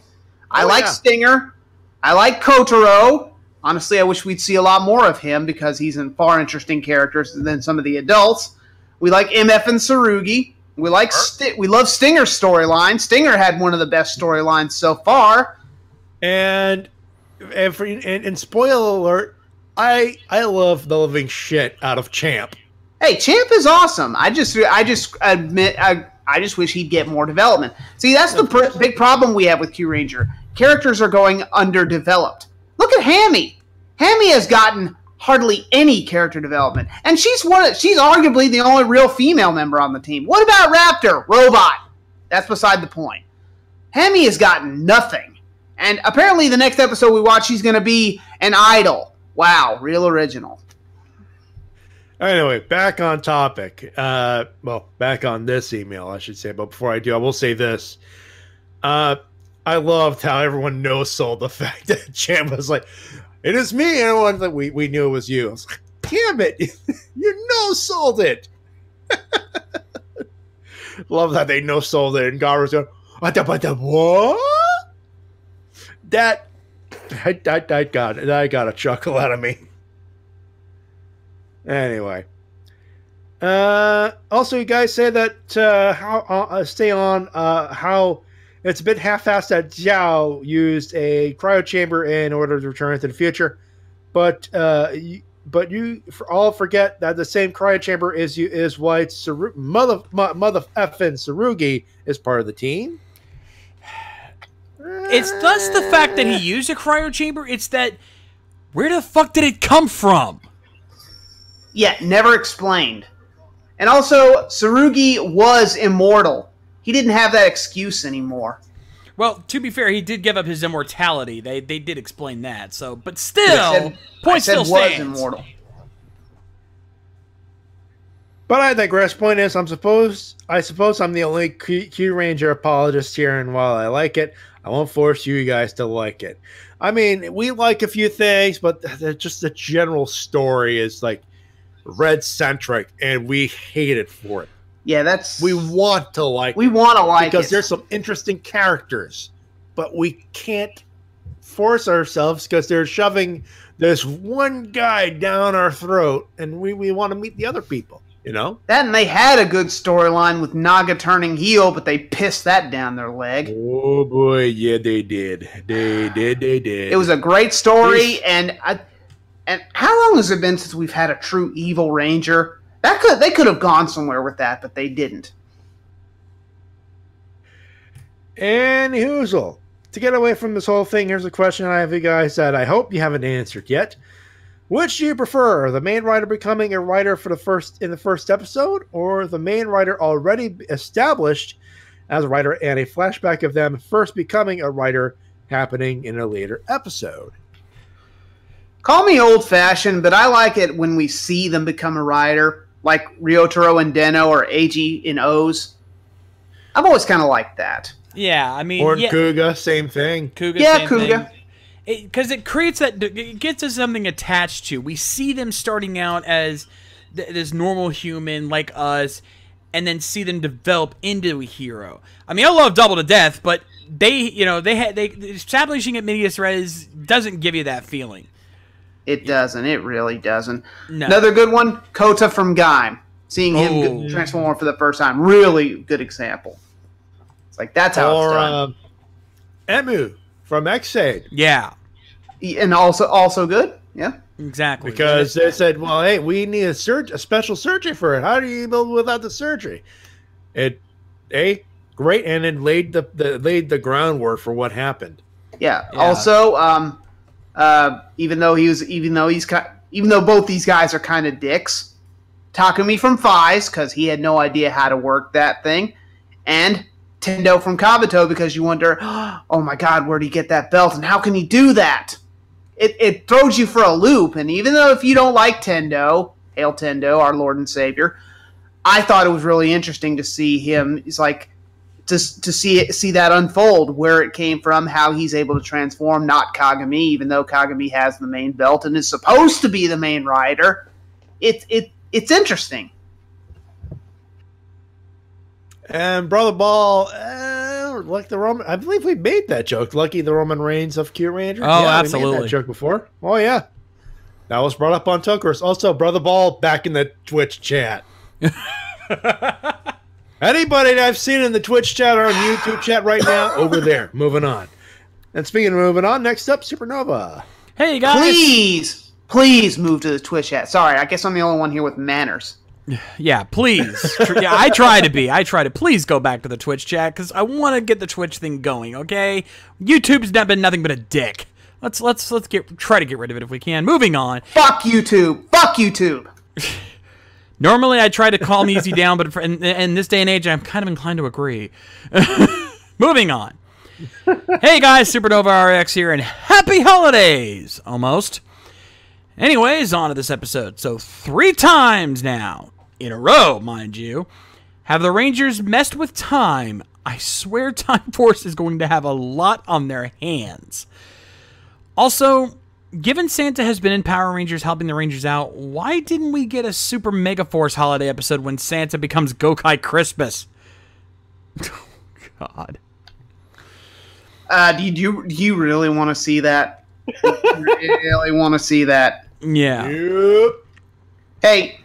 Speaker 2: I like Stinger. I like Kotaro. Honestly, I wish we'd see a lot more of him because he's in far interesting characters than some of the adults. We like MF and Tsurugi. We like we love Stinger's storyline. Stinger had one of the best storylines so far. And
Speaker 3: spoiler alert, I love the living shit out of Champ.
Speaker 2: Hey, Champ is awesome. I just admit I just wish he'd get more development. See, that's the big problem we have with Q Ranger. Characters are going underdeveloped. Look at Hammy. Hammy has gotten hardly any character development, and she's arguably the only real female member on the team. What about Raptor? Robot. That's beside the point. Hammy has gotten nothing, and apparently the next episode we watch, she's going to be an idol. Wow, real original.
Speaker 3: Anyway, back on topic. Well, back on this email, I should say. But before I do, I will say this. I loved how everyone no-sold the fact that Champ was like, "It is me," and everyone like, we knew it was you. I was like, damn it, you no-sold it. Love that they no-sold it, and God was going, what? That got a chuckle out of me. Anyway, also you guys say that how it's a bit half-assed that Zhao used a cryo chamber in order to return to the future, but you all forget that the same cryo chamber is why mother effing Tsurugi is part of the team.
Speaker 4: It's thus the fact that he used a cryo chamber. It's that where the fuck did it come from?
Speaker 2: Yeah, never explained. And also, Tsurugi was immortal. He didn't have that excuse anymore.
Speaker 4: Well, to be fair, he did give up his immortality. They did explain that. So, but still, point still stands.
Speaker 2: Was immortal.
Speaker 3: But I digress. Point is, I suppose I'm the only Q Ranger apologist here, and while I like it, I won't force you guys to like it. I mean, we like a few things, but just the general story is like red-centric, and we hate it for it.
Speaker 2: Yeah,
Speaker 3: we want to like
Speaker 2: because
Speaker 3: there's some interesting characters, but we can't force ourselves because they're shoving this one guy down our throat, and we want to meet the other people. You know?
Speaker 2: That, and they had a good storyline with Naga turning heel, but they pissed that down their leg.
Speaker 3: Oh boy, yeah, they did. They did.
Speaker 2: It was a great story, and how long has it been since we've had a true evil Ranger? They could have gone somewhere with that, but they didn't.
Speaker 3: And Hoozle, to get away from this whole thing, here's a question I have for you guys that I hope you haven't answered yet. Which do you prefer, the main writer becoming a writer in the first episode, or the main writer already established as a writer and a flashback of them first becoming a writer happening in a later episode?
Speaker 2: Call me old-fashioned, but I like it when we see them become a writer, like Ryotaro and Deno or Eiji in O's. I've always kind of liked that.
Speaker 4: Yeah, I mean...
Speaker 3: Or Kuga, same thing.
Speaker 2: Kuga.
Speaker 4: Because it creates that... It gets us something attached to. We see them starting out as this normal human like us, and then see them develop into a hero. I mean, I love Double to Death, but establishing it medias res doesn't give you that feeling.
Speaker 2: It doesn't. It really doesn't.
Speaker 4: No.
Speaker 2: Another good one, Kota from Gaim. Seeing him transform for the first time. Really good example. It's like, that's how it's done.
Speaker 3: Emu from X-Aid.
Speaker 4: Yeah.
Speaker 2: And also good. Yeah.
Speaker 4: Exactly.
Speaker 3: Because they said, well, hey, we need a special surgery for it. How do you build without the surgery? Great, and it laid the groundwork for what happened.
Speaker 2: Yeah. Also, even though both these guys are kind of dicks, Takumi from Fies, because he had no idea how to work that thing, and Tendo from Kabuto, because you wonder, oh my god, where'd he get that belt, and how can he do that? It throws you for a loop, and even though if you don't like Tendo, hail Tendo, our Lord and Savior, I thought it was really interesting to see him. It's like to see that unfold, where it came from, how he's able to transform. Not Kagami, even though Kagami has the main belt and is supposed to be the main rider. It's interesting.
Speaker 3: And Brother Ball, like the Roman, I believe we made that joke. Lucky the Roman Reigns of Q Ranger.
Speaker 4: Oh,
Speaker 3: yeah,
Speaker 4: absolutely.
Speaker 3: We made that joke before. Oh yeah, that was brought up on Tokers. Also, Brother Ball back in the Twitch chat. Anybody that I've seen in the Twitch chat or on YouTube chat right now, over there. Moving on. And speaking of moving on, next up, Supernova.
Speaker 4: Hey guys,
Speaker 2: please move to the Twitch chat. Sorry, I guess I'm the only one here with manners.
Speaker 4: Yeah, please. Yeah, I try to. Please go back to the Twitch chat because I want to get the Twitch thing going. Okay, YouTube's not been nothing but a dick. Let's try to get rid of it if we can. Moving on.
Speaker 2: Fuck YouTube. Fuck YouTube.
Speaker 4: Normally, I try to calm easy down, but in this day and age, I'm kind of inclined to agree. Moving on. Hey guys, Supernova RX here, and happy holidays! Almost. Anyways, on to this episode. So 3 times now, in a row, mind you, have the Rangers messed with time. I swear Time Force is going to have a lot on their hands. Also, given Santa has been in Power Rangers helping the Rangers out, why didn't we get a Super Mega Force holiday episode when Santa becomes Gokai Christmas? Oh, God.
Speaker 2: Do you really want to see that? Really want to see that?
Speaker 4: Yeah.
Speaker 3: Yep.
Speaker 2: Hey,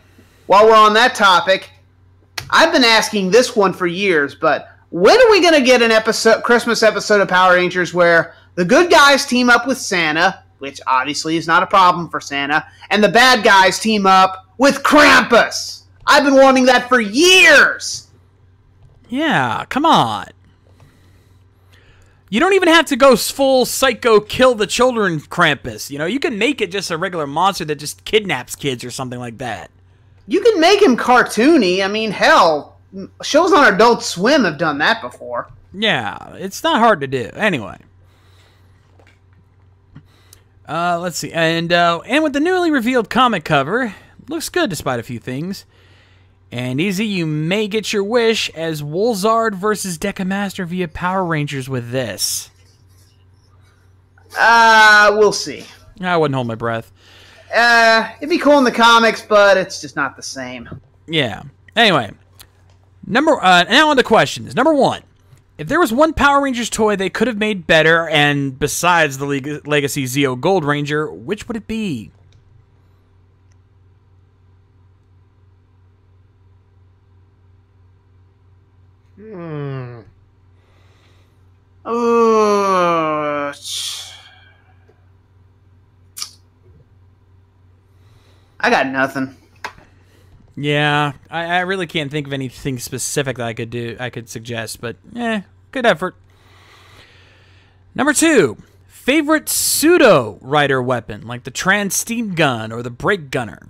Speaker 2: while we're on that topic, I've been asking this one for years, but when are we going to get an Christmas episode of Power Rangers where the good guys team up with Santa, which obviously is not a problem for Santa, and the bad guys team up with Krampus? I've been wanting that for years.
Speaker 4: Yeah, come on. You don't even have to go full psycho kill the children Krampus. You know, you can make it just a regular monster that just kidnaps kids or something like that.
Speaker 2: You can make him cartoony. I mean, hell, shows on Adult Swim have done that before.
Speaker 4: Yeah, it's not hard to do. Anyway. Let's see. And with the newly revealed comic cover, looks good despite a few things. And Easy, you may get your wish as Wolzard versus Decamaster via Power Rangers with this.
Speaker 2: We'll see.
Speaker 4: I wouldn't hold my breath.
Speaker 2: It'd be cool in the comics, but it's just not the same.
Speaker 4: Yeah. Anyway, now on the questions. Number 1. If there was one Power Rangers toy they could have made better, and besides the Legacy Zeo Gold Ranger, which would it be?
Speaker 2: I got nothing.
Speaker 4: Yeah, I really can't think of anything specific that I could suggest, but good effort. Number 2, favorite pseudo rider weapon, like the Trans Steam Gun or the Brake Gunner.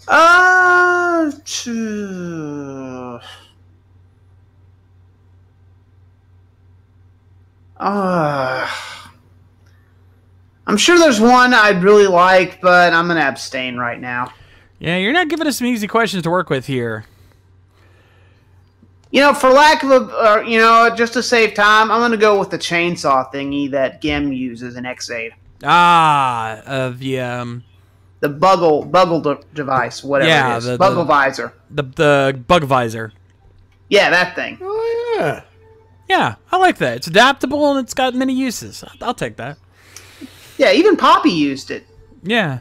Speaker 2: I'm sure there's one I'd really like, but I'm going to abstain right now.
Speaker 4: Yeah, you're not giving us some easy questions to work with here.
Speaker 2: You know, for lack of just to save time, I'm going to go with the chainsaw thingy that Gem uses in X8. The Buggle device, whatever it is. Buggle visor.
Speaker 4: The Bug Visor.
Speaker 2: Yeah, that thing.
Speaker 3: Oh, yeah.
Speaker 4: Yeah, I like that. It's adaptable and it's got many uses. I'll take that.
Speaker 2: Yeah, even Poppy used it.
Speaker 4: Yeah.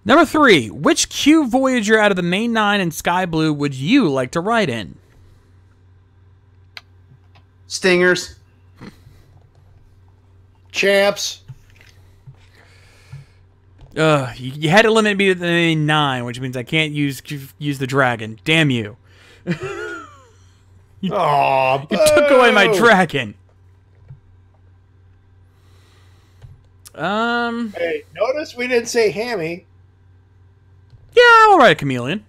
Speaker 4: Number 3, which Q Voyager out of the main 9 and Sky Blue would you like to ride in?
Speaker 2: Stingers.
Speaker 3: Champs.
Speaker 4: You had to limit me to the main 9, which means I can't use the dragon. Damn you. You took away my dragon.
Speaker 3: Hey, notice we didn't say Hammy.
Speaker 4: Yeah, I'll ride a chameleon.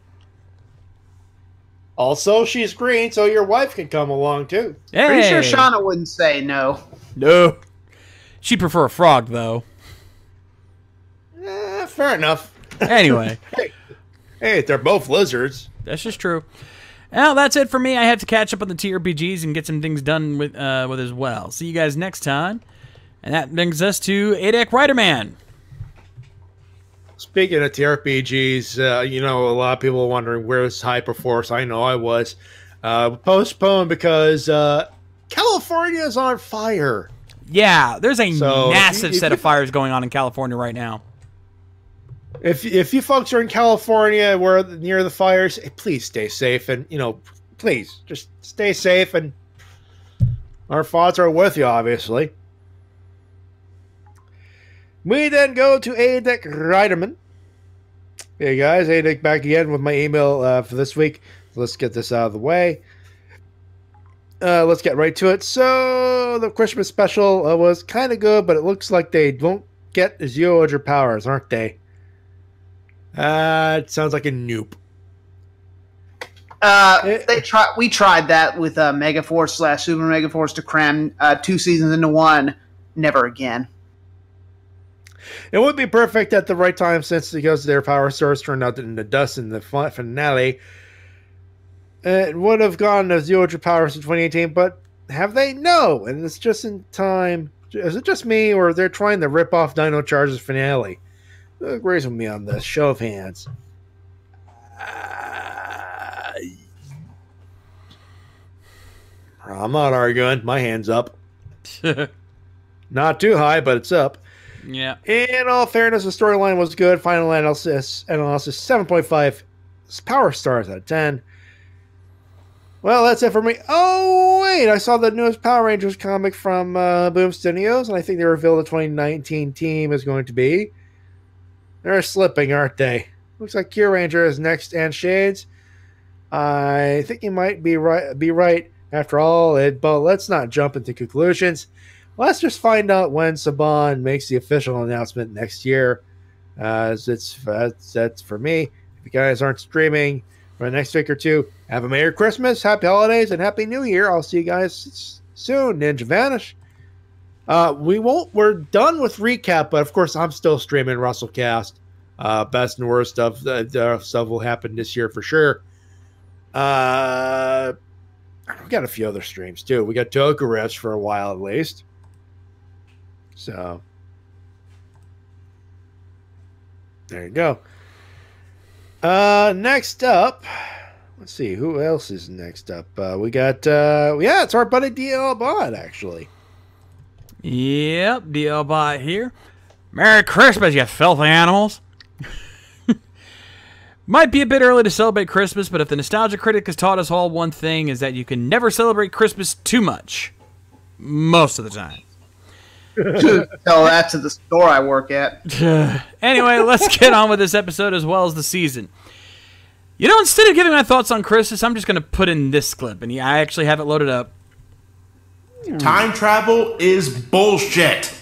Speaker 3: Also, she's green, so your wife can come along too.
Speaker 4: Hey.
Speaker 2: Pretty sure Shauna wouldn't say no.
Speaker 4: No. She'd prefer a frog, though.
Speaker 3: Fair enough.
Speaker 4: Anyway.
Speaker 3: Hey, they're both lizards.
Speaker 4: That's just true. Well, that's it for me. I have to catch up on the TRPGs and get some things done with as well. See you guys next time. And that brings us to Adek Riderman.
Speaker 3: Speaking of TRPGs, a lot of people are wondering where's Hyperforce. I know I was. Postponed because California is on fire.
Speaker 4: Yeah, there's a massive set of fires going on in California right now.
Speaker 3: If you folks are in California, where near the fires, please stay safe and please just stay safe. And our thoughts are with you, obviously. We then go to Adek Riderman. Hey guys, Adek back again with my email for this week. Let's get this out of the way. Let's get right to it. So the Christmas special was kind of good, but it looks like they don't get Zeo Ultra powers, aren't they? It sounds like a nope.
Speaker 2: We tried that with Megaforce / Super Megaforce to cram 2 seasons into one. Never again.
Speaker 3: It would be perfect at the right time since because their power source turned out in the dust in the finale. It would have gone to 0 powers in 2018, but have they? No. And it's just in time. Is it just me, or they're trying to rip off Dino Charge's finale? Agrees with me on this. Show of hands. I'm not arguing. My hand's up. Not too high, but it's up.
Speaker 4: Yeah.
Speaker 3: In all fairness, the storyline was good. Final analysis 7.5 power stars out of 10. Well, that's it for me. Oh, wait. I saw the newest Power Rangers comic from Boom Studios, and I think they revealed the 2019 team is going to be. They're slipping, aren't they? Looks like Cure Ranger is next and Shades. I think you might be right after all, but let's not jump into conclusions. Let's just find out when Saban makes the official announcement next year. That's for me. If you guys aren't streaming for the next week or two, have a Merry Christmas, Happy Holidays, and Happy New Year. I'll see you guys soon. Ninja Vanish. We're done with recap, but of course I'm still streaming WrestleCast. Best and worst stuff will happen this year for sure. We got a few other streams too. We got Tokarevs for a while at least. So there you go. Next up, let's see who else is next up. We got it's our buddy DL Bot actually.
Speaker 4: Yep, DL Bot here. Merry Christmas, you filthy animals. Might be a bit early to celebrate Christmas, but if the Nostalgia Critic has taught us all one thing, is that you can never celebrate Christmas too much. Most of the time.
Speaker 2: Tell that to the store I work at.
Speaker 4: Anyway, let's get on with this episode as well as the season. You know, instead of giving my thoughts on Christmas, I'm just going to put in this clip, and I actually have it loaded up.
Speaker 8: Time travel is bullshit.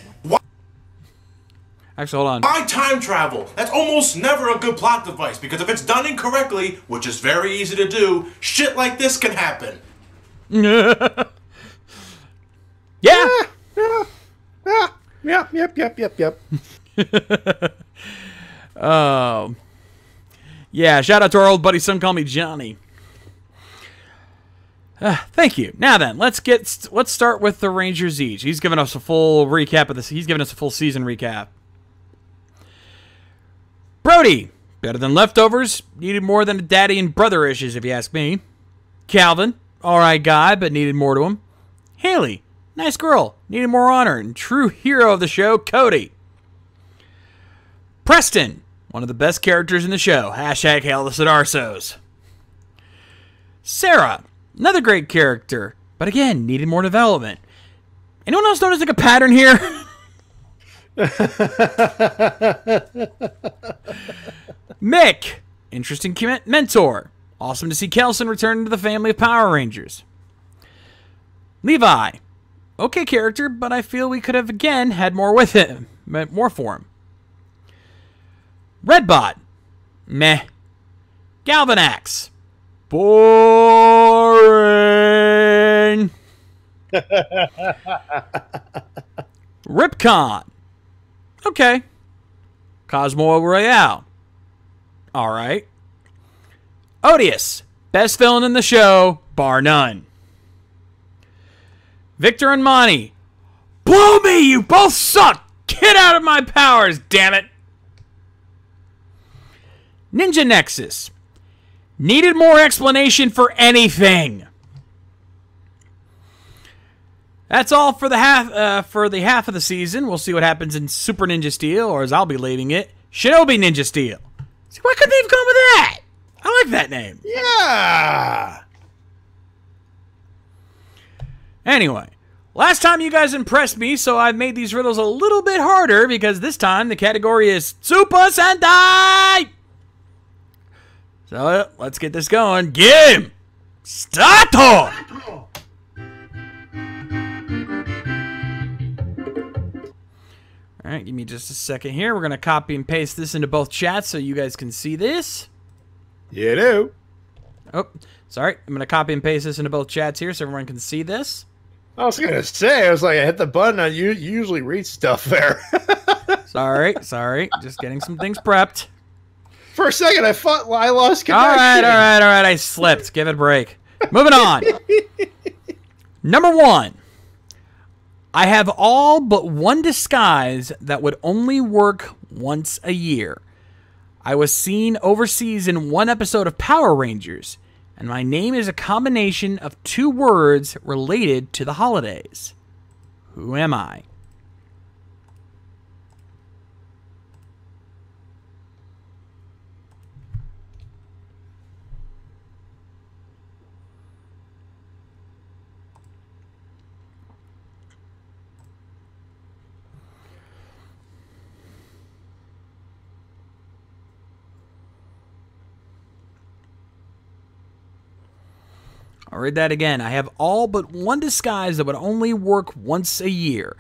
Speaker 4: Actually, hold on.
Speaker 8: Why time travel? That's almost never a good plot device, because if it's done incorrectly, which is very easy to do, shit like this can happen.
Speaker 4: Yeah.
Speaker 3: Yep.
Speaker 4: Yeah, shout out to our old buddy, some call me Johnny. Thank you. Now then, let's start with the Rangers each. He's given us a full recap of this. He's given us a full season recap. Brody, better than leftovers, needed more than a daddy and brother issues if you ask me. Calvin, alright guy, but needed more to him. Haley, nice girl, needed more honor, and true hero of the show, Cody. Preston, one of the best characters in the show, hashtag hail the Sidarsos. Sarah, another great character, but again, needed more development. Anyone else notice like a pattern here? Mick, interesting mentor. Awesome to see Kelson return to the family of Power Rangers. Levi, okay character, but I feel we could have again had more with him, more for him. Redbot, meh. Galvanax, boring. Ripcon, okay. Cosmo Royale, all right. Odious, best villain in the show, bar none. Victor and Monty, blow me, you both suck. Get out of my powers, damn it. Ninja Nexus, needed more explanation for anything. That's all for the half of the season. We'll see what happens in Super Ninja Steel, or as I'll be leaving it, Shinobi Ninja Steel. See, why couldn't they have gone with that? I like that name.
Speaker 3: Yeah.
Speaker 4: Anyway, last time you guys impressed me, so I've made these riddles a little bit harder because this time the category is Super Sentai. So let's get this going. Game start. All right, give me just a second here. We're going to copy and paste this into both chats so you guys can see this.
Speaker 3: You do.
Speaker 4: Oh, sorry. I'm going to copy and paste this into both chats here so everyone can see this.
Speaker 3: I was going to say, I was like, I hit the button. You usually read stuff there.
Speaker 4: Sorry. Just getting some things prepped.
Speaker 3: For a second, I lost connection.
Speaker 4: All right. I slipped. Give it a break. Moving on. Number 1. I have all but one disguise that would only work once a year. I was seen overseas in one episode of Power Rangers, and my name is a combination of 2 words related to the holidays. Who am I? I'll read that again. I have all but one disguise that would only work once a year.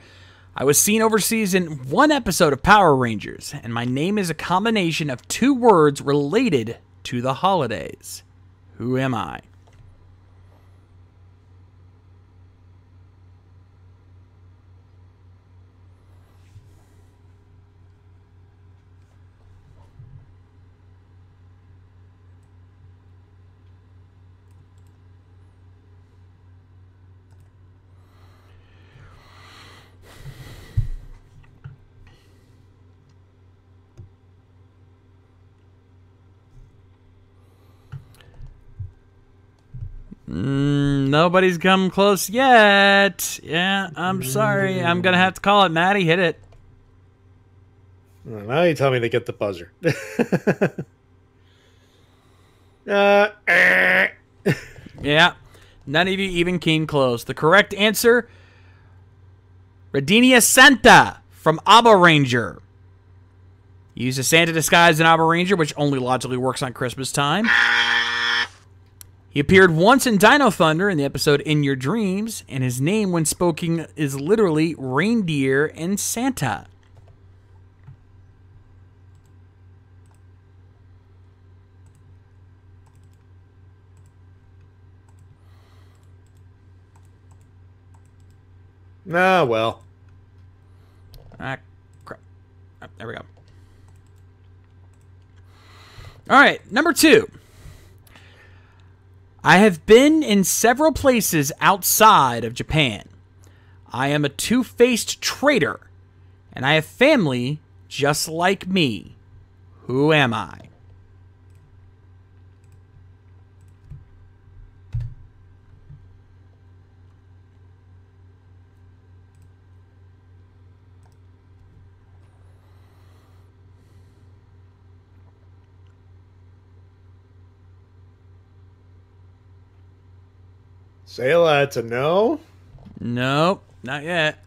Speaker 4: I was seen overseas in one episode of Power Rangers, and my name is a combination of 2 words related to the holidays. Who am I? Nobody's come close yet. Yeah, I'm sorry. I'm going to have to call it. Matty, hit it.
Speaker 3: Well, now you tell me to get the buzzer.
Speaker 4: Yeah, none of you even came close. The correct answer, Radinia Santa from Abba Ranger. He used a Santa disguise in Abba Ranger, which only logically works on Christmas time. He appeared once in Dino Thunder in the episode In Your Dreams, and his name when spoken is literally Reindeer and Santa.
Speaker 3: Ah, well.
Speaker 4: Crap. There we go. All right, number 2. I have been in several places outside of Japan. I am a two-faced traitor, and I have family just like me. Who am I?
Speaker 3: Sayla, it's a no?
Speaker 4: Nope, not yet.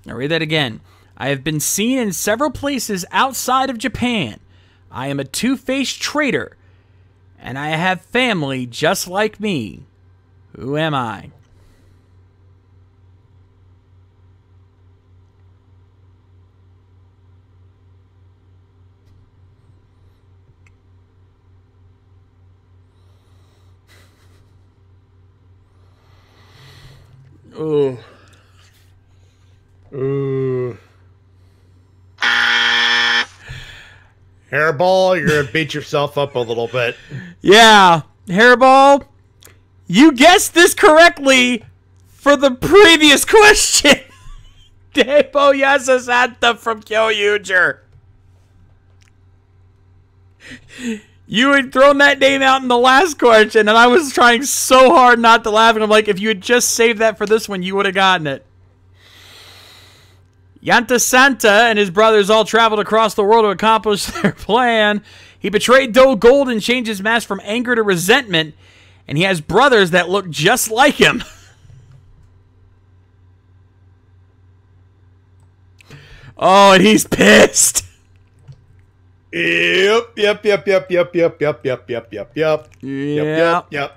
Speaker 4: I'll read that again. I have been seen in several places outside of Japan. I am a two-faced traitor, and I have family just like me. Who am I?
Speaker 3: Ooh. Ooh. Hairball, you're going to beat yourself up a little bit.
Speaker 4: Yeah, Hairball, you guessed this correctly for the previous question. Depo Yasasanta from Kyoryuger. You had thrown that name out in the last question, and I was trying so hard not to laugh. And I'm like, if you had just saved that for this one, you would have gotten it. Yanta Santa and his brothers all traveled across the world to accomplish their plan. He betrayed Doe Gold and changed his mask from anger to resentment, and he has brothers that look just like him. Oh, and he's pissed.
Speaker 3: Yep.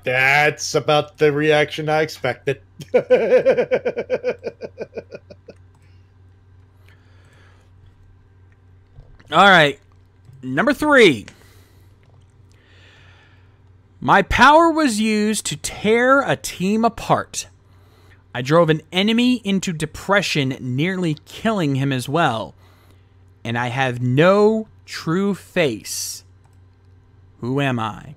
Speaker 3: That's about the reaction I expected.
Speaker 4: All right. Number 3. My power was used to tear a team apart. I drove an enemy into depression, nearly killing him as well. And I have no true face. Who am I?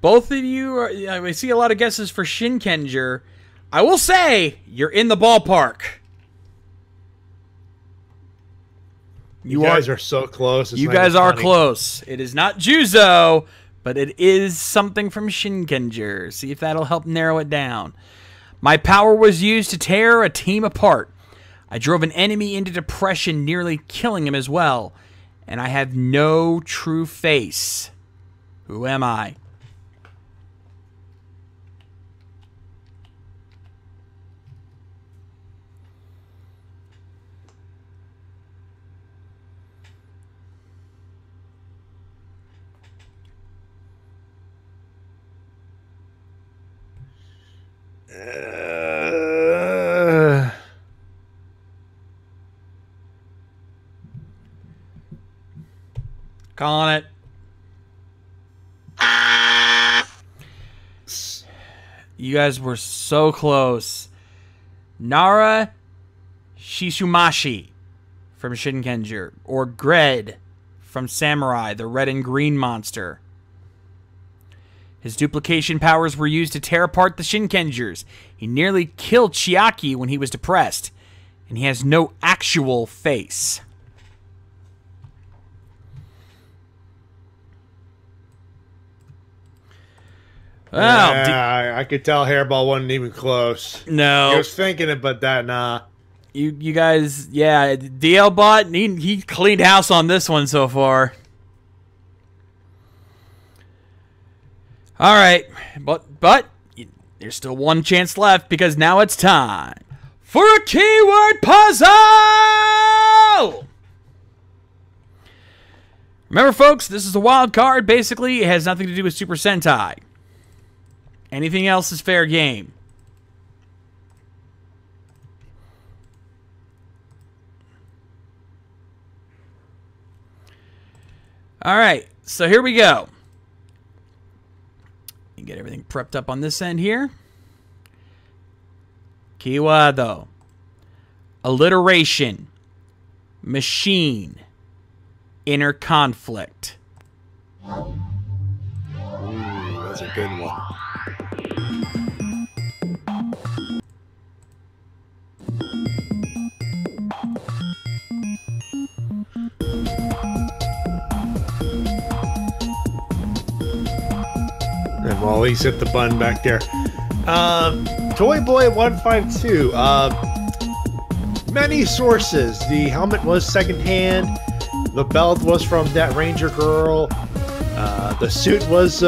Speaker 4: Both of you are. I see a lot of guesses for Shinkenger. I will say you're in the ballpark.
Speaker 3: You guys are so close.
Speaker 4: You guys are close. It is not Juzo, but it is something from Shinkenger. See if that'll help narrow it down. My power was used to tear a team apart. I drove an enemy into depression, nearly killing him as well. And I have no true face. Who am I? Calling it. You guys were so close. Nara Shishumashi from Shinkenger, or Gred from Samurai, the red and green monster. His duplication powers were used to tear apart the Shinkengers. He nearly killed Chiaki when he was depressed, and he has no actual face. Well,
Speaker 3: I could tell Hairball wasn't even close.
Speaker 4: No.
Speaker 3: I was thinking it, but nah.
Speaker 4: You guys, yeah, DL Bot, he cleaned house on this one so far. All right, but there's still one chance left because now it's time for a keyword puzzle! Remember, folks, this is a wild card. Basically, it has nothing to do with Super Sentai. Anything else is fair game. All right, so here we go. Get everything prepped up on this end here. Kiwado. Alliteration. Machine. Inner conflict.
Speaker 3: Ooh, that's a good one. And Wally's hit the button back there. Toy Boy 152. Many sources. The helmet was secondhand. The belt was from that Ranger girl. The suit was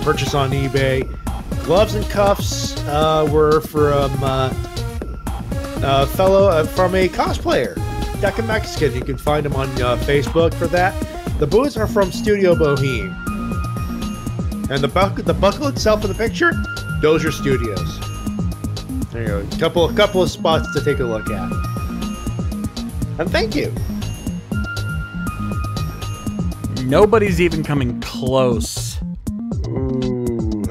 Speaker 3: purchased on eBay. Gloves and cuffs were from a fellow from a cosplayer, Deca Mexican. You can find him on Facebook for that. The boots are from Studio Boheme. And the buckle itself in the picture, Dozier Studios. There you go. A couple of spots to take a look at. And thank you.
Speaker 4: Nobody's even coming close.
Speaker 3: Ooh.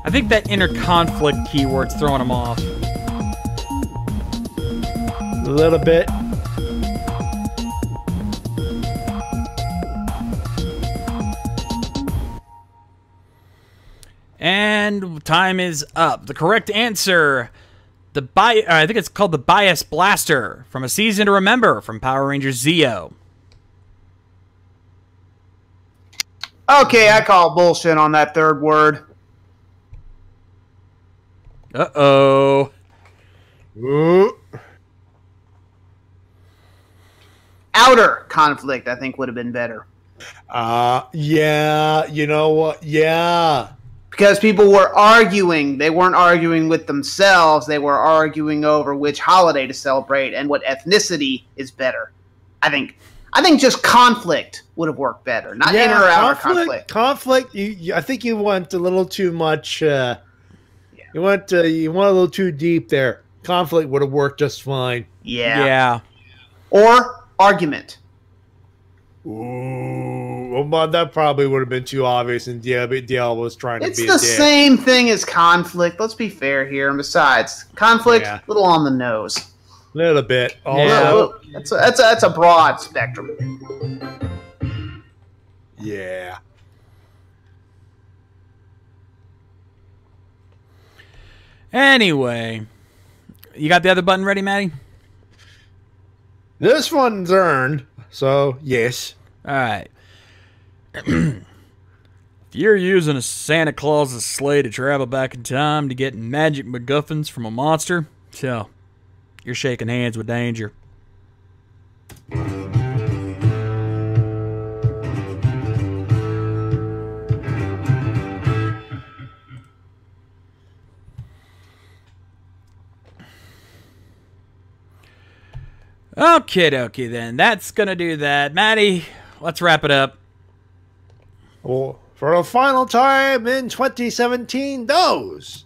Speaker 4: I think that inner conflict keyword's throwing them off.
Speaker 3: A little bit.
Speaker 4: And and time is up. The correct answer, I think it's called the Bias Blaster from A Season to Remember from Power Rangers Zeo.
Speaker 2: Okay, I call bullshit on that third word.
Speaker 4: Uh-oh.
Speaker 3: Ooh.
Speaker 2: Outer conflict, I think, would have been better.
Speaker 3: Yeah, you know what? Yeah.
Speaker 2: Because people were arguing. They weren't arguing with themselves. They were arguing over which holiday to celebrate and what ethnicity is better. I think just conflict would have worked better. Not inner or outer conflict.
Speaker 3: Conflict, I think you went a little too much. You went a little too deep there. Conflict would have worked just fine.
Speaker 4: Yeah.
Speaker 2: Or argument.
Speaker 3: Ooh, well, that probably would have been too obvious, and DL was trying to be a dick.
Speaker 2: It's the same thing as conflict. Let's be fair here. And besides, conflict, a little on the nose.
Speaker 3: A little bit.
Speaker 2: That's a broad spectrum.
Speaker 3: Yeah.
Speaker 4: Anyway, you got the other button ready, Matty?
Speaker 3: This one's earned, so yes.
Speaker 4: All right. If you're using a Santa Claus's sleigh to travel back in time to get magic MacGuffins from a monster, so you're shaking hands with danger. Okie dokie then. That's going to do that. Matty, let's wrap it up.
Speaker 3: Well, for the final time in 2017, those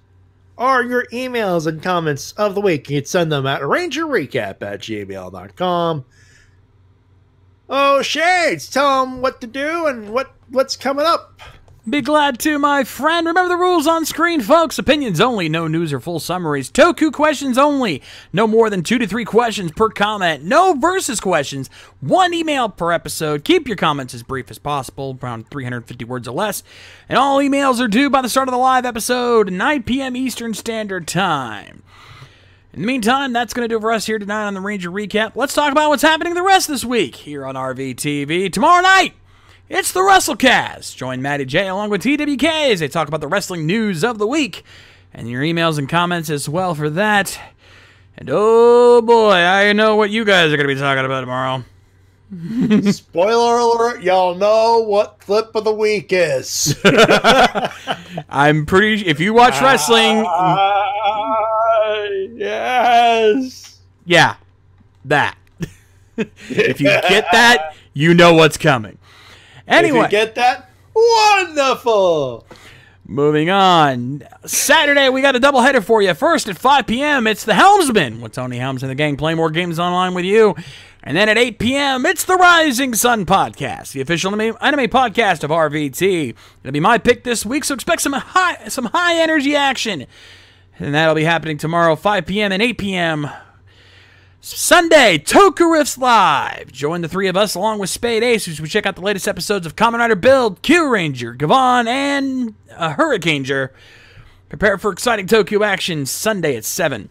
Speaker 3: are your emails and comments of the week. You can send them at rangerrecap@gmail.com. Oh, Shades, tell them what to do and what's coming up.
Speaker 4: Be glad to, my friend. Remember the rules on screen, folks. Opinions only, no news or full summaries. Toku questions only. No more than 2 to 3 questions per comment. No versus questions. 1 email per episode. Keep your comments as brief as possible, around 350 words or less. And all emails are due by the start of the live episode, 9 p.m. Eastern Standard Time. In the meantime, that's going to do it for us here tonight on the Ranger Recap. Let's talk about what's happening the rest of this week here on RVTV. Tomorrow night, it's the WrestleCast. Join Matty Jay along with TWK as they talk about the wrestling news of the week. And your emails and comments as well for that. And oh boy, I know what you guys are going to be talking about tomorrow.
Speaker 3: Spoiler alert, y'all know what clip of the week is.
Speaker 4: I'm pretty... If you watch wrestling...
Speaker 3: Yes.
Speaker 4: Yeah, that. If you get that, you know what's coming. Anyway.
Speaker 3: If you get that, wonderful.
Speaker 4: Moving on. Saturday, we got a doubleheader for you. First at 5 p.m., it's The Helmsman with Tony Helms and the gang playing more games online with you. And then at 8 p.m., it's the Rising Sun Podcast, the official anime podcast of RVT. It'll be my pick this week, so expect some high energy action. And that'll be happening tomorrow, 5 p.m. and 8 p.m. Sunday, Toku Riffs Live. Join the three of us along with Spade Ace as we check out the latest episodes of Kamen Rider Build, Q Ranger, Gavon, and Hurricaneger. Prepare for exciting Toku action Sunday at 7.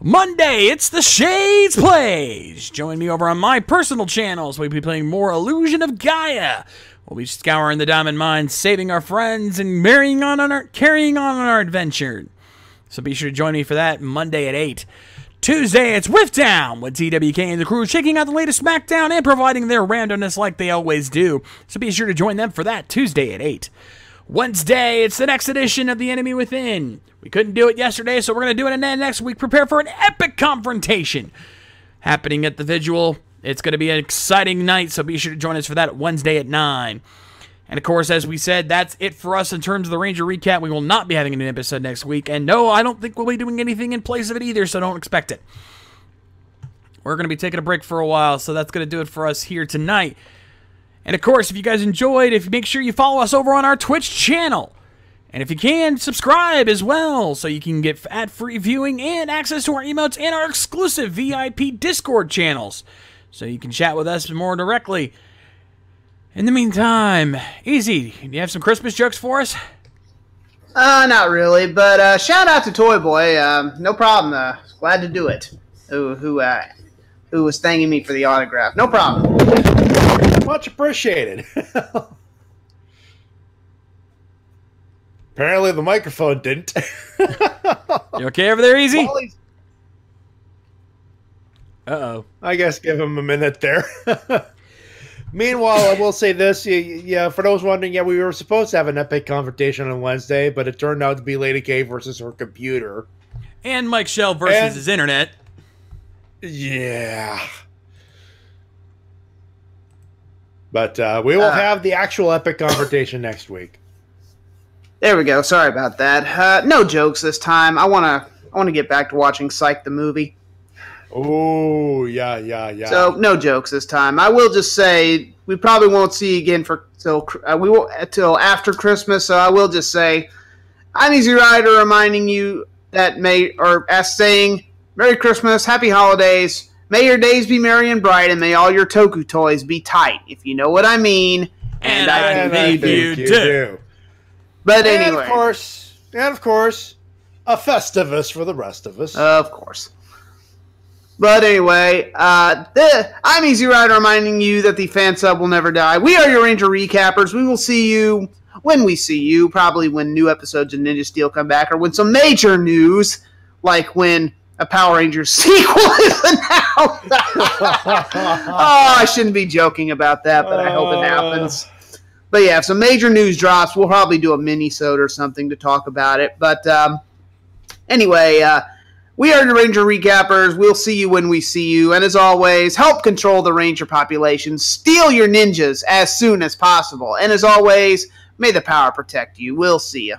Speaker 4: Monday, it's the Shades Plays. Join me over on my personal channels. We'll be playing more Illusion of Gaia. We'll be scouring the diamond mines, saving our friends, and carrying on our adventure. So be sure to join me for that Monday at 8. Tuesday, it's Rift Down with TWK and the crew checking out the latest SmackDown and providing their randomness like they always do. So be sure to join them for that Tuesday at 8. Wednesday, it's the next edition of The Enemy Within. We couldn't do it yesterday, so we're going to do it again next week. Prepare for an epic confrontation happening at the Vigil. It's going to be an exciting night, so be sure to join us for that Wednesday at 9. And of course, as we said, that's it for us in terms of the Ranger Recap. We will not be having an episode next week. And no, I don't think we'll be doing anything in place of it either, so don't expect it. We're going to be taking a break for a while, so that's going to do it for us here tonight. And of course, if you guys enjoyed, make sure you follow us over on our Twitch channel. And if you can, subscribe as well, so you can get ad-free viewing and access to our emotes and our exclusive VIP Discord channels, so you can chat with us more directly. In the meantime, Easy, do you have some Christmas jokes for us?
Speaker 2: Not really, but shout out to Toy Boy. No problem. Glad to do it. Who was thanking me for the autograph? No problem.
Speaker 3: Much appreciated. Apparently, the microphone didn't.
Speaker 4: You okay over there, Easy? Uh-oh.
Speaker 3: I guess give him a minute there. Meanwhile, I will say this. Yeah, for those wondering, yeah, we were supposed to have an epic confrontation on Wednesday, but it turned out to be Lady K versus her computer.
Speaker 4: And Mike Shell versus his internet.
Speaker 3: Yeah. But we will have the actual epic confrontation next week.
Speaker 2: There we go. Sorry about that. No jokes this time. I want to get back to watching Psych the movie.
Speaker 3: Oh, yeah.
Speaker 2: So no jokes this time. I will just say we probably won't see you again till after Christmas. So I will just say I'm Easy Rider, reminding you that saying Merry Christmas, Happy Holidays. May your days be merry and bright, and may all your Toku toys be tight, if you know what I mean.
Speaker 4: And I think you do.
Speaker 2: But anyway,
Speaker 3: of course, a Festivus for the rest of us.
Speaker 2: Of course. But anyway, I'm Easy Rider, reminding you that the fan sub will never die. We are your Ranger Recappers. We will see you when we see you, probably when new episodes of Ninja Steel come back, or when some major news, like when a Power Rangers sequel is announced. Oh, I shouldn't be joking about that, but I hope it happens. But yeah, if some major news drops, we'll probably do a mini-sode or something to talk about it. But anyway, we are the Ranger Recappers. We'll see you when we see you. And as always, help control the Ranger population. Steal your ninjas as soon as possible. And as always, may the power protect you. We'll see you.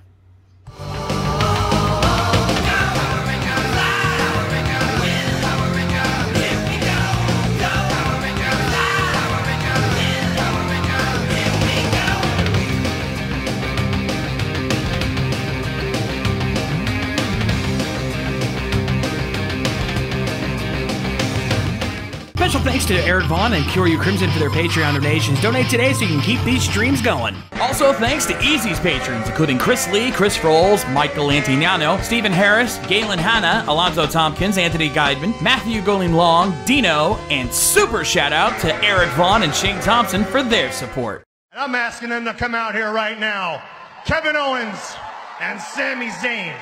Speaker 4: Special thanks to Eric Vaughn and Cure You Crimson for their Patreon donations. Donate today so you can keep these streams going. Also, thanks to Easy's patrons, including Chris Lee, Chris Rolls, Michael Antignano, Stephen Harris, Galen Hanna, Alonzo Tompkins, Anthony Guidman, Matthew Goling Long, Dino, and super shout out to Eric Vaughn and Shane Thompson for their support.
Speaker 9: And I'm asking them to come out here right now. Kevin Owens and Sami Zayn.